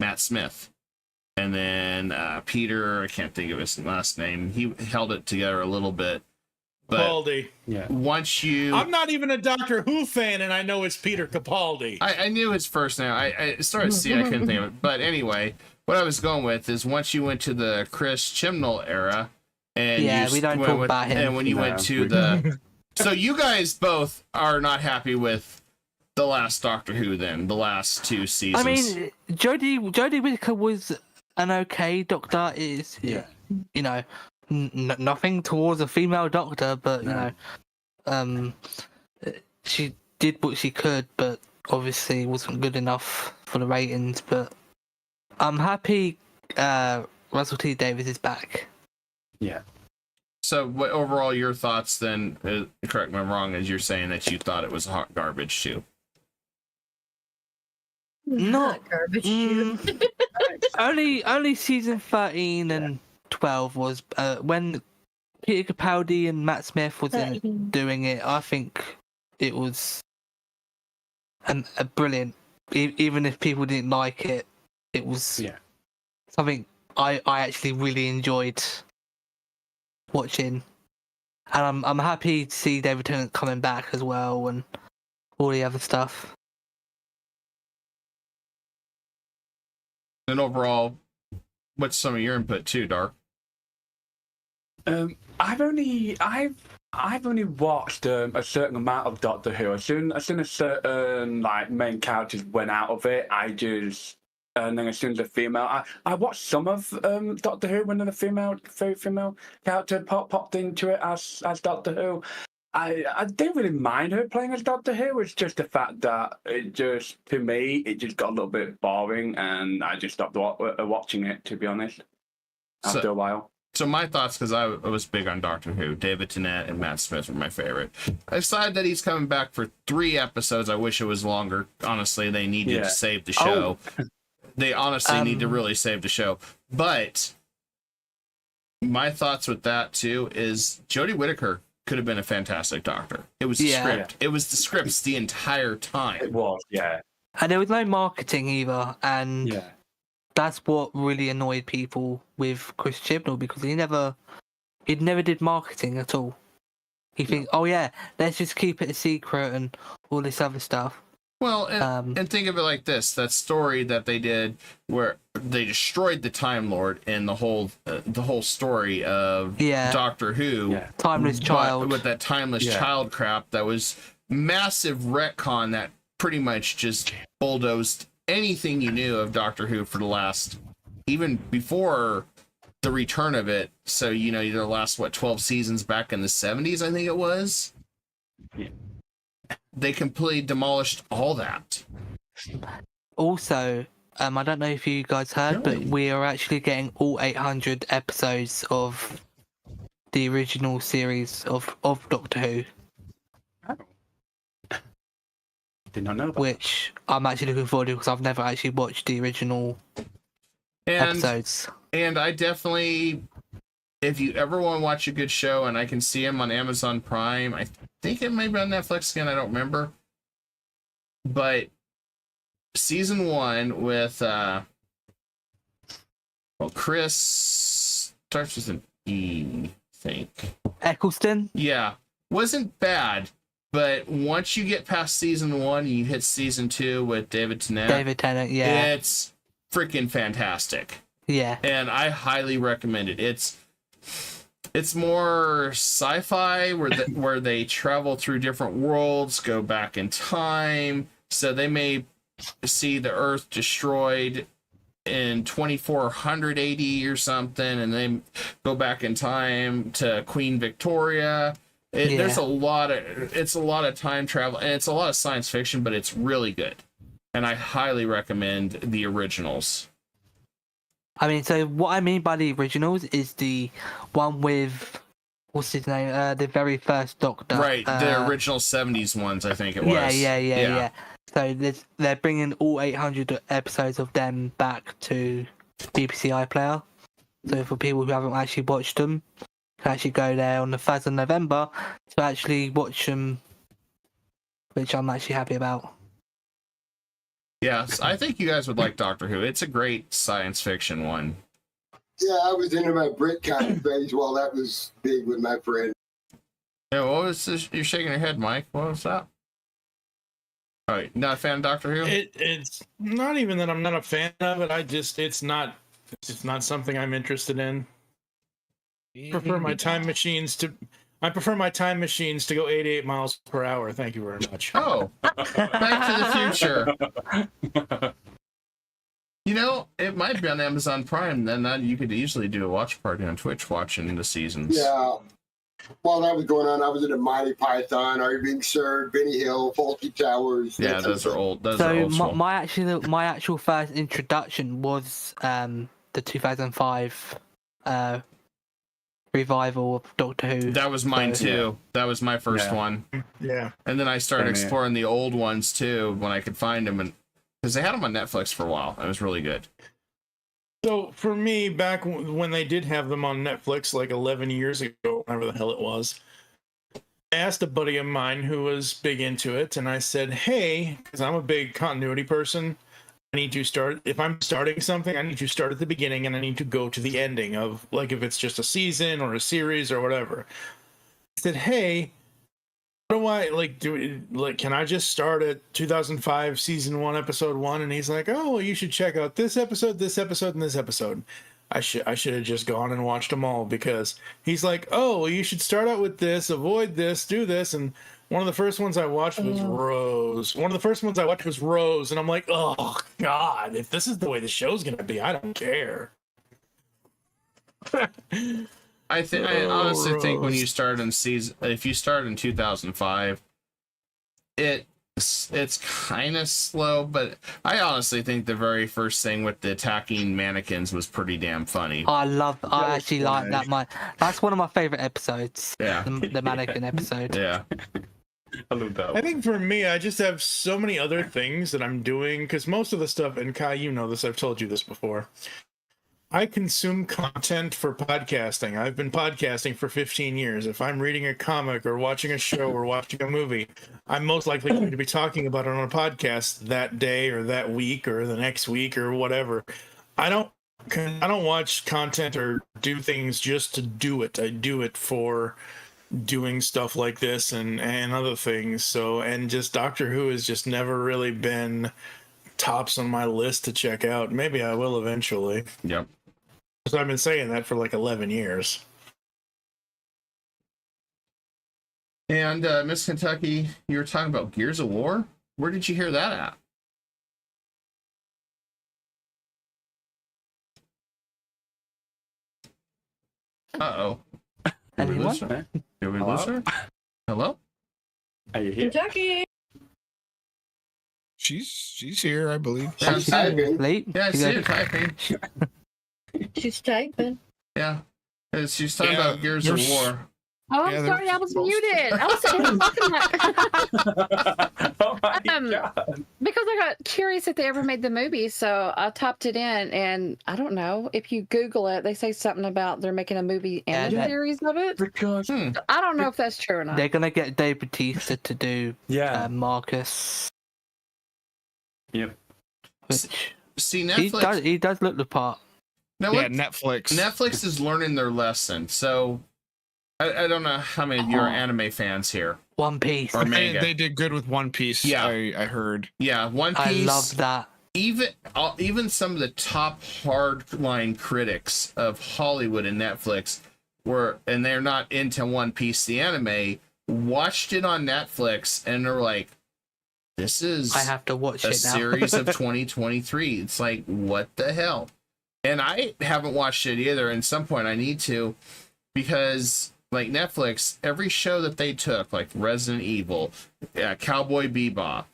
Speaker 1: Matt Smith, and then Peter, I can't think of his last name, he held it together a little bit. But
Speaker 4: Capaldi.
Speaker 5: Yeah.
Speaker 1: once you...
Speaker 4: I'm not even a Doctor Who fan, and I know it's Peter Capaldi.
Speaker 1: I knew his first name. I started to see I couldn't think of it. But anyway, what I was going with is once you went to the Chris Chibnall era, and
Speaker 2: Yeah, we don't
Speaker 1: went
Speaker 2: talk about him.
Speaker 1: And when you
Speaker 5: No,
Speaker 1: went to
Speaker 5: we-
Speaker 1: the... So you guys both are not happy with the last Doctor Who then, the last 2 seasons.
Speaker 2: I mean, Jodie Whittaker was an okay Doctor. you know, nothing towards a female Doctor, but you know, she did what she could, but obviously wasn't good enough for the ratings. But I'm happy Russell T Davies is back.
Speaker 5: Yeah.
Speaker 1: So, what overall your thoughts then? Correct me if I'm wrong, as you're saying that you thought it was hot garbage too.
Speaker 2: Not
Speaker 6: garbage.
Speaker 2: only season 13 and 12 was when Peter Capaldi and Matt Smith was doing it. I think it was a brilliant. Even if people didn't like it, it was something I actually really enjoyed watching, and I'm happy to see David Tennant coming back as well and all the other stuff.
Speaker 1: And overall, what's some of your input too, Dark?
Speaker 5: I've only watched a certain amount of Doctor Who. As soon as certain like main characters went out of it, and then as soon as a female, I watched some of Doctor Who when the very female character popped into it as Doctor Who. I didn't really mind her playing as Doctor Who. It's just the fact that to me, it just got a little bit boring, and I just stopped watching it, to be honest, after a while.
Speaker 1: So my thoughts, because I was big on Doctor Who, David Tennant and Matt Smith were my favorite. Aside that he's coming back for 3 episodes, I wish it was longer. Honestly, they needed to save the show. They honestly need to really save the show. But my thoughts with that, too, is Jodie Whittaker could have been a fantastic Doctor. It was the script. It was the scripts the entire time.
Speaker 5: It was, yeah.
Speaker 2: And there was no marketing either, and that's what really annoyed people with Chris Chibnall, because he never did marketing at all. He thinks, oh yeah, let's just keep it a secret and all this other stuff.
Speaker 1: Well, and think of it like this: that story that they did, where they destroyed the Time Lord, and the whole story of Doctor Who,
Speaker 2: Timeless Child,
Speaker 1: with that Timeless Child crap, that was massive retcon that pretty much just bulldozed anything you knew of Doctor Who for the last, even before the return of it. So the last 12 seasons back in the 70s, I think it was. Yeah. They completely demolished all that.
Speaker 2: Also, I don't know if you guys heard, but we are actually getting all 800 episodes of the original series of Doctor Who.
Speaker 5: Did not know about
Speaker 2: which I'm actually looking forward to, because I've never actually watched the original episodes.
Speaker 1: And I definitely, if you ever want to watch a good show, and I can see them on Amazon Prime, I think it may be on Netflix again, I don't remember. But season 1 with Chris starts with an E, I think.
Speaker 2: Eccleston?
Speaker 1: Yeah. Wasn't bad, but once you get past season 1 and you hit season 2 with David Tennant, it's freaking fantastic.
Speaker 2: Yeah.
Speaker 1: And I highly recommend it. It's more sci-fi, where they travel through different worlds, go back in time. So they may see the Earth destroyed in 2400 AD or something, and they go back in time to Queen Victoria. There's a lot of time travel, and it's a lot of science fiction, but it's really good. And I highly recommend the originals.
Speaker 2: I mean, so what I mean by the originals is the one with, what's his name? The very first Doctor.
Speaker 1: Right, the original 70s ones, I think it was.
Speaker 2: Yeah. So they're bringing all 800 episodes of them back to BBC iPlayer. So for people who haven't actually watched them, can actually go there on the 1st of November to actually watch them, which I'm actually happy about.
Speaker 1: Yes, I think you guys would like Doctor Who. It's a great science fiction one.
Speaker 8: Yeah, I was into my Britcon phase while that was big with my friend.
Speaker 1: Yeah, what was this? You're shaking your head, Mike. What was that? All right, not a fan of Doctor Who?
Speaker 4: It's not even that I'm not a fan of it. It's not something I'm interested in. I prefer my time machines to go 88 miles per hour. Thank you very much.
Speaker 1: Oh, Back to the Future. it might be on Amazon Prime. Then you could easily do a watch party on Twitch watching the seasons.
Speaker 8: Yeah. While that was going on, I was in a Mighty Python, Are You Being Served, Benny Hill, Faulty Towers.
Speaker 1: Yeah, those are old. Those are
Speaker 2: So
Speaker 1: old school.
Speaker 2: my actual first introduction was the 2005 revival of Doctor Who.
Speaker 1: That was mine
Speaker 2: So,
Speaker 1: too. That was my first one.
Speaker 4: Yeah.
Speaker 1: And then I started
Speaker 5: Same here.
Speaker 1: exploring the old ones too when I could find them, and because they had them on Netflix for a while. It was really good.
Speaker 4: So for me, back when they did have them on Netflix, like 11 years ago, whatever the hell it was, I asked a buddy of mine who was big into it, and I said, "Hey, because I'm a big continuity person, I need to start. If I'm starting something, I need to start at the beginning, and I need to go to the ending of, like, if it's just a season or a series or whatever." I said, "Hey, what do I can I just start at 2005 season 1 episode 1?" And he's like, "Oh, well, you should check out this episode, and this episode." I should have just gone and watched them all, because he's like, "Oh, well, you should start out with this, avoid this, do this." And one of the first ones I watched was Rose. And I'm like, "Oh God, if this is the way the show's gonna be, I don't care."
Speaker 1: I honestly think when you start in if you start in 2005, it's kind of slow, but I honestly think the very first thing with the attacking mannequins was pretty damn funny.
Speaker 2: I actually like that. That's one of my favorite episodes.
Speaker 1: Yeah.
Speaker 2: The mannequin episode.
Speaker 1: Yeah.
Speaker 5: I love that.
Speaker 4: I think for me, I just have so many other things that I'm doing, because most of the stuff, and Kai, you know this, I've told you this before, I consume content for podcasting. I've been podcasting for 15 years. If I'm reading a comic or watching a show or watching a movie, I'm most likely going to be talking about it on a podcast that day or that week or the next week or whatever. I don't watch content or do things just to do it. I do it for doing stuff like this and other things. So, and just Doctor Who has just never really been tops on my list to check out. Maybe I will eventually.
Speaker 1: Yep.
Speaker 4: So I've been saying that for like 11 years.
Speaker 1: And Miss Kentucky, you were talking about Gears of War. Where did you hear that at? Uh-oh. Did we
Speaker 2: Anyone?
Speaker 1: lose her? Did we
Speaker 5: Hello?
Speaker 1: lose her? Hello?
Speaker 5: Are you here?
Speaker 6: Kentucky.
Speaker 3: She's here, I believe.
Speaker 1: Yeah,
Speaker 8: She's typing.
Speaker 2: Late?
Speaker 1: Yeah, I see her typing.
Speaker 6: She's typing.
Speaker 1: Yeah. She's talking
Speaker 3: Yeah,
Speaker 1: about Gears of
Speaker 3: there's-
Speaker 1: War.
Speaker 7: Oh, I'm
Speaker 3: Yeah,
Speaker 7: sorry, I was muted. I was sitting here talking like
Speaker 5: Oh my
Speaker 7: Um,
Speaker 5: God.
Speaker 7: because I got curious if they ever made the movie, so I typed it in, and I don't know if you Google it, they say something about they're making a movie and
Speaker 2: Yeah,
Speaker 7: a series of it.
Speaker 5: Because
Speaker 7: I don't know if that's true or not.
Speaker 2: They're gonna get Dave Bautista to do
Speaker 5: yeah,
Speaker 2: Marcus.
Speaker 5: yep.
Speaker 2: Which
Speaker 1: See,
Speaker 2: he does look the part.
Speaker 1: Now,
Speaker 3: Yeah,
Speaker 1: what
Speaker 3: Netflix.
Speaker 1: Netflix is learning their lesson. So I don't know how many of you are anime fans here.
Speaker 2: One Piece.
Speaker 1: Or
Speaker 3: They,
Speaker 1: manga.
Speaker 3: they did good with One Piece.
Speaker 1: Yeah.
Speaker 3: I heard.
Speaker 1: Yeah, One
Speaker 2: I
Speaker 1: Piece.
Speaker 2: love that.
Speaker 1: Even some of the top hardline critics of Hollywood and Netflix and they're not into One Piece the anime, watched it on Netflix and they're like, this is
Speaker 2: I have to watch
Speaker 1: a
Speaker 2: it now.
Speaker 1: series of 2023. It's like, what the hell? And I haven't watched it either. And at some point I need to, because like Netflix, every show that they took, like Resident Evil, Cowboy Bebop,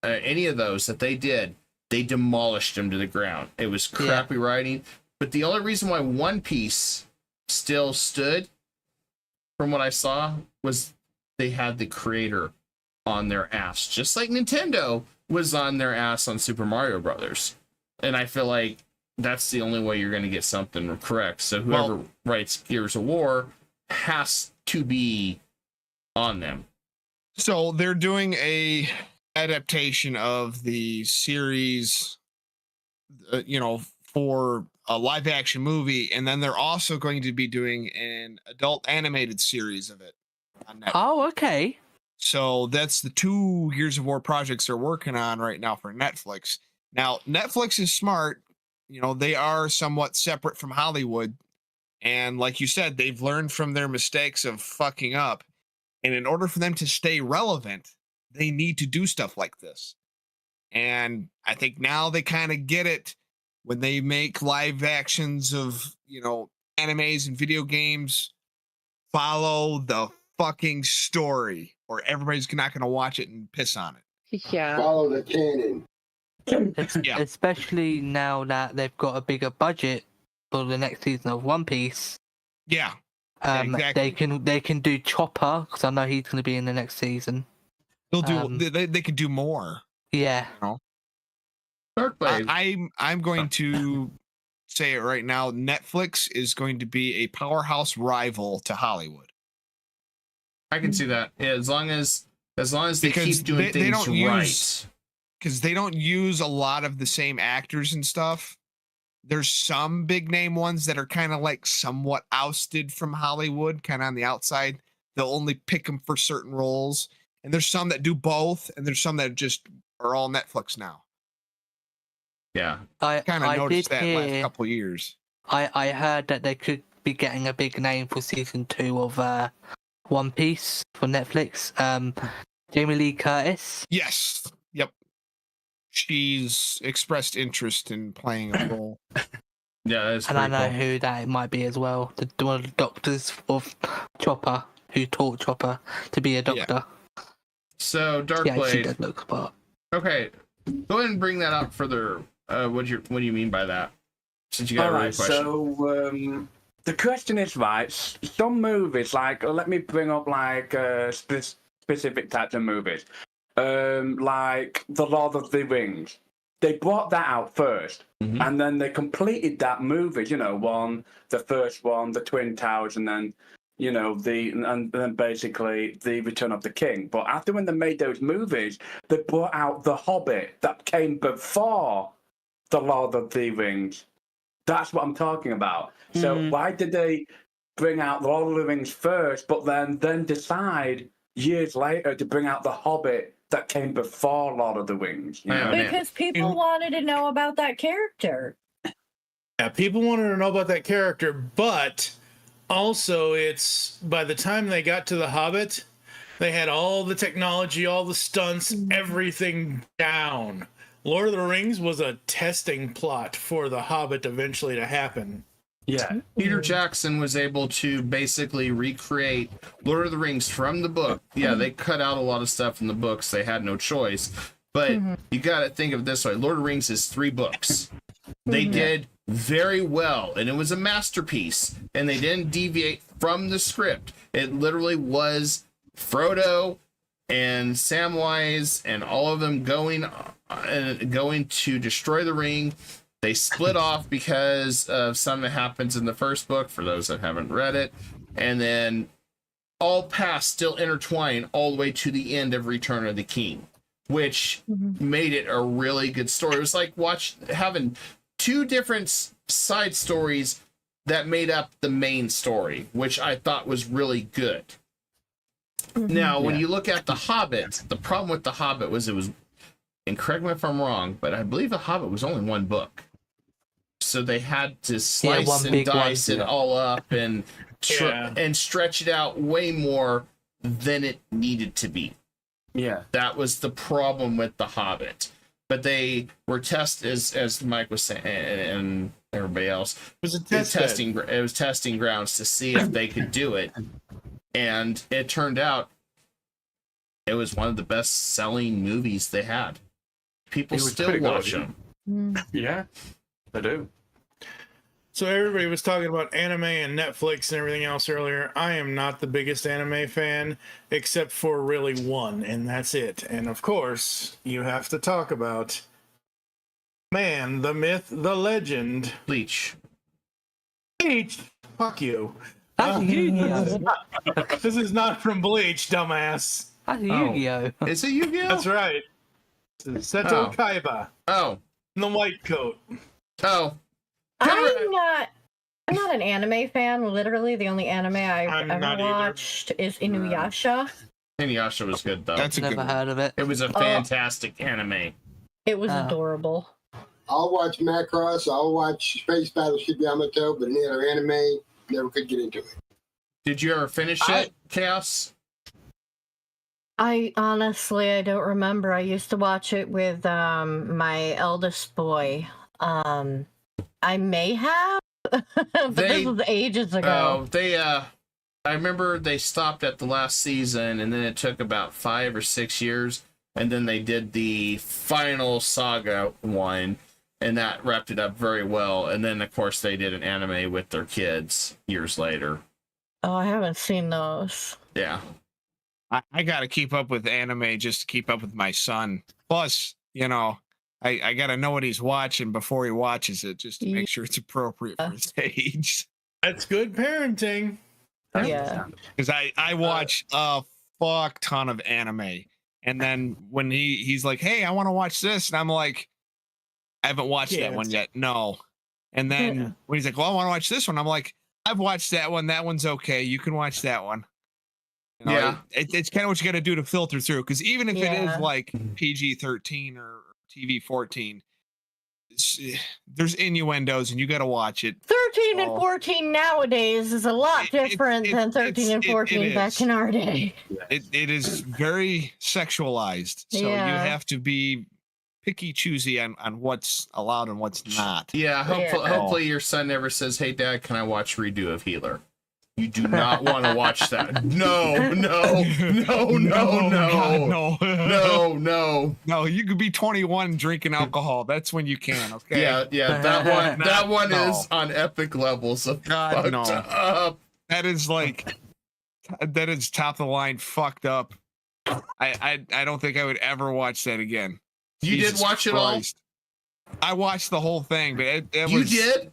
Speaker 1: any of those that they did, they demolished them to the ground. It was crappy writing. But the only reason why One Piece still stood, from what I saw, was they had the creator on their ass, just like Nintendo was on their ass on Super Mario Brothers. And I feel like that's the only way you're going to get something correct. So whoever writes Gears of War has to be on them.
Speaker 3: So they're doing a adaptation of the series, for a live action movie, and then they're also going to be doing an adult animated series of it on Netflix.
Speaker 2: Oh, okay.
Speaker 3: So that's the 2 Gears of War projects they're working on right now for Netflix. Now, Netflix is smart. They are somewhat separate from Hollywood. And like you said, they've learned from their mistakes of fucking up. And in order for them to stay relevant, they need to do stuff like this. And I think now they kind of get it when they make live actions of, animes and video games, follow the fucking story or everybody's not going to watch it and piss on it.
Speaker 7: Yeah.
Speaker 8: Follow the canon.
Speaker 3: Yeah.
Speaker 2: Especially now that they've got a bigger budget for the next season of One Piece.
Speaker 3: Yeah. Exactly.
Speaker 2: They can do Chopper, because I know he's going to be in the next season.
Speaker 3: They'll do. They can do more.
Speaker 2: Yeah.
Speaker 1: Darkblade.
Speaker 3: I'm going to say it right now. Netflix is going to be a powerhouse rival to Hollywood.
Speaker 1: I can see that. Yeah, as long as they keep doing things right.
Speaker 3: Because they don't use a lot of the same actors and stuff. There's some big name ones that are kind of like somewhat ousted from Hollywood, kind of on the outside. They'll only pick them for certain roles. And there's some that do both, and there's some that just are all Netflix now.
Speaker 1: Yeah.
Speaker 3: I kind of noticed that last couple of years.
Speaker 2: I heard that they could be getting a big name for season 2 of One Piece for Netflix. Jamie Lee Curtis.
Speaker 3: Yes. Yep. She's expressed interest in playing a role.
Speaker 1: Yeah, that's
Speaker 2: and I know
Speaker 1: cool.
Speaker 2: who that might be as well. One of the doctors of Chopper, who taught Chopper to be a doctor.
Speaker 1: Yeah. So
Speaker 2: Yeah, she
Speaker 1: Darkblade.
Speaker 2: does look smart.
Speaker 1: Okay, go ahead and bring that up further. What do you mean by that? Since you got
Speaker 5: All
Speaker 1: a really
Speaker 5: right,
Speaker 1: question.
Speaker 5: so the question is, right, some movies, like, let me bring up, like, specific types of movies. Like The Lord of the Rings. They brought that out first, and then they completed that movie, the first one, The Twin Towers, and then, and then basically The Return of the King. But after when they made those movies, they brought out The Hobbit that came before The Lord of the Rings. That's what I'm talking about. So why did they bring out The Lord of the Rings first, but then decide years later to bring out The Hobbit that came before Lord of the Rings?
Speaker 6: Because people wanted to know about that character.
Speaker 4: Yeah, people wanted to know about that character, but also it's by the time they got to The Hobbit, they had all the technology, all the stunts, everything down. Lord of the Rings was a testing plot for The Hobbit eventually to happen.
Speaker 5: Yeah.
Speaker 1: Peter Jackson was able to basically recreate Lord of the Rings from the book. Yeah, they cut out a lot of stuff from the books. They had no choice. But you got to think of it this way. Lord of the Rings is 3 books. They did very well, and it was a masterpiece. And they didn't deviate from the script. It literally was Frodo and Samwise and all of them going to destroy the ring. They split off because of something that happens in the first book, for those that haven't read it. And then all paths still intertwine all the way to the end of Return of the King, which made it a really good story. It was like having 2 different side stories that made up the main story, which I thought was really good. Now, when you look at The Hobbit, the problem with The Hobbit was and correct me if I'm wrong, but I believe The Hobbit was only 1 book. So they had to slice and dice it all up and stretch it out way more than it needed to be.
Speaker 5: Yeah.
Speaker 1: That was the problem with The Hobbit. But they were as Mike was saying, and everybody else,
Speaker 4: It
Speaker 1: was testing grounds to see if they could do it. And it turned out it was one of the best selling movies they had. People still watch them.
Speaker 5: Yeah, they do.
Speaker 4: So everybody was talking about anime and Netflix and everything else earlier. I am not the biggest anime fan, except for really one, and that's it. And of course, you have to talk about man, the myth, the legend.
Speaker 1: Bleach.
Speaker 4: Bleach. Fuck you.
Speaker 2: That's Yu-Gi-Oh!
Speaker 4: This is not from Bleach, dumbass.
Speaker 2: That's Yu-Gi-Oh!
Speaker 1: Is it Yu-Gi-Oh?
Speaker 4: That's right. Seto Kaiba
Speaker 1: Oh.
Speaker 4: in the white coat.
Speaker 1: Oh.
Speaker 6: I'm not an anime fan. Literally, the only anime I've
Speaker 4: I'm
Speaker 6: ever
Speaker 4: not either.
Speaker 6: watched is Inuyasha.
Speaker 1: Inuyasha was good, though.
Speaker 3: That's a good
Speaker 2: Never
Speaker 3: one.
Speaker 2: heard of it.
Speaker 1: It was a fantastic anime.
Speaker 6: It was adorable.
Speaker 8: I'll watch Macross. I'll watch Space Battleship Yamato, but any other anime, never could get into it.
Speaker 1: Did you ever finish it, Chaos?
Speaker 6: I honestly don't remember. I used to watch it with my eldest boy. I may have, but
Speaker 1: They-
Speaker 6: this was ages ago.
Speaker 1: I remember they stopped at the last season, and then it took about 5 or 6 years, and then they did the final saga one, and that wrapped it up very well. And then, of course, they did an anime with their kids years later.
Speaker 6: Oh, I haven't seen those.
Speaker 1: Yeah.
Speaker 3: I got to keep up with anime just to keep up with my son. Plus, I got to know what he's watching before he watches it, just to make sure it's appropriate for his age.
Speaker 4: That's good parenting.
Speaker 6: Yeah.
Speaker 3: Because I watch a fuck ton of anime, and then when he's like, "Hey, I want to watch this," and I'm like, "I haven't watched that one yet." No. And then when he's like, "Well, I want to watch this one," I'm like, "I've watched that one. That one's okay. You can watch that one."
Speaker 1: Yeah.
Speaker 3: It's kind of what you got to do to filter through. Because even if it is like PG-13 or TV-14, there's innuendos, and you got to watch it.
Speaker 6: 13 and 14 nowadays is a lot different than 13 and 14 back in our day.
Speaker 3: It is very sexualized, so you have to be picky, choosy on what's allowed and what's not.
Speaker 1: Yeah, hopefully your son never says, "Hey, Dad, can I watch Redo of Healer?" You do not want to watch that. No.
Speaker 3: No, you could be 21 drinking alcohol. That's when you can, okay?
Speaker 1: Yeah. That one is on epic levels of
Speaker 3: God, no.
Speaker 1: up.
Speaker 3: That is top of the line fucked up. I don't think I would ever watch that again.
Speaker 1: You
Speaker 3: Jesus
Speaker 1: did watch
Speaker 3: Christ. It all? I watched the whole thing, but it
Speaker 1: You
Speaker 3: was...
Speaker 1: did?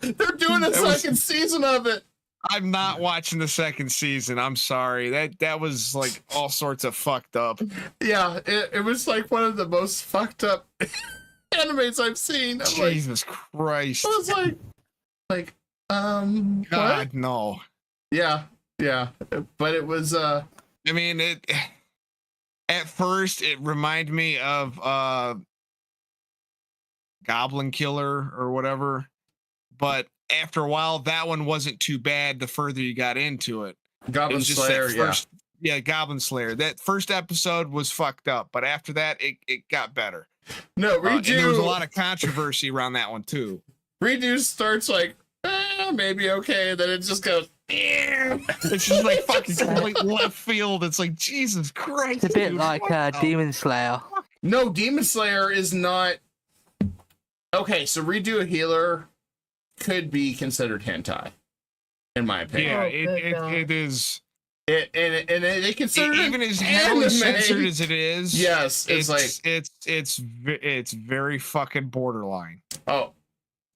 Speaker 1: They're doing a second season of it.
Speaker 3: I'm not watching the second season. I'm sorry. That was like all sorts of fucked up.
Speaker 1: Yeah, it was like one of the most fucked up animes I've seen.
Speaker 3: Jesus Christ.
Speaker 1: I was like,
Speaker 3: God,
Speaker 1: what?
Speaker 3: no.
Speaker 1: Yeah. But it was
Speaker 3: I mean, at first it reminded me of Goblin Killer or whatever, but after a while that one wasn't too bad the further you got into it.
Speaker 1: Goblin Slayer,
Speaker 3: yeah, Goblin Slayer. That first episode was fucked up, but after that it got better.
Speaker 1: No, Redo,
Speaker 3: and there was a lot of controversy around that one too.
Speaker 1: Redo starts like maybe okay, then it just goes
Speaker 3: It's just like fucking complete left field. It's like, Jesus Christ.
Speaker 2: It's a bit like Demon Slayer.
Speaker 1: No, Demon Slayer is not. Okay, so Redo a Healer could be considered hentai, in my opinion.
Speaker 3: Yeah, it is.
Speaker 1: And they consider it
Speaker 3: even as heavily censored as it is.
Speaker 1: Yes,
Speaker 3: it's very fucking borderline.
Speaker 1: Oh,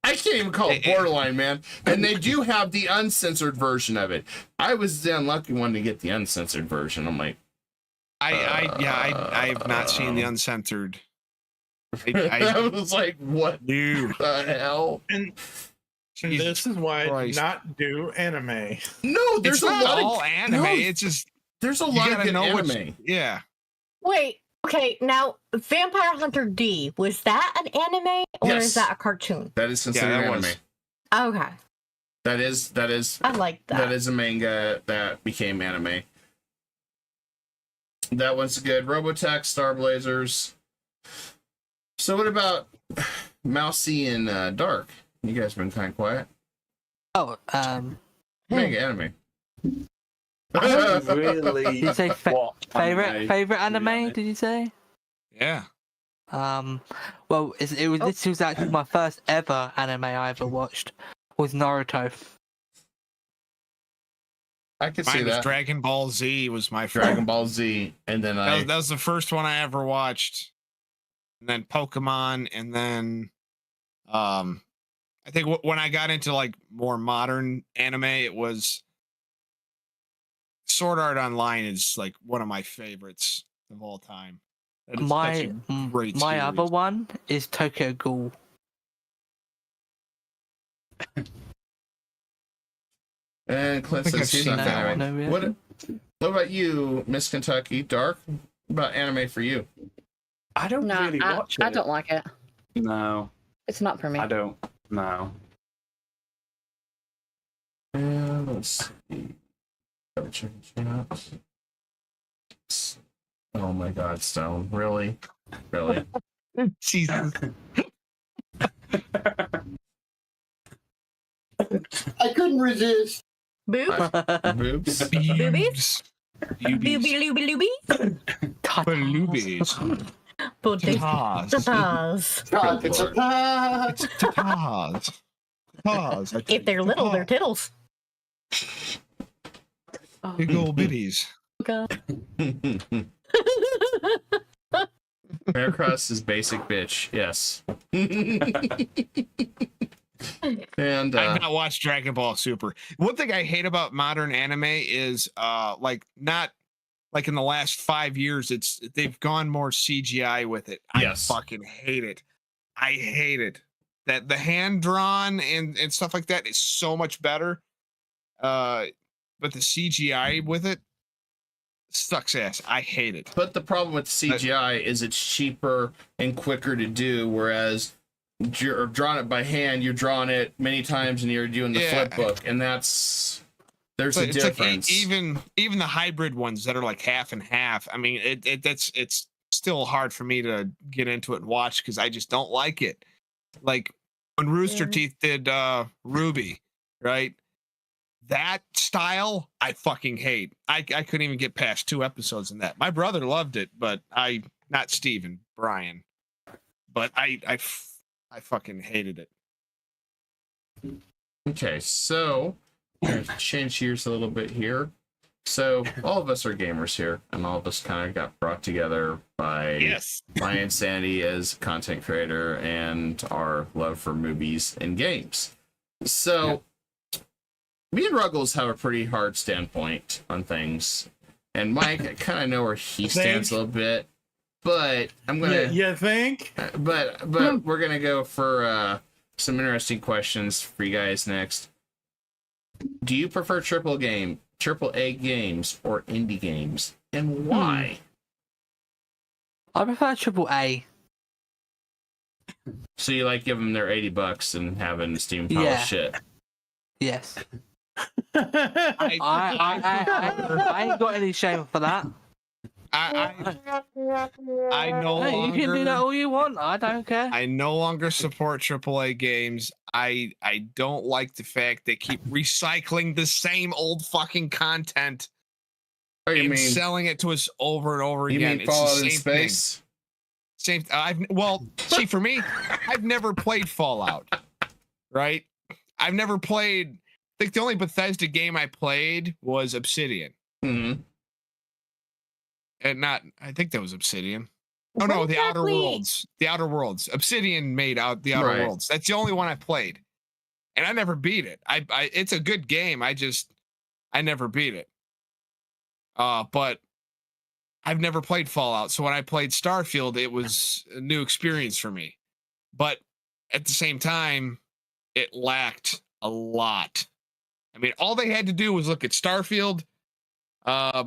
Speaker 1: I can't even call it borderline, man. And they do have the uncensored version of it. I was the unlucky one to get the uncensored version. I'm like,
Speaker 3: I have not seen the uncensored.
Speaker 1: I was like, what
Speaker 3: the
Speaker 1: hell?
Speaker 4: And this is why I do not do anime.
Speaker 1: No, there's a lot
Speaker 3: of anime.
Speaker 1: No,
Speaker 3: it's just
Speaker 1: there's a lot of good anime.
Speaker 3: Yeah.
Speaker 6: Wait, okay, now Vampire Hunter D, was that an anime or is that a cartoon?
Speaker 1: That is considered anime.
Speaker 6: Okay.
Speaker 1: That is
Speaker 6: I like that.
Speaker 1: That is a manga that became anime. That one's good. Robotech, Star Blazers. So what about Mousy and Dark? You guys been kind of quiet.
Speaker 2: Oh,
Speaker 1: Manga anime.
Speaker 5: I don't really.
Speaker 2: Did you say favorite anime? Did you say?
Speaker 3: Yeah.
Speaker 2: Well, this was actually my first ever anime I ever watched. Was Naruto.
Speaker 1: I could see
Speaker 3: Mine was
Speaker 1: that.
Speaker 3: Dragon Ball Z was my first.
Speaker 1: Dragon Ball Z, and then
Speaker 3: that was the first one I ever watched. And then Pokemon, and then I think when I got into like more modern anime, it was Sword Art Online is like one of my favorites of all time.
Speaker 2: My other one is Tokyo Ghoul.
Speaker 1: And Clint says he's not anime. What about you, Miss Kentucky? Dark? What about anime for you?
Speaker 5: I don't really watch it.
Speaker 7: I don't like it.
Speaker 5: No.
Speaker 7: It's not for me.
Speaker 5: I don't. No.
Speaker 1: Let's see. Oh my God, Stone! Really?
Speaker 3: Jesus.
Speaker 8: I couldn't resist.
Speaker 6: Boobs?
Speaker 1: Boobs.
Speaker 6: Boobies?
Speaker 3: Boobies.
Speaker 6: Looby looby looby?
Speaker 3: Boobies.
Speaker 6: Tatas.
Speaker 3: Tatas.
Speaker 8: Ta-ta-ta-ta.
Speaker 3: Tatas. Tatas.
Speaker 6: If they're little, they're tittles.
Speaker 3: Big old bitties.
Speaker 1: Bearcross is basic bitch. Yes. And
Speaker 3: I've not watched Dragon Ball Super. One thing I hate about modern anime is like not like in the last 5 years, they've gone more CGI with it.
Speaker 1: Yes.
Speaker 3: I fucking hate it. I hate it. That the hand drawn and stuff like that is so much better. But the CGI with it sucks ass. I hate it.
Speaker 1: but the problem with CGI is it's cheaper and quicker to do, whereas you're drawing it by hand, you're drawing it many times and you're doing the flip book, and there's a
Speaker 3: It's
Speaker 1: difference.
Speaker 3: like even the hybrid ones that are like half and half. I mean, it's still hard for me to get into it and watch because I just don't like it. Like when Rooster Teeth did Ruby, right? That style I fucking hate. I couldn't even get past 2 episodes in that. My brother loved it, but not Steven, Brian. But I fucking hated it.
Speaker 1: Okay, so I'm gonna change gears a little bit here. So all of us are gamers here, and all of us kind of got brought together by my insanity as a content creator and our love for movies and games. So me and Ruggles have a pretty hard standpoint on things, and Mike, I kind of know where he stands a little bit, but I'm gonna.
Speaker 4: You think?
Speaker 1: But we're gonna go for some interesting questions for you guys next. Do you prefer AAA games, or indie games, and why?
Speaker 2: I prefer AAA.
Speaker 1: So you like giving them their $80 and having the Steam pile of shit?
Speaker 2: Yes.
Speaker 3: I
Speaker 2: I ain't got any shame for that.
Speaker 3: I no
Speaker 2: Hey, you can do that
Speaker 3: longer
Speaker 2: all you want. I don't care.
Speaker 3: I no longer support AAA games. I don't like the fact they keep recycling the same old fucking content
Speaker 1: Oh, you
Speaker 3: and
Speaker 1: mean
Speaker 3: selling it to us over and over
Speaker 1: you
Speaker 3: again.
Speaker 1: mean
Speaker 3: It's the
Speaker 1: Fallout in
Speaker 3: same thing.
Speaker 1: Space?
Speaker 3: See, for me, I've never played Fallout. Right? I've never played. I think the only Bethesda game I played was Obsidian.
Speaker 1: Mm-hmm.
Speaker 3: I think that was Obsidian. Oh no, the Outer Worlds. The Outer Worlds. Obsidian made out the Outer Worlds. That's the only one I played, and I never beat it. It's a good game. I never beat it. But I've never played Fallout, so when I played Starfield, it was a new experience for me. But at the same time, it lacked a lot. I mean, all they had to do was look at Starfield, a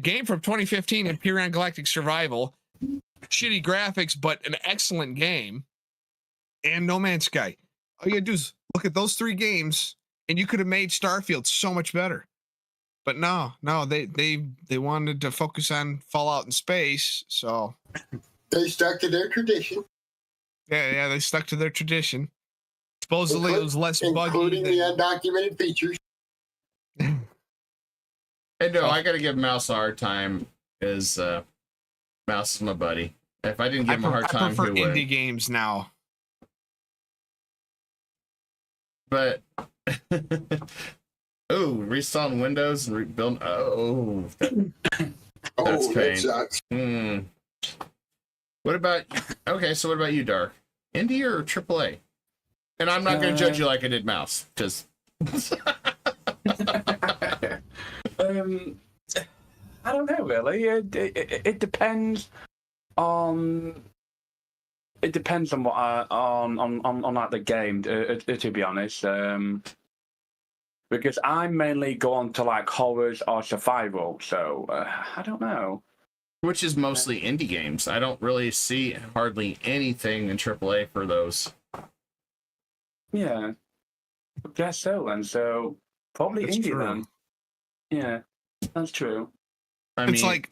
Speaker 3: game from 2015, Empyrean Galactic Survival, shitty graphics, but an excellent game, and No Man's Sky. All you gotta do is look at those 3 games, and you could have made Starfield so much better. But no, they wanted to focus on Fallout in space, so
Speaker 8: They stuck to their tradition,
Speaker 3: yeah, they stuck to their tradition. Supposedly, it was less buggy.
Speaker 8: including the undocumented features.
Speaker 1: Hey, no, I gotta give Mouse a hard time. Is Mouse is my buddy. If I didn't give him a hard time,
Speaker 3: I prefer
Speaker 1: who would?
Speaker 3: indie games now.
Speaker 1: But oh, reinstalling Windows and rebuilding. Oh, that's
Speaker 8: Oh,
Speaker 1: pain.
Speaker 8: that sucks.
Speaker 1: What about? Okay, so what about you, Dark? Indie or AAA? And I'm not gonna judge you like I did Mouse, because.
Speaker 5: I don't know really. It depends on. It depends on what on like the game. To be honest, because I mainly go on to like horrors or survival. So I don't know.
Speaker 1: Which is mostly indie games. I don't really see hardly anything in AAA for those.
Speaker 5: Yeah, I guess so. And so probably
Speaker 3: That's
Speaker 5: indie
Speaker 3: true.
Speaker 5: then. Yeah, that's true.
Speaker 3: It's like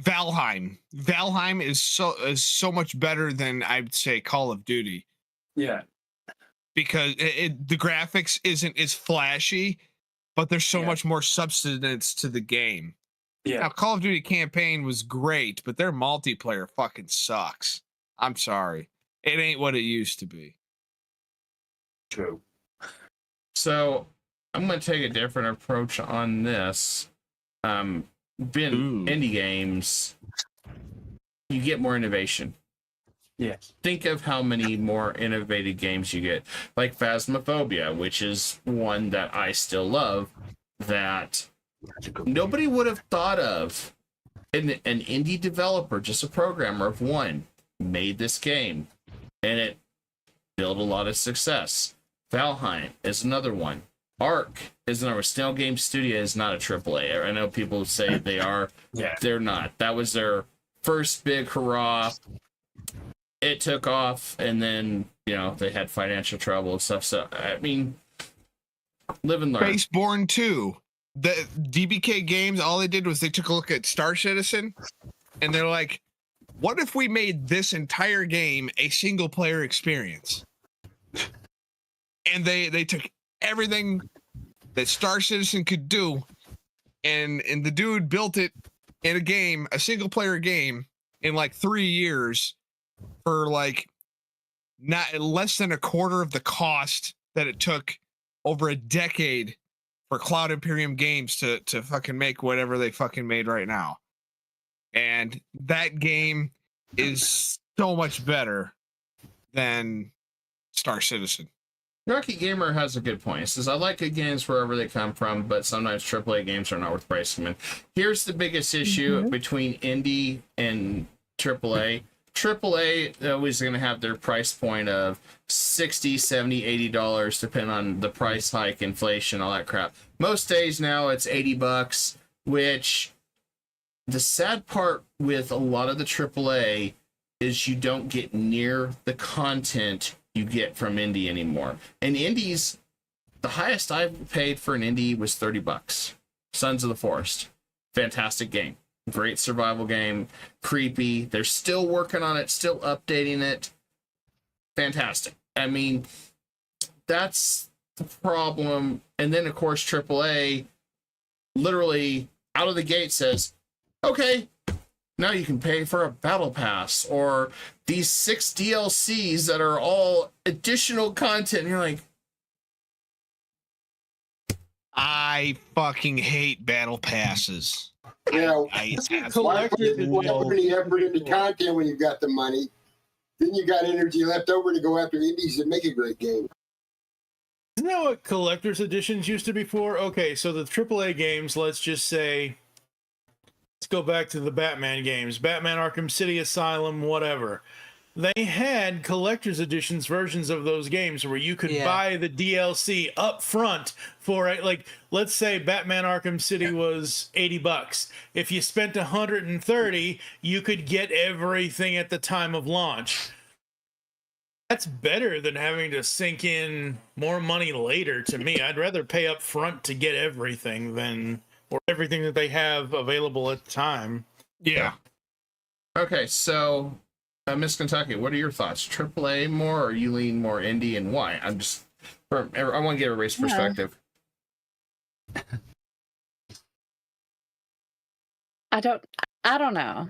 Speaker 3: Valheim. Valheim is so much better than I'd say Call of Duty.
Speaker 5: Yeah.
Speaker 3: because the graphics isn't as flashy, but there's so
Speaker 5: Yeah.
Speaker 3: much more substance to the game.
Speaker 5: Yeah.
Speaker 3: Now, Call of Duty campaign was great, but their multiplayer fucking sucks. I'm sorry. It ain't what it used to be.
Speaker 5: True.
Speaker 1: So I'm going to take a different approach on this. Being indie games, you get more innovation.
Speaker 5: Yes.
Speaker 1: Think of how many more innovative games you get, like Phasmophobia, which is one that I still love, that
Speaker 5: That's a good
Speaker 1: nobody would have thought of. An indie developer, just a programmer of one, made this game, and it built a lot of success. Valheim is another one. Ark is another. Snail Game Studio is not a AAA. I know people say they are.
Speaker 5: Yeah.
Speaker 1: They're not. That was their first big hurrah. It took off, and then, you know, they had financial trouble and stuff. So, I mean, live and learn.
Speaker 3: Baseborn 2. The DBK Games, all they did was they took a look at Star Citizen, and they're like, what if we made this entire game a single player experience? And they took everything that Star Citizen could do, and the dude built it in a game, a single player game, in like 3 years for like not less than a quarter of the cost that it took over a decade for Cloud Imperium Games to fucking make whatever they fucking made right now. And that game is so much better than Star Citizen.
Speaker 1: Rocky Gamer has a good point. He says, I like good games wherever they come from, but sometimes AAA games are not worth pricing them in. Here's the biggest issue between indie and AAA. AAA always going to have their price point of $60, $70, $80, depending on the price hike, inflation, all that crap. Most days now it's $80, which the sad part with a lot of the AAA is you don't get near the content you get from indie anymore. And indies, the highest I've paid for an indie was $30. Sons of the Forest. Fantastic game. Great survival game. Creepy. They're still working on it, still updating it. Fantastic. I mean, that's the problem. And then, of course, AAA literally out of the gate says, okay, now you can pay for a battle pass or these 6 DLCs that are all additional content. And you're like,
Speaker 3: I fucking hate battle passes.
Speaker 8: Yeah,
Speaker 3: I
Speaker 8: why put any effort into content when you've got the money? Then you got energy left over to go after indies and make a great game.
Speaker 4: Isn't that what collector's editions used to be for? Okay, so the AAA games, let's just say, let's go back to the Batman games. Batman Arkham City, Asylum, whatever. They had collector's editions versions of those games where you could buy the DLC up front for it. Like, let's say Batman Arkham City was $80. If you spent $130, you could get everything at the time of launch. That's better than having to sink in more money later to me. I'd rather pay up front to get everything than or everything that they have available at the time.
Speaker 3: Yeah.
Speaker 1: okay, so Miss Kentucky, what are your thoughts? AAA more, or you lean more indie, and why? I want to get everybody's perspective.
Speaker 7: I don't know.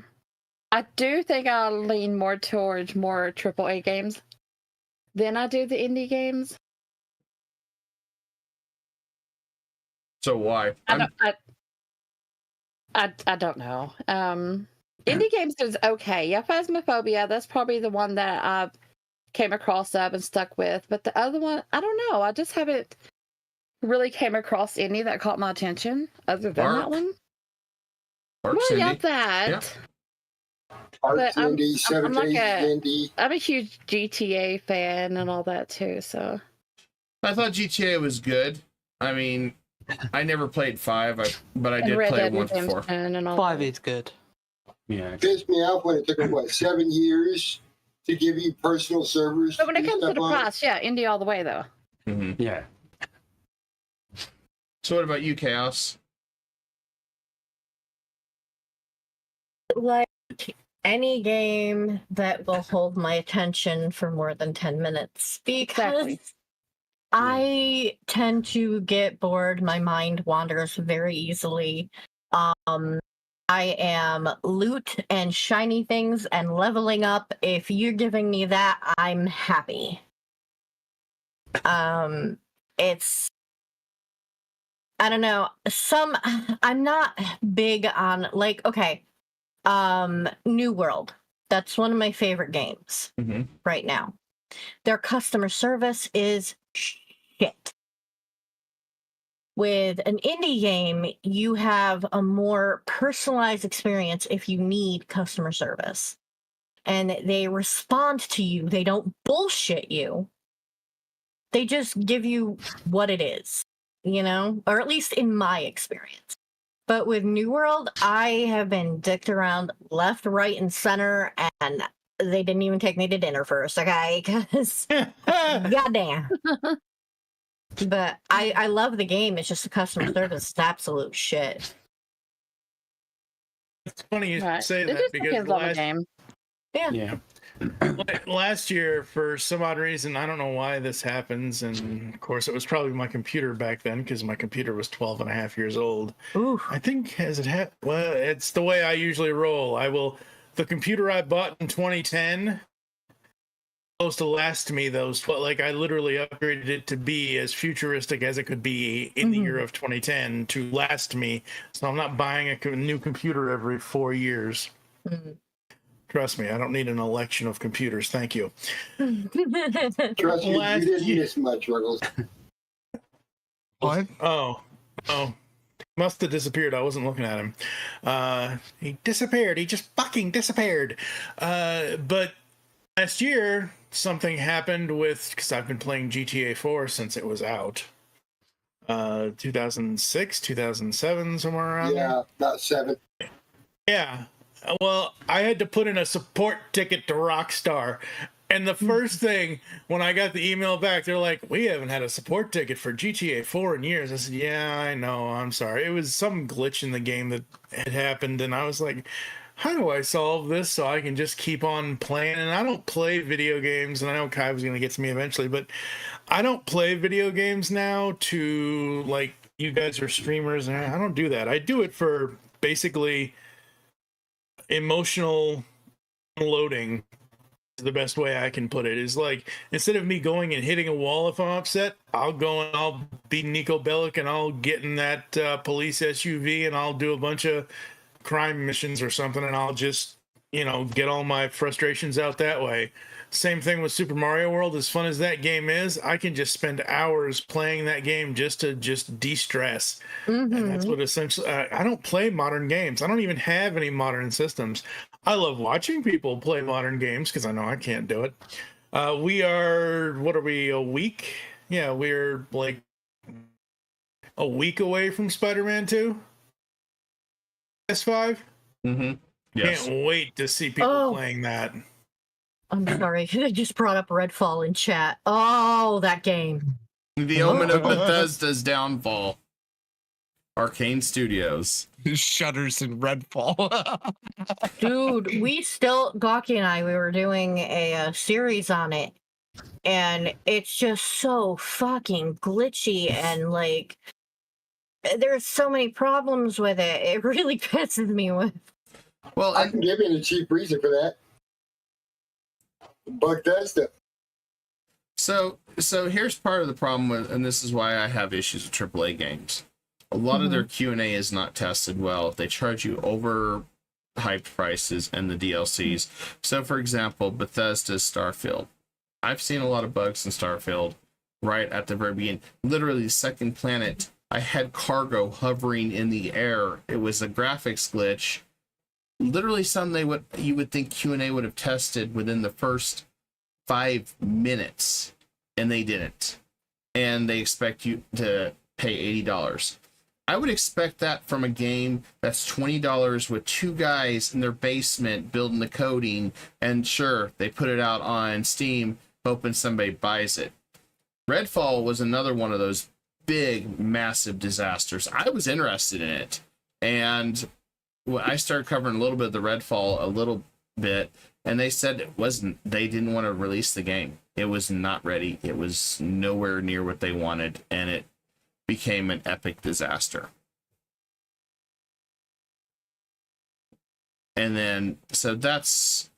Speaker 7: I do think I'll lean more towards more AAA games than I do the indie games.
Speaker 1: So why?
Speaker 7: I don't know. Indie games is okay. Yeah, Phasmophobia, that's probably the one that I came across and stuck with. But the other one, I don't know. I just haven't really came across any that caught my attention other than that one.
Speaker 1: Arc's
Speaker 7: Well, yeah,
Speaker 1: indie.
Speaker 7: that.
Speaker 1: Yeah.
Speaker 8: Arc's
Speaker 7: I'm
Speaker 8: indie, 7
Speaker 7: like
Speaker 8: Days indie.
Speaker 7: I'm a huge GTA fan and all that too, so.
Speaker 1: I thought GTA was good. I mean, I never played 5, but I
Speaker 7: And
Speaker 1: did
Speaker 7: Red
Speaker 1: play
Speaker 7: Dead
Speaker 1: 1 before.
Speaker 7: Redemption and all
Speaker 2: 5
Speaker 7: that.
Speaker 2: is good.
Speaker 5: Yeah.
Speaker 8: Pissed me off when it took them, 7 years to give you personal servers.
Speaker 7: But when it
Speaker 8: do
Speaker 7: comes to
Speaker 8: stuff
Speaker 7: the
Speaker 8: on?
Speaker 7: price, yeah, indie all the way though.
Speaker 1: Mm-hmm.
Speaker 5: Yeah.
Speaker 1: So what about you, Chaos?
Speaker 6: Like any game that will hold my attention for more than 10 minutes because
Speaker 7: Exactly.
Speaker 6: I tend to get bored. My mind wanders very easily. I am loot and shiny things and leveling up. If you're giving me that, I'm happy. It's, I don't know. I'm not big on, like, okay, New World. That's one of my favorite games right now. Their customer service is shit. With an indie game, you have a more personalized experience if you need customer service. And they respond to you. They don't bullshit you. They just give you what it is, you know? Or at least in my experience. But with New World, I have been dicked around left, right, and center, and they didn't even take me to dinner first, okay? Because, goddamn. But I love the game. It's just the customer service is absolute shit.
Speaker 4: It's funny you say
Speaker 7: It
Speaker 4: that
Speaker 7: just
Speaker 4: because
Speaker 7: depends on the game.
Speaker 6: Yeah.
Speaker 4: last year, for some odd reason, I don't know why this happens, and of course it was probably my computer back then because my computer was 12 and a half years old.
Speaker 6: Ooh.
Speaker 4: I think well, it's the way I usually roll. The computer I bought in 2010 supposed to last me those, like, I literally upgraded it to be as futuristic as it could be in the year of 2010 to last me. So I'm not buying a new computer every 4 years. Trust me, I don't need an election of computers. Thank you.
Speaker 8: Trust me, you didn't miss much, Ruggles.
Speaker 3: What?
Speaker 4: Oh, must have disappeared. I wasn't looking at him. He disappeared. He just fucking disappeared. But last year, something happened because I've been playing GTA 4 since it was out. 2006, 2007, somewhere around there.
Speaker 8: Yeah, about 7.
Speaker 4: Yeah. Well, I had to put in a support ticket to Rockstar. And the first thing, when I got the email back, they're like, we haven't had a support ticket for GTA 4 in years. I said, yeah, I know. I'm sorry. It was some glitch in the game that had happened. And I was like, how do I solve this so I can just keep on playing? And I don't play video games. And I know Kai was going to get to me eventually. But I don't play video games now to, like, you guys are streamers. And I don't do that. I do it for basically emotional unloading. The best way I can put it is, like, instead of me going and hitting a wall if I'm upset, I'll go and I'll be Nico Bellic and I'll get in that police SUV and I'll do a bunch of crime missions or something, and I'll just, get all my frustrations out that way. Same thing with Super Mario World. As fun as that game is, I can just spend hours playing that game just to de-stress. And that's what essentially, I don't play modern games. I don't even have any modern systems. I love watching people play modern games because I know I can't do it. We are, what are we, a week? Yeah, we're like a week away from Spider-Man 2. PS5.
Speaker 1: Yes.
Speaker 4: Can't wait to see people playing that.
Speaker 6: I'm sorry. I just brought up Redfall in chat. Oh, that game.
Speaker 1: The omen of Bethesda's downfall. Arcane Studios.
Speaker 3: Shudders in Redfall.
Speaker 6: Dude, Gawky and I, we were doing a series on it. And it's just so fucking glitchy and, like, there's so many problems with it. It really pisses me off.
Speaker 1: Well,
Speaker 8: I can give you a cheap reason for that. Bethesda.
Speaker 1: So here's part of the problem with, and this is why I have issues with AAA games. A lot of their Q&A is not tested well. They charge you over hyped prices and the DLCs. So, for example, Bethesda's Starfield. I've seen a lot of bugs in Starfield right at the very beginning. Literally, the second planet, I had cargo hovering in the air. It was a graphics glitch. Literally, something you would think Q&A would have tested within the first 5 minutes, and they didn't. And they expect you to pay $80. I would expect that from a game that's $20 with 2 guys in their basement building the coding, and sure, they put it out on Steam, hoping somebody buys it. Redfall was another one of those big, massive disasters. I was interested in it, and when I started covering a little bit of the Redfall, a little bit, and they said they didn't want to release the game. It was not ready. It was nowhere near what they wanted, and it became an epic disaster. And then, so that's,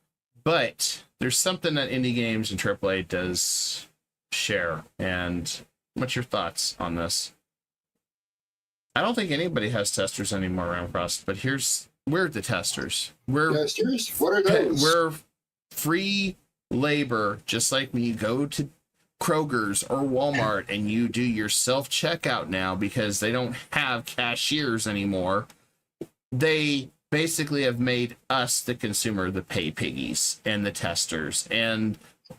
Speaker 1: but there's something that indie games and AAA does share. And what's your thoughts on this? I don't think anybody has testers anymore around Frost, but we're the testers.
Speaker 8: Testers? What are those?
Speaker 1: We're free labor, just like when you go to Kroger's or Walmart and you do your self-checkout now because they don't have cashiers anymore. They basically have made us, the consumer, the pay piggies and the testers, and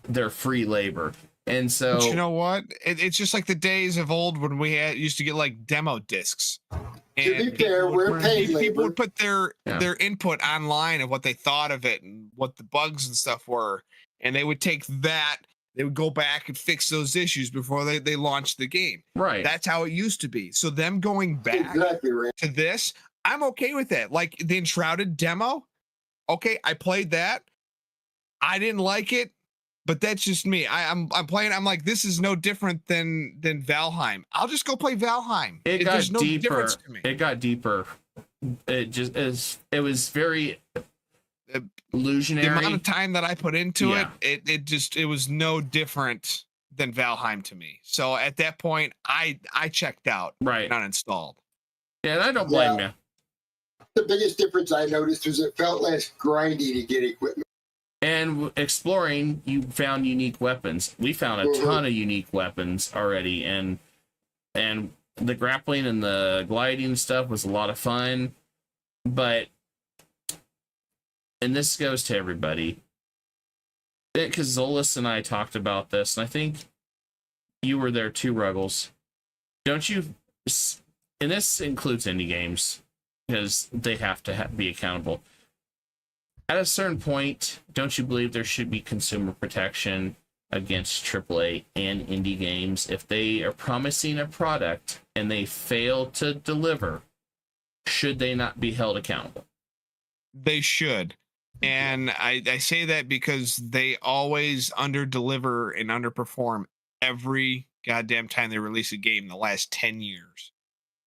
Speaker 1: their free labor. And so,
Speaker 3: but you know what? It's just like the days of old when we used to get like demo discs.
Speaker 8: To be fair, we're paid labor.
Speaker 3: People would put their input online of what they thought of it and what the bugs and stuff were, and they would take that. They would go back and fix those issues before they launched the game.
Speaker 1: Right.
Speaker 3: That's how it used to be. So them going back to this, I'm okay with that. Like the Enshrouded demo. Okay, I played that. I didn't like it, but that's just me. I'm playing. I'm like, this is no different than Valheim. I'll just go play Valheim.
Speaker 1: It got
Speaker 3: no
Speaker 1: deeper.
Speaker 3: difference to me.
Speaker 1: It got deeper. It just is. It was very illusionary.
Speaker 3: The amount of time that I put into it was no different than Valheim to me. So at that point, I checked out.
Speaker 1: Right.
Speaker 3: Not installed.
Speaker 1: Yeah, and I don't blame you.
Speaker 8: The biggest difference I noticed was it felt less grindy to get equipment.
Speaker 1: And exploring, you found unique weapons. We found a ton of unique weapons already, and the grappling and the gliding stuff was a lot of fun. But, and this goes to everybody, because Zolas and I talked about this, and I think you were there too, Ruggles. Don't you? And this includes indie games, because they have to be accountable. At a certain point, don't you believe there should be consumer protection against AAA and indie games? If they are promising a product and they fail to deliver, should they not be held accountable?
Speaker 3: They should. And I say that because they always under-deliver and underperform every goddamn time they release a game in the last 10 years.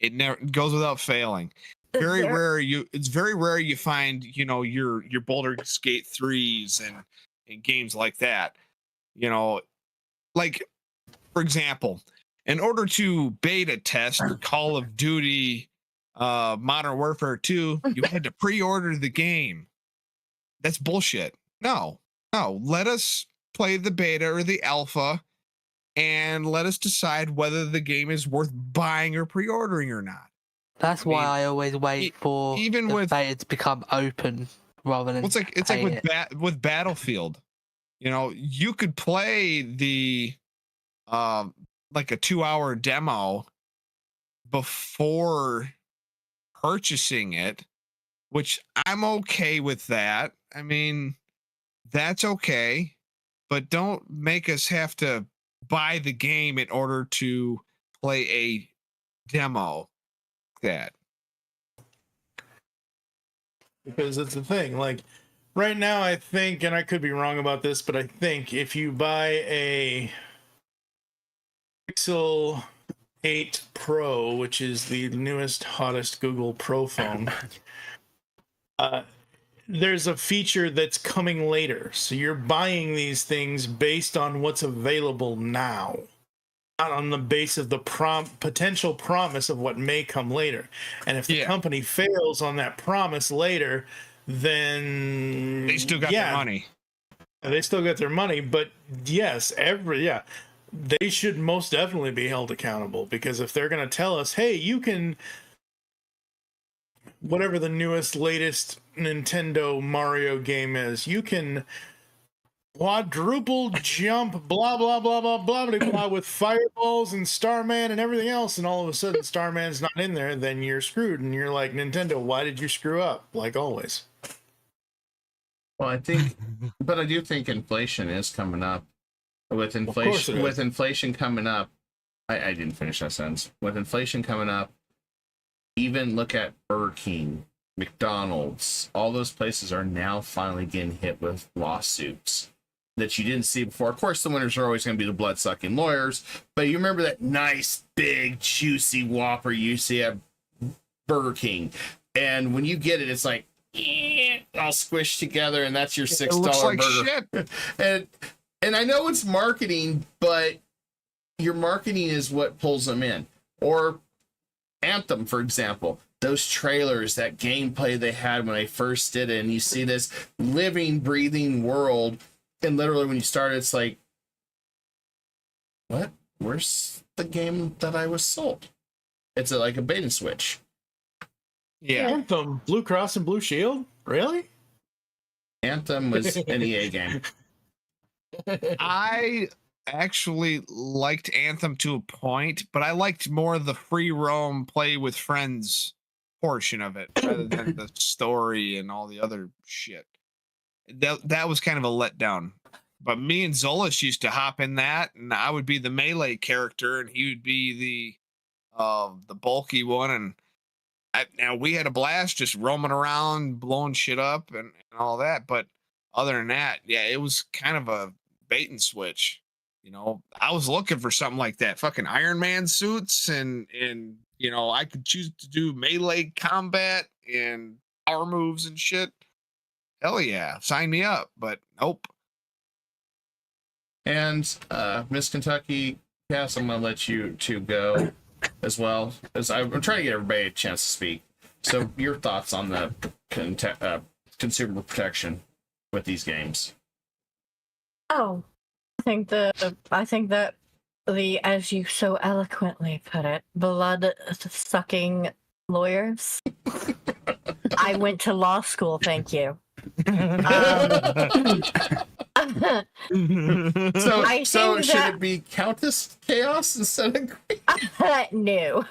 Speaker 3: It never goes without failing. It's very rare you find, your Baldur'sgate 3s and games like that. Like, for example, in order to beta test Call of Duty Modern Warfare 2, you had to pre-order the game. That's bullshit. No, let us play the beta or the alpha and let us decide whether the game is worth buying or pre-ordering or not.
Speaker 2: That's why I always wait for
Speaker 3: even
Speaker 2: the
Speaker 3: with
Speaker 2: beta to become open rather than.
Speaker 3: It's like with Battlefield. You could play the like a 2-hour demo before purchasing it, which I'm okay with that. I mean, that's okay, but don't make us have to buy the game in order to play a demo. That
Speaker 4: because it's the thing, like right now I think, and I could be wrong about this, but I think if you buy a Pixel 8 Pro, which is the newest hottest Google Pro phone, there's a feature that's coming later, so you're buying these things based on what's available now, not on the base of the potential promise of what may come later. And if the company fails on that promise later, then
Speaker 3: they still got their money.
Speaker 4: They still got their money, but yes, they should most definitely be held accountable, because if they're going to tell us, hey, you can, whatever the newest, latest Nintendo Mario game is, you can quadruple jump, blah blah blah blah blah blah blah, with fireballs and Starman and everything else, and all of a sudden Starman's not in there, then you're screwed, and you're like, Nintendo, why did you screw up? Like always.
Speaker 1: Well, I do think inflation is coming up. With inflation coming up, I didn't finish that sentence. With inflation coming up, even look at Burger King, McDonald's, all those places are now finally getting hit with lawsuits that you didn't see before. Of course, the winners are always going to be the blood-sucking lawyers, but you remember that nice, big, juicy Whopper you see at Burger King, and when you get it, it's like all squished together, and that's your $6
Speaker 3: like
Speaker 1: burger. Shit. And I know it's marketing, but your marketing is what pulls them in. Or Anthem, for example, those trailers, that gameplay they had when they first did it, and you see this living, breathing world, and literally when you start, it's like, what? Where's the game that I was sold? It's like a bait and switch.
Speaker 3: Yeah.
Speaker 4: Anthem, Blue Cross and Blue Shield? Really?
Speaker 1: Anthem was an EA game.
Speaker 3: I actually liked Anthem to a point, but I liked more the free roam play with friends portion of it rather than the story and all the other shit. That was kind of a letdown. But me and Zolas used to hop in that, and I would be the melee character, and he would be the bulky one, and now we had a blast just roaming around, blowing shit up and all that. But other than that, yeah, it was kind of a bait and switch. You know, I was looking for something like that, fucking Iron Man suits, and you know, I could choose to do melee combat and power moves and shit. Hell yeah, sign me up. But nope.
Speaker 1: And Miss Kentucky, yes, I'm gonna let you two go as well, as I'm trying to get everybody a chance to speak. So your thoughts on the consumer protection with these games?
Speaker 6: Oh, I think that the, as you so eloquently put it, blood sucking lawyers. I went to law school, thank you.
Speaker 1: So should it be Countess Chaos instead of Queen?
Speaker 6: No.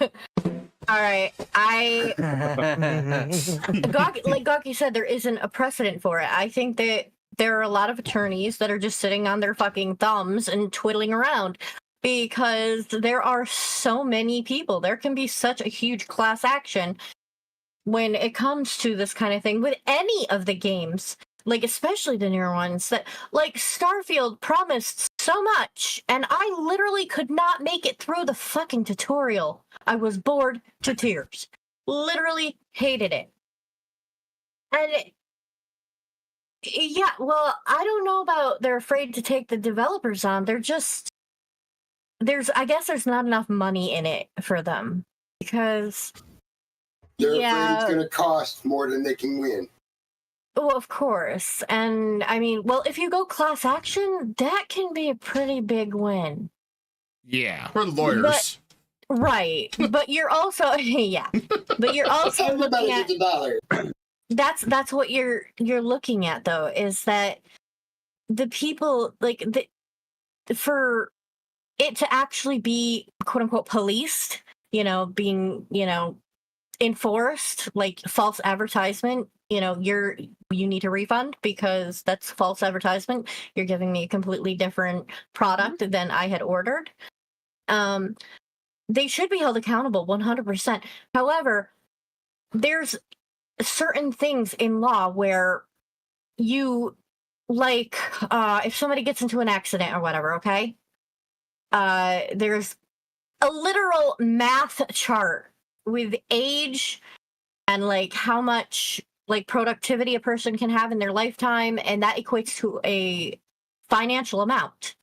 Speaker 6: All right, like Gawky said, there isn't a precedent for it. I think that there are a lot of attorneys that are just sitting on their fucking thumbs and twiddling around because there are so many people. There can be such a huge class action when it comes to this kind of thing with any of the games, like especially the newer ones, that like Starfield promised so much, and I literally could not make it through the fucking tutorial. I was bored to tears. Literally hated it. And yeah, well, I don't know about they're afraid to take the developers on. They're just I guess there's not enough money in it for them because
Speaker 8: they're afraid it's going to cost more than they can win.
Speaker 6: Well, of course. And I mean, well, if you go class action, that can be a pretty big win.
Speaker 3: Yeah.
Speaker 1: For the lawyers.
Speaker 6: Right. But you're also yeah. But you're also looking at
Speaker 8: $100.
Speaker 6: that's what you're looking at though, is that the people like for it to actually be quote unquote policed, you know, being, you know, enforced, like false advertisement, you know, you need a refund because that's false advertisement. You're giving me a completely different product than I had ordered. They should be held accountable 100%. However, there's certain things in law where you, like, if somebody gets into an accident or whatever, okay? There's a literal math chart with age and like how much like productivity a person can have in their lifetime, and that equates to a financial amount.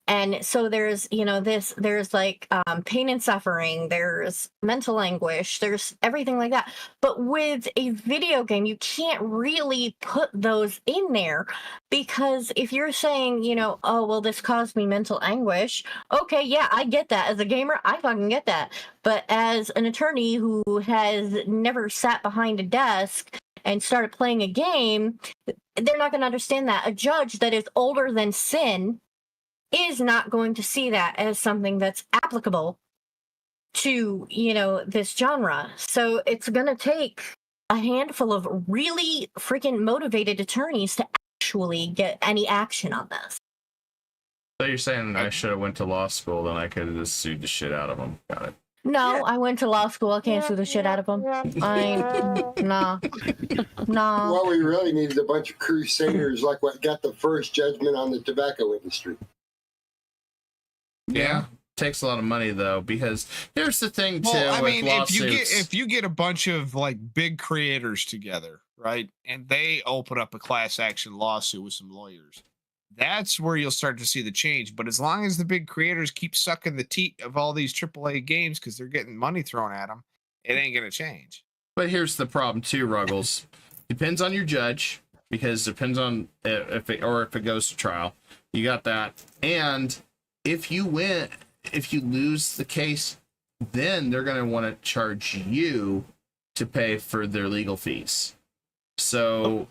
Speaker 6: And so there's, you know, there's like pain and suffering, there's mental anguish, there's everything like that. But with a video game, you can't really put those in there because if you're saying, you know, oh, well, this caused me mental anguish. Okay, yeah, I get that. As a gamer, I fucking get that. But as an attorney who has never sat behind a desk and started playing a game, they're not going to understand that. A judge that is older than sin is not going to see that as something that's applicable to, you know, this genre. So it's going to take a handful of really freaking motivated attorneys to actually get any action on this.
Speaker 1: So you're saying I should have went to law school, then I could have just sued the shit out of them. Got it.
Speaker 6: No, I went to law school. I can't sue the shit out of them. Nah.
Speaker 8: What we really need is a bunch of crusaders like what got the first judgment on the tobacco industry.
Speaker 1: Yeah. Takes a lot of money though, because here's the thing too.
Speaker 3: Well, I
Speaker 1: with
Speaker 3: mean,
Speaker 1: lawsuits.
Speaker 3: if you get a bunch of like big creators together, right, and they open up a class action lawsuit with some lawyers, that's where you'll start to see the change. But as long as the big creators keep sucking the teat of all these AAA games because they're getting money thrown at them, it ain't gonna change.
Speaker 1: But here's the problem too, Ruggles. Depends on your judge, because depends on if it goes to trial. You got that, and if you lose the case, then they're going to want to charge you to pay for their legal fees. So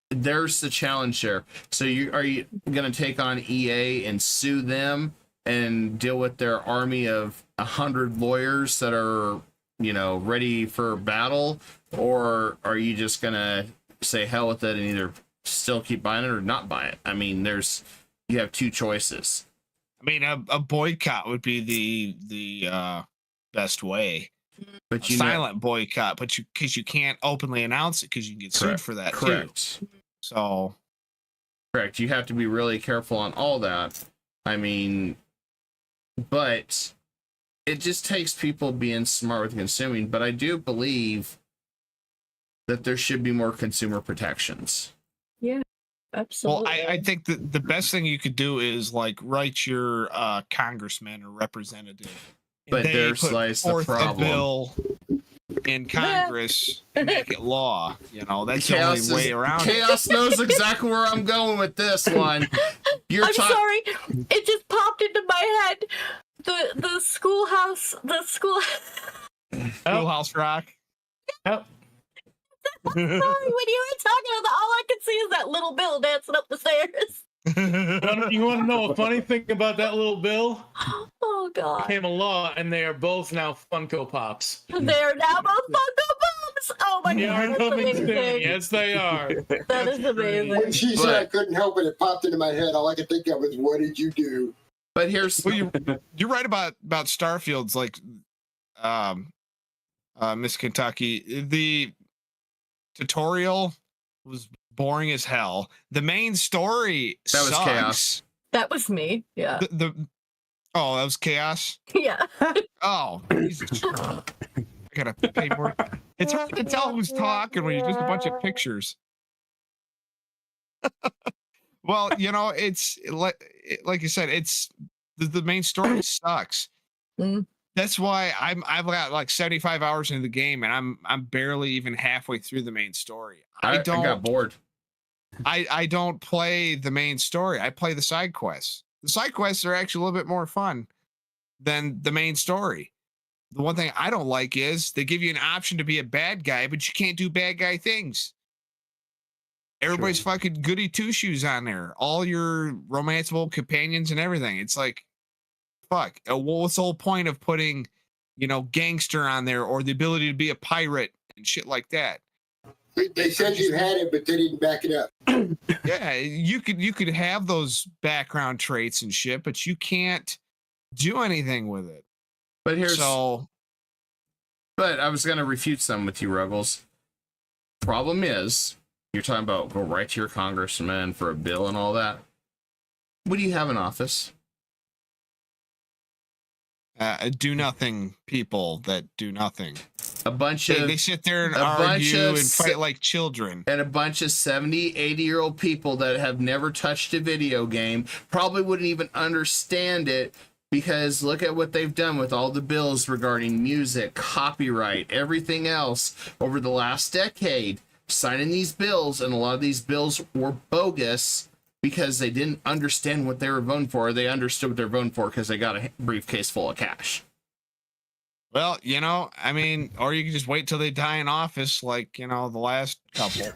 Speaker 1: there's the challenge there. So are you going to take on EA and sue them and deal with their army of 100 lawyers that are, ready for battle? Or are you just going to say hell with it and either still keep buying it or not buy it? I mean, you have two choices.
Speaker 3: I mean, a boycott would be the best way.
Speaker 1: But
Speaker 3: silent boycott, but because you can't openly announce it because you can get sued for that too. So,
Speaker 1: correct. You have to be really careful on all that. I mean, but it just takes people being smart with consuming. But I do believe that there should be more consumer protections.
Speaker 6: Yeah. Absolutely.
Speaker 3: Well, I think that the best thing you could do is like write your congressman or representative.
Speaker 1: But there's like the problem.
Speaker 3: Bill in Congress and make it law. That's the only way around it.
Speaker 1: Chaos knows exactly where I'm going with this one.
Speaker 6: I'm sorry. It just popped into my head. The schoolhouse.
Speaker 3: Schoolhouse Rock.
Speaker 4: Yep.
Speaker 6: Sorry, when you were talking about all I could see is that little Bill dancing up the stairs.
Speaker 4: You want to know a funny thing about that little Bill?
Speaker 6: Oh God!
Speaker 4: Became a law, and they are both now Funko Pops.
Speaker 6: They are now both Funko Pops. Oh my
Speaker 4: They
Speaker 6: God!
Speaker 4: are coming soon. Yes, they are.
Speaker 6: That is amazing.
Speaker 8: When she said I couldn't help it, it popped into my head. All I could think of was, "What did you do?"
Speaker 1: But here's
Speaker 3: you're right about Starfield's like, Miss Kentucky. The tutorial was boring as hell. The main story
Speaker 1: was chaos.
Speaker 6: That was me. Yeah.
Speaker 3: That was chaos.
Speaker 6: Yeah.
Speaker 3: Oh, Jesus. I gotta pay more. It's hard to tell who's talking when you're just a bunch of pictures. Well, it's like you said, it's the main story sucks.
Speaker 6: Mm.
Speaker 3: That's why I've got like 75 hours into the game and I'm barely even halfway through the main story. I
Speaker 1: got bored.
Speaker 3: I don't play the main story. I play the side quests. The side quests are actually a little bit more fun than the main story. The one thing I don't like is they give you an option to be a bad guy, but you can't do bad guy things. Everybody's fucking goody two shoes on there. All your romanceable companions and everything. It's like, fuck. What's the whole point of putting, gangster on there or the ability to be a pirate and shit like that?
Speaker 8: They said you had it, but they didn't back it up.
Speaker 3: Yeah, you could have those background traits and shit, but you can't do anything with it.
Speaker 1: But
Speaker 3: But
Speaker 1: I was gonna refute some with you, Ruggles. Problem is, you're talking about go right to your congressman for a bill and all that. What do you have in office?
Speaker 3: Do nothing people that do nothing.
Speaker 1: A bunch of
Speaker 3: they sit there and argue and fight like children.
Speaker 1: And a bunch of 70, 80-year-old people that have never touched a video game probably wouldn't even understand it, because look at what they've done with all the bills regarding music, copyright, everything else over the last decade. Signing these bills, and a lot of these bills were bogus because they didn't understand what they were voting for. They understood what they're voting for because they got a briefcase full of cash.
Speaker 3: Well, I mean, or you can just wait till they die in office, like, the last couple.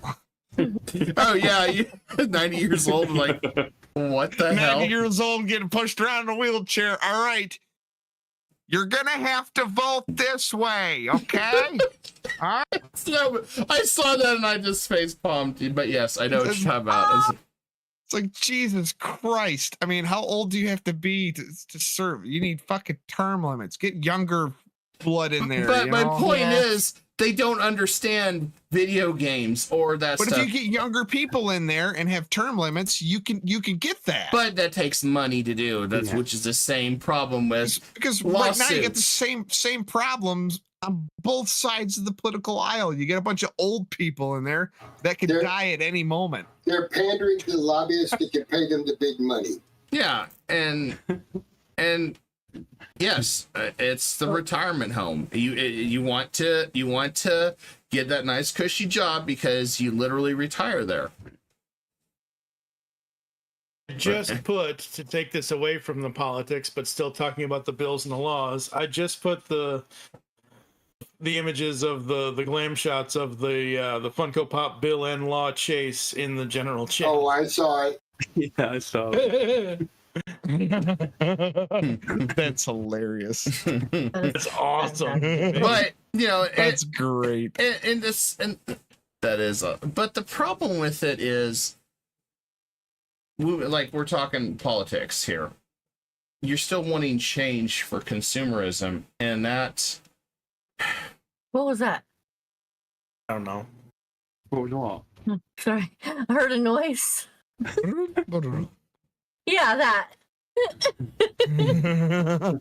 Speaker 1: Oh, yeah, 90 years old, like, what the hell?
Speaker 3: 90 years old, getting pushed around in a wheelchair. All right. You're going to have to vote this way, okay? All right.
Speaker 1: So, I saw that and I just face palmed. But yes, I know what you're talking about.
Speaker 3: It's like, Jesus Christ. I mean, how old do you have to be to serve? You need fucking term limits. Get younger blood in there.
Speaker 1: But
Speaker 3: you
Speaker 1: my
Speaker 3: know?
Speaker 1: point
Speaker 2: Yeah.
Speaker 1: is, they don't understand video games or that
Speaker 3: But
Speaker 1: stuff.
Speaker 3: if you get younger people in there and have term limits, you can get that.
Speaker 1: But that takes money to do. That's which is the same problem with
Speaker 3: because right now you get the
Speaker 1: lawsuits.
Speaker 3: same problems on both sides of the political aisle. You get a bunch of old people in there that could die at any moment.
Speaker 8: They're pandering to the lobbyists that can pay them the big money.
Speaker 1: Yeah, and yes, it's the retirement home. You want to get that nice cushy job because you literally retire there.
Speaker 4: Just put, to take this away from the politics, but still talking about the bills and the laws, I just put the images of the glam shots of the Funko Pop bill and law chase in the general chat.
Speaker 8: Oh, I saw it.
Speaker 5: Yeah, I saw it.
Speaker 3: That's hilarious.
Speaker 4: It's awesome.
Speaker 1: But
Speaker 3: That's great.
Speaker 1: And that is. But the problem with it is, we're talking politics here. You're still wanting change for consumerism, and that's.
Speaker 6: What was that?
Speaker 4: I don't know.
Speaker 5: What?
Speaker 6: Sorry, I heard a noise. Yeah, that.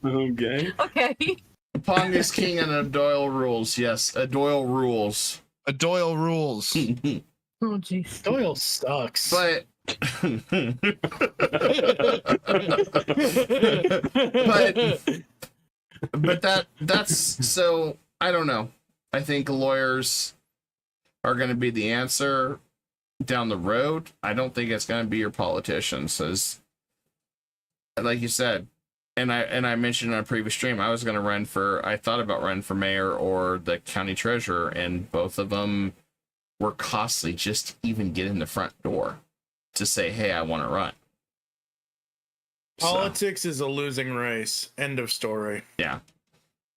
Speaker 5: Okay.
Speaker 6: Okay.
Speaker 1: Pong is king and a Doyle rules. Yes, a Doyle rules.
Speaker 3: A Doyle rules.
Speaker 6: Oh, jeez.
Speaker 4: Doyle sucks.
Speaker 1: But that's so I don't know. I think lawyers are going to be the answer down the road. I don't think it's going to be your politicians, as like you said, and I mentioned on a previous stream, I thought about running for mayor or the county treasurer, and both of them were costly just to even get in the front door to say, hey, I want to run.
Speaker 4: Politics is a losing race. End of story.
Speaker 1: Yeah.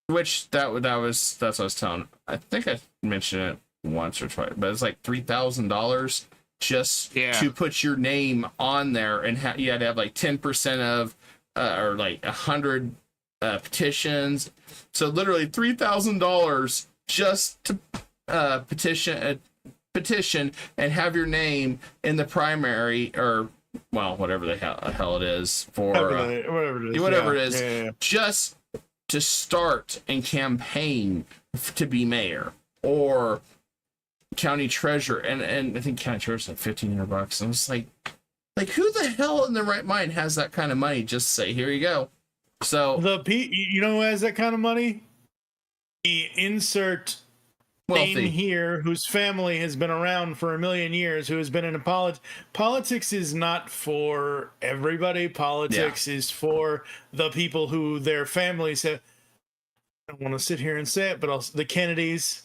Speaker 1: Which that's what I was telling. I think I mentioned it once or twice, but it's like $3,000 just to put your name on there, and you had to have like 10% of or like 100 petitions. So literally $3,000 just to petition and have your name in the primary, or whatever the hell it is for whatever it is, just to start and campaign to be mayor or county treasurer, and I think county treasurer's like $1,500. And it's like who the hell in their right mind has that kind of money? Just say, here you go. So
Speaker 4: you know who has that kind of money? The insert
Speaker 1: wealthy
Speaker 4: name here, whose family has been around for 1,000,000 years, who has been in politics is not for everybody. Politics is for the people who their families have. I don't want to sit here and say it, but also the Kennedys,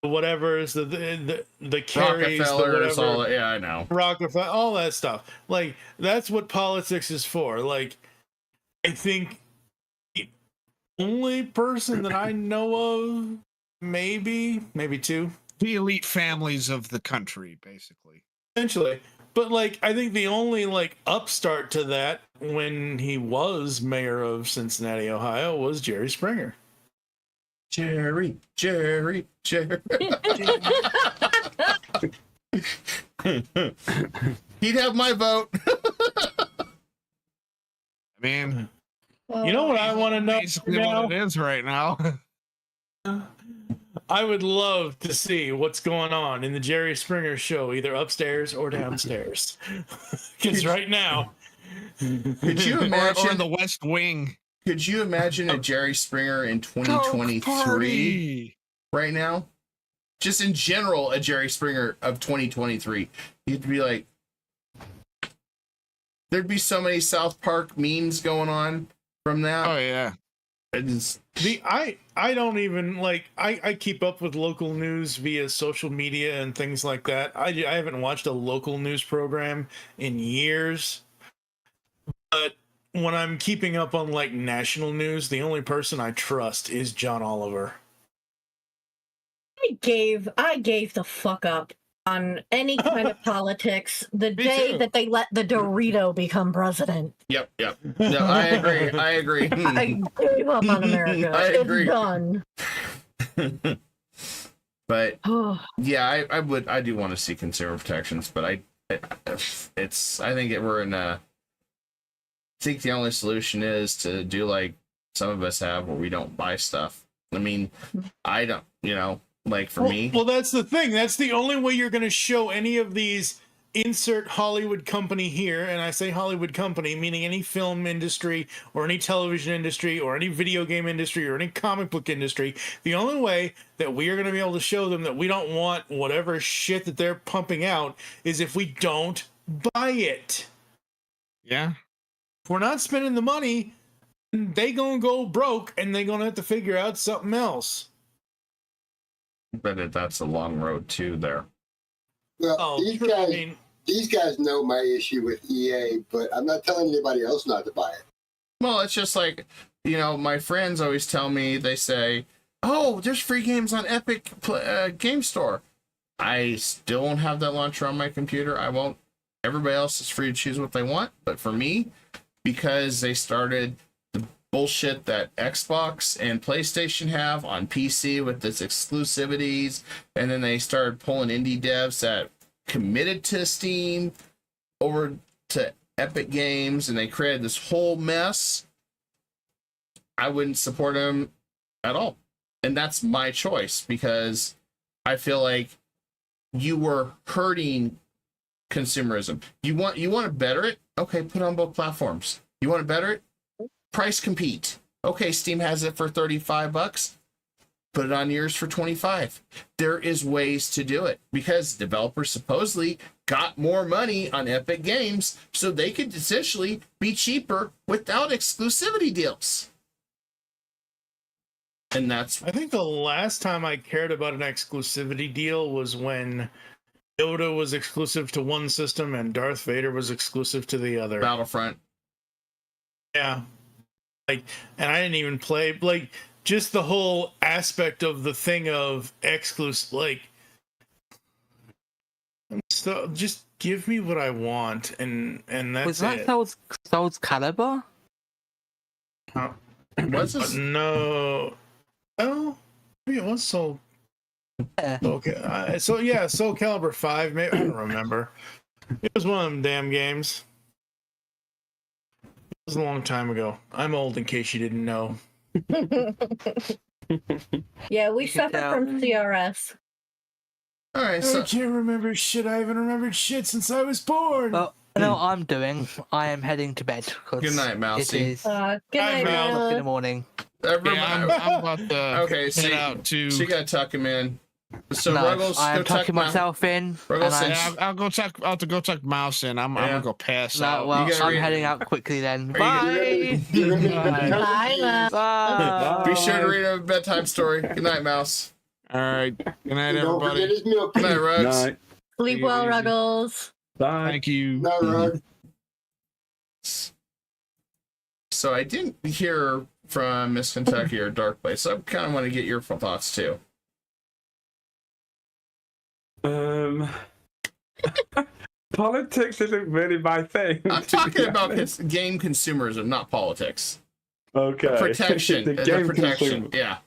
Speaker 4: the whatevers, the Kerrys,
Speaker 1: Rockefellers, all that. Yeah, I know.
Speaker 4: Rockefeller, all that stuff. Like, that's what politics is for. Like, I think the only person that I know of, maybe two,
Speaker 3: The elite families of the country, basically.
Speaker 4: essentially. But like, I think the only like upstart to that when he was mayor of Cincinnati, Ohio, was Jerry Springer.
Speaker 1: Jerry. He'd have my vote.
Speaker 3: Man,
Speaker 4: You know what I want to know
Speaker 3: basically
Speaker 4: now?
Speaker 3: what it is right now.
Speaker 4: I would love to see what's going on in the Jerry Springer show, either upstairs or downstairs. Because right now,
Speaker 1: Could you imagine
Speaker 3: or the West Wing.
Speaker 1: Could you imagine a Jerry Springer in 2023 right now? Just in general, a Jerry Springer of 2023. You'd be like, there'd be so many South Park memes going on from that.
Speaker 3: Oh yeah.
Speaker 4: I don't even like I keep up with local news via social media and things like that. I haven't watched a local news program in years. But when I'm keeping up on like national news, the only person I trust is John Oliver.
Speaker 6: I gave the fuck up on any kind of politics the
Speaker 3: Me
Speaker 6: day
Speaker 3: too.
Speaker 6: that they let the Dorito become president.
Speaker 1: Yep. No, I agree. I agree.
Speaker 6: I gave up on America.
Speaker 1: I agree.
Speaker 6: It's done.
Speaker 1: But yeah, I do want to see consumer protections, but I think we're in a. I think the only solution is to do like some of us have, where we don't buy stuff. I mean, I don't, like for me.
Speaker 4: Well, that's the thing. That's the only way you're going to show any of these insert Hollywood company here. And I say Hollywood company, meaning any film industry or any television industry or any video game industry or any comic book industry. The only way that we are going to be able to show them that we don't want whatever shit that they're pumping out is if we don't buy it.
Speaker 3: Yeah.
Speaker 4: If we're not spending the money, they gonna go broke and they gonna have to figure out something else.
Speaker 1: But that's a long road too there.
Speaker 8: Well, these guys know my issue with EA, but I'm not telling anybody else not to buy it.
Speaker 1: Well, it's just like, my friends always tell me, they say, oh, there's free games on Epic Game Store. I still won't have that launcher on my computer. I won't. Everybody else is free to choose what they want. But for me, because they started the bullshit that Xbox and PlayStation have on PC with its exclusivities, and then they started pulling indie devs that committed to Steam over to Epic Games, and they created this whole mess. I wouldn't support them at all. And that's my choice, because I feel like you were hurting consumerism. You want to better it? Okay, put it on both platforms. You want to better it? Price compete. Okay, Steam has it for $35. Put it on yours for $25. There is ways to do it, because developers supposedly got more money on Epic Games, so they could essentially be cheaper without exclusivity deals. And that's,
Speaker 4: I think the last time I cared about an exclusivity deal was when Dota was exclusive to one system and Darth Vader was exclusive to the other.
Speaker 1: Battlefront.
Speaker 4: Yeah. And I didn't even play, just the whole aspect of the thing of exclusive, so just give me what I want, and that's
Speaker 2: Was that
Speaker 4: it.
Speaker 2: Soul's Calibur?
Speaker 1: What's this?
Speaker 4: No. Oh, maybe it was Soul.
Speaker 2: Yeah.
Speaker 4: Okay. Soul Calibur 5. Maybe I don't remember. It was one of them damn games. It was a long time ago. I'm old, in case you didn't know.
Speaker 6: Yeah, we suffer from CRS.
Speaker 1: All right,
Speaker 4: I
Speaker 1: so
Speaker 4: can't remember shit. I haven't remembered shit since I was born.
Speaker 2: Well, you know what I'm doing? I am heading to bed.
Speaker 1: Good night, Mousy.
Speaker 2: It is
Speaker 6: Good night,
Speaker 4: Mel.
Speaker 2: in the
Speaker 6: Mel.
Speaker 2: morning.
Speaker 1: everybody,
Speaker 3: I'm about to
Speaker 1: okay,
Speaker 3: head out to.
Speaker 1: so you gotta tuck him in. So
Speaker 2: No,
Speaker 1: Ruggles,
Speaker 2: I
Speaker 1: go
Speaker 2: am
Speaker 1: tuck
Speaker 2: tucking
Speaker 1: Mouse.
Speaker 2: myself in.
Speaker 1: Ruggles
Speaker 2: and
Speaker 1: says-
Speaker 2: I'm,
Speaker 3: Yeah, I'll go tuck. I'll have to go tuck Mouse in. I'm gonna go pass
Speaker 2: no,
Speaker 3: out.
Speaker 2: well,
Speaker 1: You gotta
Speaker 2: I'm
Speaker 1: read-
Speaker 2: heading out quickly then.
Speaker 1: Are you
Speaker 2: Bye.
Speaker 8: You're gonna
Speaker 3: Bye.
Speaker 6: Bye, Mel.
Speaker 2: Bye.
Speaker 1: Be sure to read a bedtime story. Good night, Mouse.
Speaker 3: All right. Good night,
Speaker 8: Don't forget
Speaker 3: everybody.
Speaker 8: his milk.
Speaker 1: Good night, Rugs.
Speaker 5: Night.
Speaker 6: Sleep well, Ruggles.
Speaker 5: Bye.
Speaker 3: Thank you.
Speaker 8: Not Rug.
Speaker 1: So I didn't hear from Miss Kentucky or Dark Place, so I kind of want to get your thoughts too.
Speaker 5: Politics isn't really my thing.
Speaker 1: I'm
Speaker 5: to
Speaker 1: talking
Speaker 5: be
Speaker 1: about
Speaker 5: honest.
Speaker 1: game consumerism, not politics.
Speaker 5: Okay.
Speaker 1: Protection.
Speaker 5: The
Speaker 1: The
Speaker 5: game
Speaker 1: protection.
Speaker 5: consumer.
Speaker 1: Yeah.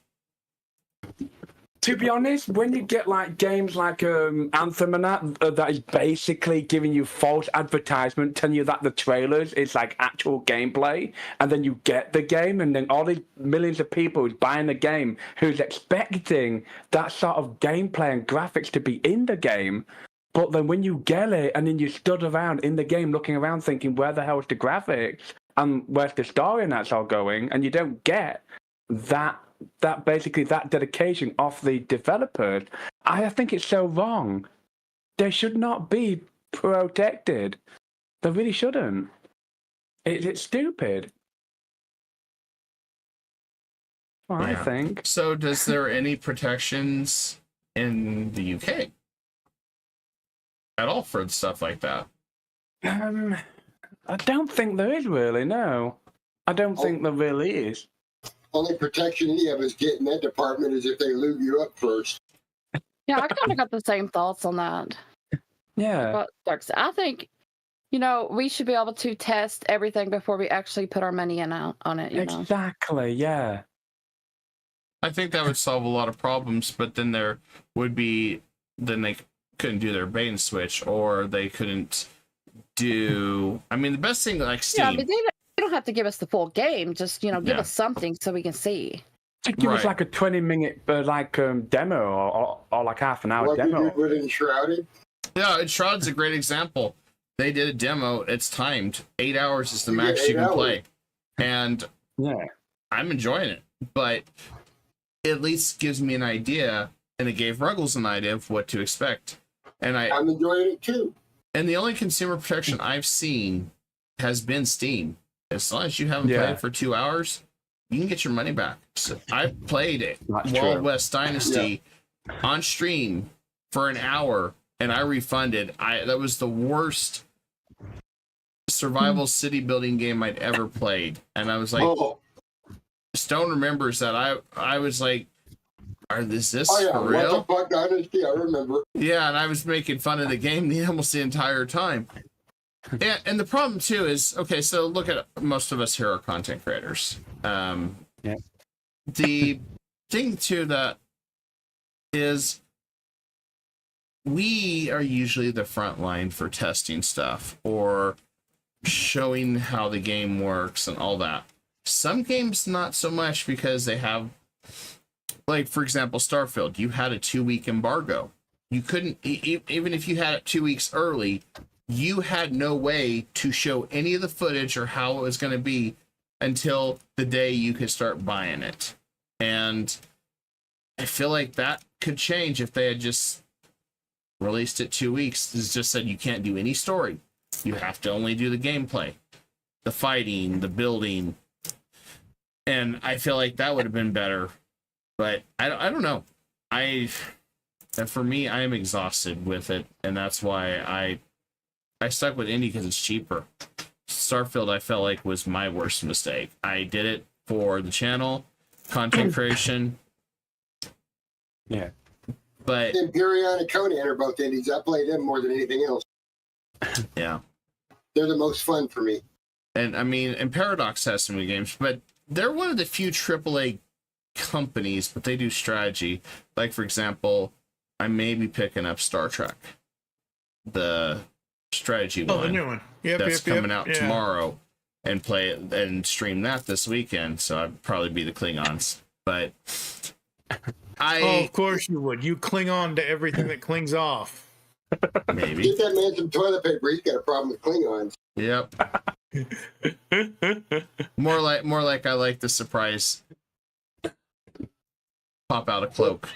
Speaker 5: To be honest, when you get games like Anthem and that is basically giving you false advertisement, telling you that the trailers is like actual gameplay, and then you get the game, and then all these millions of people who's buying the game who's expecting that sort of gameplay and graphics to be in the game, but then when you get it, and then you stood around in the game looking around thinking, where the hell is the graphics and where's the story and that's all going, and you don't get that basically that dedication of the developers. I think it's so wrong. They should not be protected. They really shouldn't. It's stupid. Well,
Speaker 1: Yeah.
Speaker 5: I think.
Speaker 1: So does there any protections in the UK at all for stuff like that?
Speaker 5: I don't think there is really, no. I don't think there really is.
Speaker 8: Only protection any of us get in that department is if they loot you up first.
Speaker 7: Yeah, I kind of got the same thoughts on that.
Speaker 5: Yeah.
Speaker 7: But I think, we should be able to test everything before we actually put our money in on it.
Speaker 5: Exactly. Yeah.
Speaker 1: I think that would solve a lot of problems, but then they couldn't do their bait and switch, or they couldn't do. I mean, the best thing like Steam.
Speaker 7: Yeah, but they don't have to give us the full game. Just give us something so we can see.
Speaker 5: Just give us like a 20-minute demo or like half an hour demo.
Speaker 8: Like you did with Enshrouded?
Speaker 1: Yeah, Enshrouded's a great example. They did a demo. It's timed. 8 hours is the max you can play, and I'm enjoying it. But it at least gives me an idea, and it gave Ruggles an idea of what to expect. And I'm
Speaker 8: enjoying it too.
Speaker 1: And the only consumer protection I've seen has been Steam. As long as you haven't played it for 2 hours, you can get your money back. So I played it, Wild West Dynasty, on stream for an hour, and I refunded. That was the worst survival city building game I'd ever played. And I was like, Stone remembers that I was like, is this for real?
Speaker 8: What the fuck Dynasty? I remember.
Speaker 1: Yeah, and I was making fun of the game almost the entire time. And the problem too is, okay, so look at most of us here are content creators. The thing too that is, we are usually the front line for testing stuff or showing how the game works and all that. Some games not so much, because they have, like, for example, Starfield, you had a 2-week embargo. You couldn't, even if you had it 2 weeks early, you had no way to show any of the footage or how it was going to be until the day you could start buying it. And I feel like that could change if they had just released it 2 weeks. It's just said you can't do any story. You have to only do the gameplay, the fighting, the building. And I feel like that would have been better. But I don't know. For me, I am exhausted with it. And that's why I stuck with indie, because it's cheaper. Starfield, I felt like, was my worst mistake. I did it for the channel, content creation.
Speaker 8: Yeah.
Speaker 1: But
Speaker 8: Empyrean and Conan are both indies. I play them more than anything else.
Speaker 1: Yeah.
Speaker 8: They're the most fun for me.
Speaker 1: And I mean, and Paradox has some good games, but they're one of the few AAA companies, but they do strategy. Like, for example, I may be picking up Star Trek, the strategy one.
Speaker 4: The new one.
Speaker 1: That's coming out tomorrow, and play it and stream that this weekend. So I'd probably be the Klingons. But
Speaker 4: of course you would. You cling on to everything that clings off.
Speaker 1: Maybe.
Speaker 8: Get that man some toilet paper. He's got a problem with Klingons.
Speaker 1: Yep. more like I like the surprise pop out a cloak.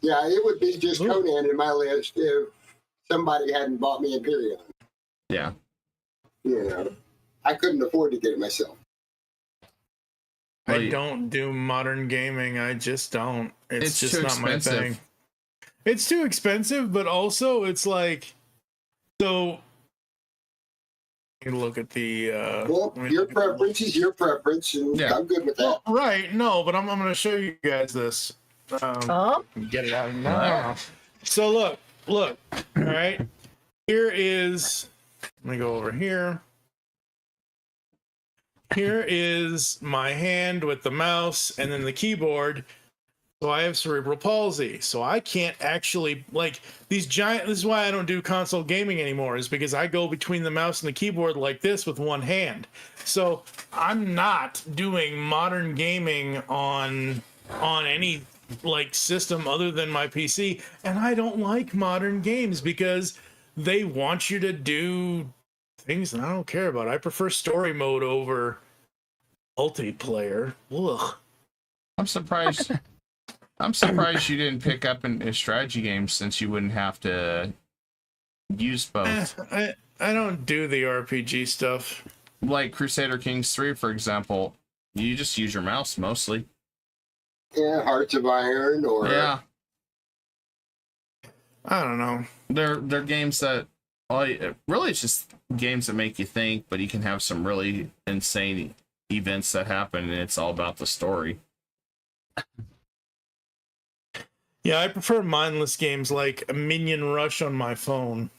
Speaker 8: Yeah, it would be just Conan in my list if somebody hadn't bought me Empyrean.
Speaker 1: Yeah.
Speaker 8: You know, I couldn't afford to get it myself.
Speaker 4: I don't do modern gaming. I just don't. It's just
Speaker 1: too
Speaker 4: not
Speaker 1: expensive.
Speaker 4: My thing. It's too expensive, but also it's like, so you look at the
Speaker 8: well, your preference is your preference, and I'm good with that.
Speaker 4: Well, right? No, but I'm going to show you guys this. Get it out now. So look. All right. Here is. Let me go over here. Here is my hand with the mouse and then the keyboard. So I have cerebral palsy. So I can't actually, like, these giant, this is why I don't do console gaming anymore, is because I go between the mouse and the keyboard like this with one hand. So I'm not doing modern gaming on any, like, system other than my PC. And I don't like modern games because they want you to do things that I don't care about. I prefer story mode over multiplayer. Ugh.
Speaker 1: I'm surprised you didn't pick up a strategy game, since you wouldn't have to use both.
Speaker 4: I don't do the RPG stuff.
Speaker 1: Like Crusader Kings 3, for example, you just use your mouse mostly.
Speaker 8: Yeah, Hearts of Iron or
Speaker 1: yeah.
Speaker 4: I don't know.
Speaker 1: They're games that really it's just games that make you think, but you can have some really insane events that happen, and it's all about the story.
Speaker 4: Yeah, I prefer mindless games like a Minion Rush on my phone.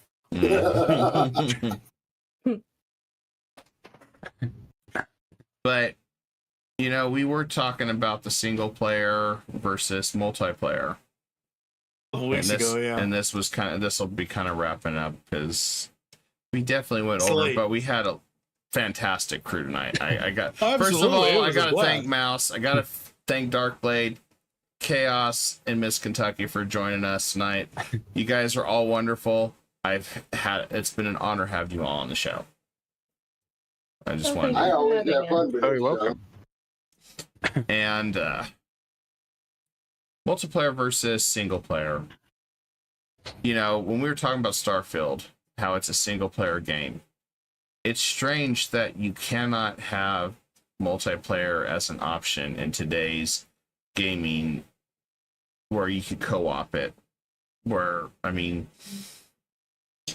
Speaker 1: But you know, we were talking about the single player versus multiplayer.
Speaker 4: Weeks ago, yeah.
Speaker 1: And this will be kind of wrapping up because we definitely went
Speaker 4: It's
Speaker 1: over,
Speaker 4: late.
Speaker 1: but we had a fantastic crew tonight. I got first of
Speaker 4: Absolutely, it
Speaker 1: all, I
Speaker 4: was a
Speaker 1: gotta
Speaker 4: blast.
Speaker 1: thank Mouse. I gotta thank Darkblade, Chaos, and Miss Kentucky for joining us tonight. You guys are all wonderful. It's been an honor to have you all on the show. I just wanted
Speaker 8: I
Speaker 6: you.
Speaker 8: always have fun with
Speaker 5: Very
Speaker 8: this,
Speaker 5: welcome.
Speaker 1: and multiplayer versus single player. You know, when we were talking about Starfield, how it's a single player game, it's strange that you cannot have multiplayer as an option in today's gaming where you could co-op it. Where, I mean,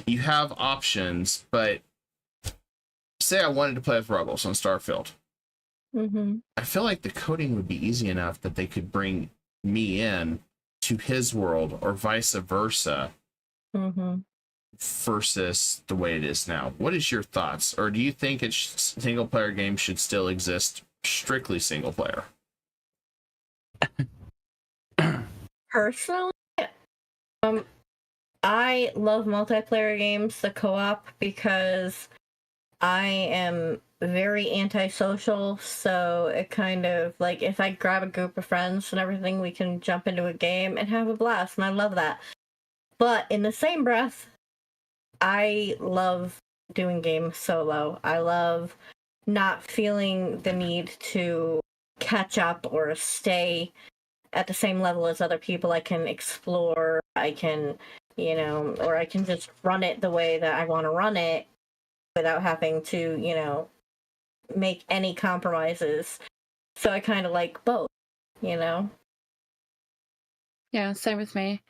Speaker 1: you have options, but say I wanted to play with Ruggles on Starfield.
Speaker 6: Mm-hmm.
Speaker 1: I feel like the coding would be easy enough that they could bring me in to his world or vice versa
Speaker 6: Mm-hmm.
Speaker 1: versus the way it is now. What is your thoughts? Or do you think single player games should still exist strictly single player?
Speaker 6: Personally, I love multiplayer games, the co-op, because I am very antisocial, so it kind of like if I grab a group of friends and everything, we can jump into a game and have a blast, and I love that. But in the same breath, I love doing games solo. I love not feeling the need to catch up or stay at the same level as other people. I can explore, I can, or I can just run it the way that I want to run it without having to, make any compromises. So I kind of like both,
Speaker 7: Yeah, same with me.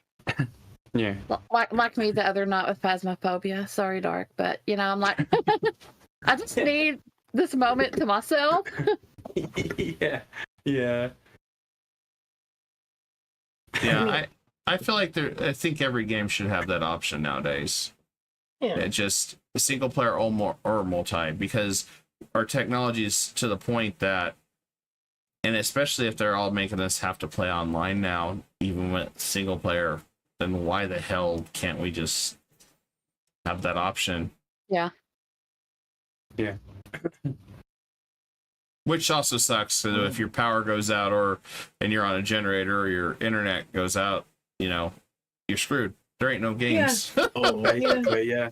Speaker 5: Yeah.
Speaker 7: Like me the other night with Phasmophobia. Sorry, Dark, but I'm like, I just need this moment to myself.
Speaker 5: Yeah. Yeah.
Speaker 1: Yeah, I feel like I think every game should have that option nowadays.
Speaker 6: Yeah.
Speaker 1: It just single player or multi, because our technology is to the point that, and especially if they're all making us have to play online now, even with single player, then why the hell can't we just have that option?
Speaker 7: Yeah.
Speaker 5: Yeah.
Speaker 1: Which also sucks. So if your power goes out and you're on a generator or your internet goes out, you're screwed. There ain't no games.
Speaker 4: Oh,
Speaker 5: Basically, yeah.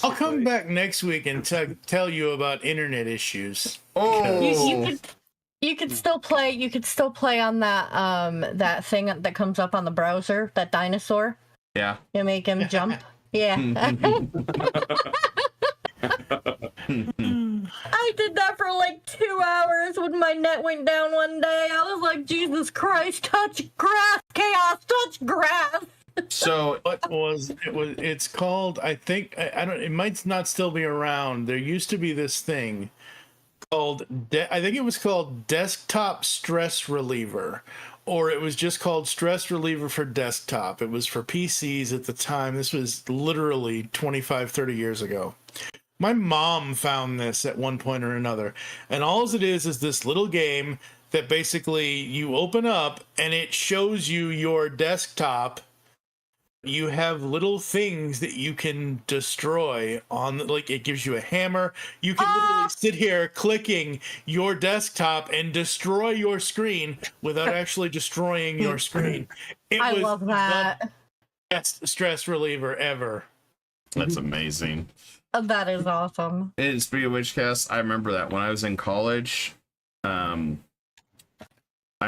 Speaker 4: I'll come back next week and tell you about internet issues.
Speaker 1: Oh,
Speaker 6: You could still play. You could still play on that thing that comes up on the browser. That dinosaur.
Speaker 1: yeah.
Speaker 6: You make him jump. Yeah. I did that for like 2 hours when my net went down one day. I was like, Jesus Christ, touch grass, chaos, touch grass.
Speaker 1: So
Speaker 4: It's called, I think, I don't, it might not still be around. There used to be this thing called, I think it was called Desktop Stress Reliever, or it was just called Stress Reliever for Desktop. It was for PCs at the time. This was literally 25, 30 years ago. My mom found this at one point or another, and all it is this little game that basically you open up and it shows you your desktop. You have little things that you can destroy on, like it gives you a hammer. You can literally sit here clicking your desktop and destroy your screen without actually destroying your screen.
Speaker 6: I love that.
Speaker 4: The best stress reliever ever.
Speaker 1: that's amazing.
Speaker 6: That is awesome.
Speaker 1: And speaking of which, Cass, I remember that when I was in college, I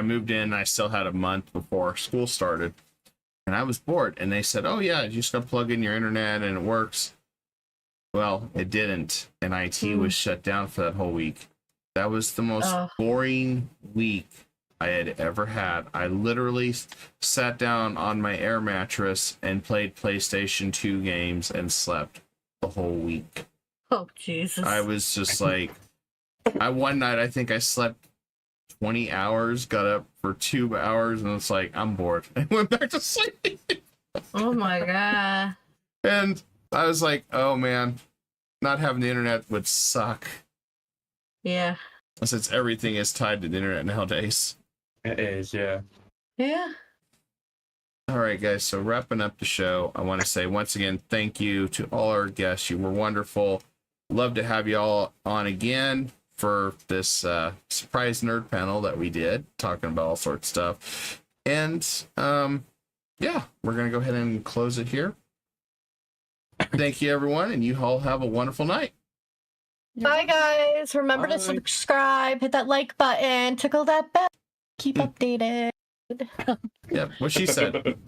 Speaker 1: moved in. I still had a month before school started. And I was bored, and they said, "Oh yeah, you just gotta plug in your internet and it works." Well, it didn't, and IT was shut down for that whole week. That was the most boring week I had ever had. I literally sat down on my air mattress and played PlayStation 2 games and slept the whole week.
Speaker 6: Oh Jesus!
Speaker 1: I was just like, one night I think I slept 20 hours, got up for 2 hours, and it's like, I'm bored. I went back to sleep.
Speaker 6: Oh my God!
Speaker 1: And I was like, oh man, not having the internet would suck.
Speaker 6: Yeah.
Speaker 1: Since everything is tied to the internet nowadays.
Speaker 5: It is, yeah.
Speaker 6: Yeah.
Speaker 1: All right, guys. So wrapping up the show, I want to say once again, thank you to all our guests. You were wonderful. Love to have you all on again for this surprise nerd panel that we did, talking about all sorts of stuff. And yeah, we're gonna go ahead and close it here. Thank you, everyone, and you all have a wonderful night.
Speaker 6: Bye, guys. Remember to subscribe, hit that like button, tickle that bell, keep updated.
Speaker 1: Yeah, what she said.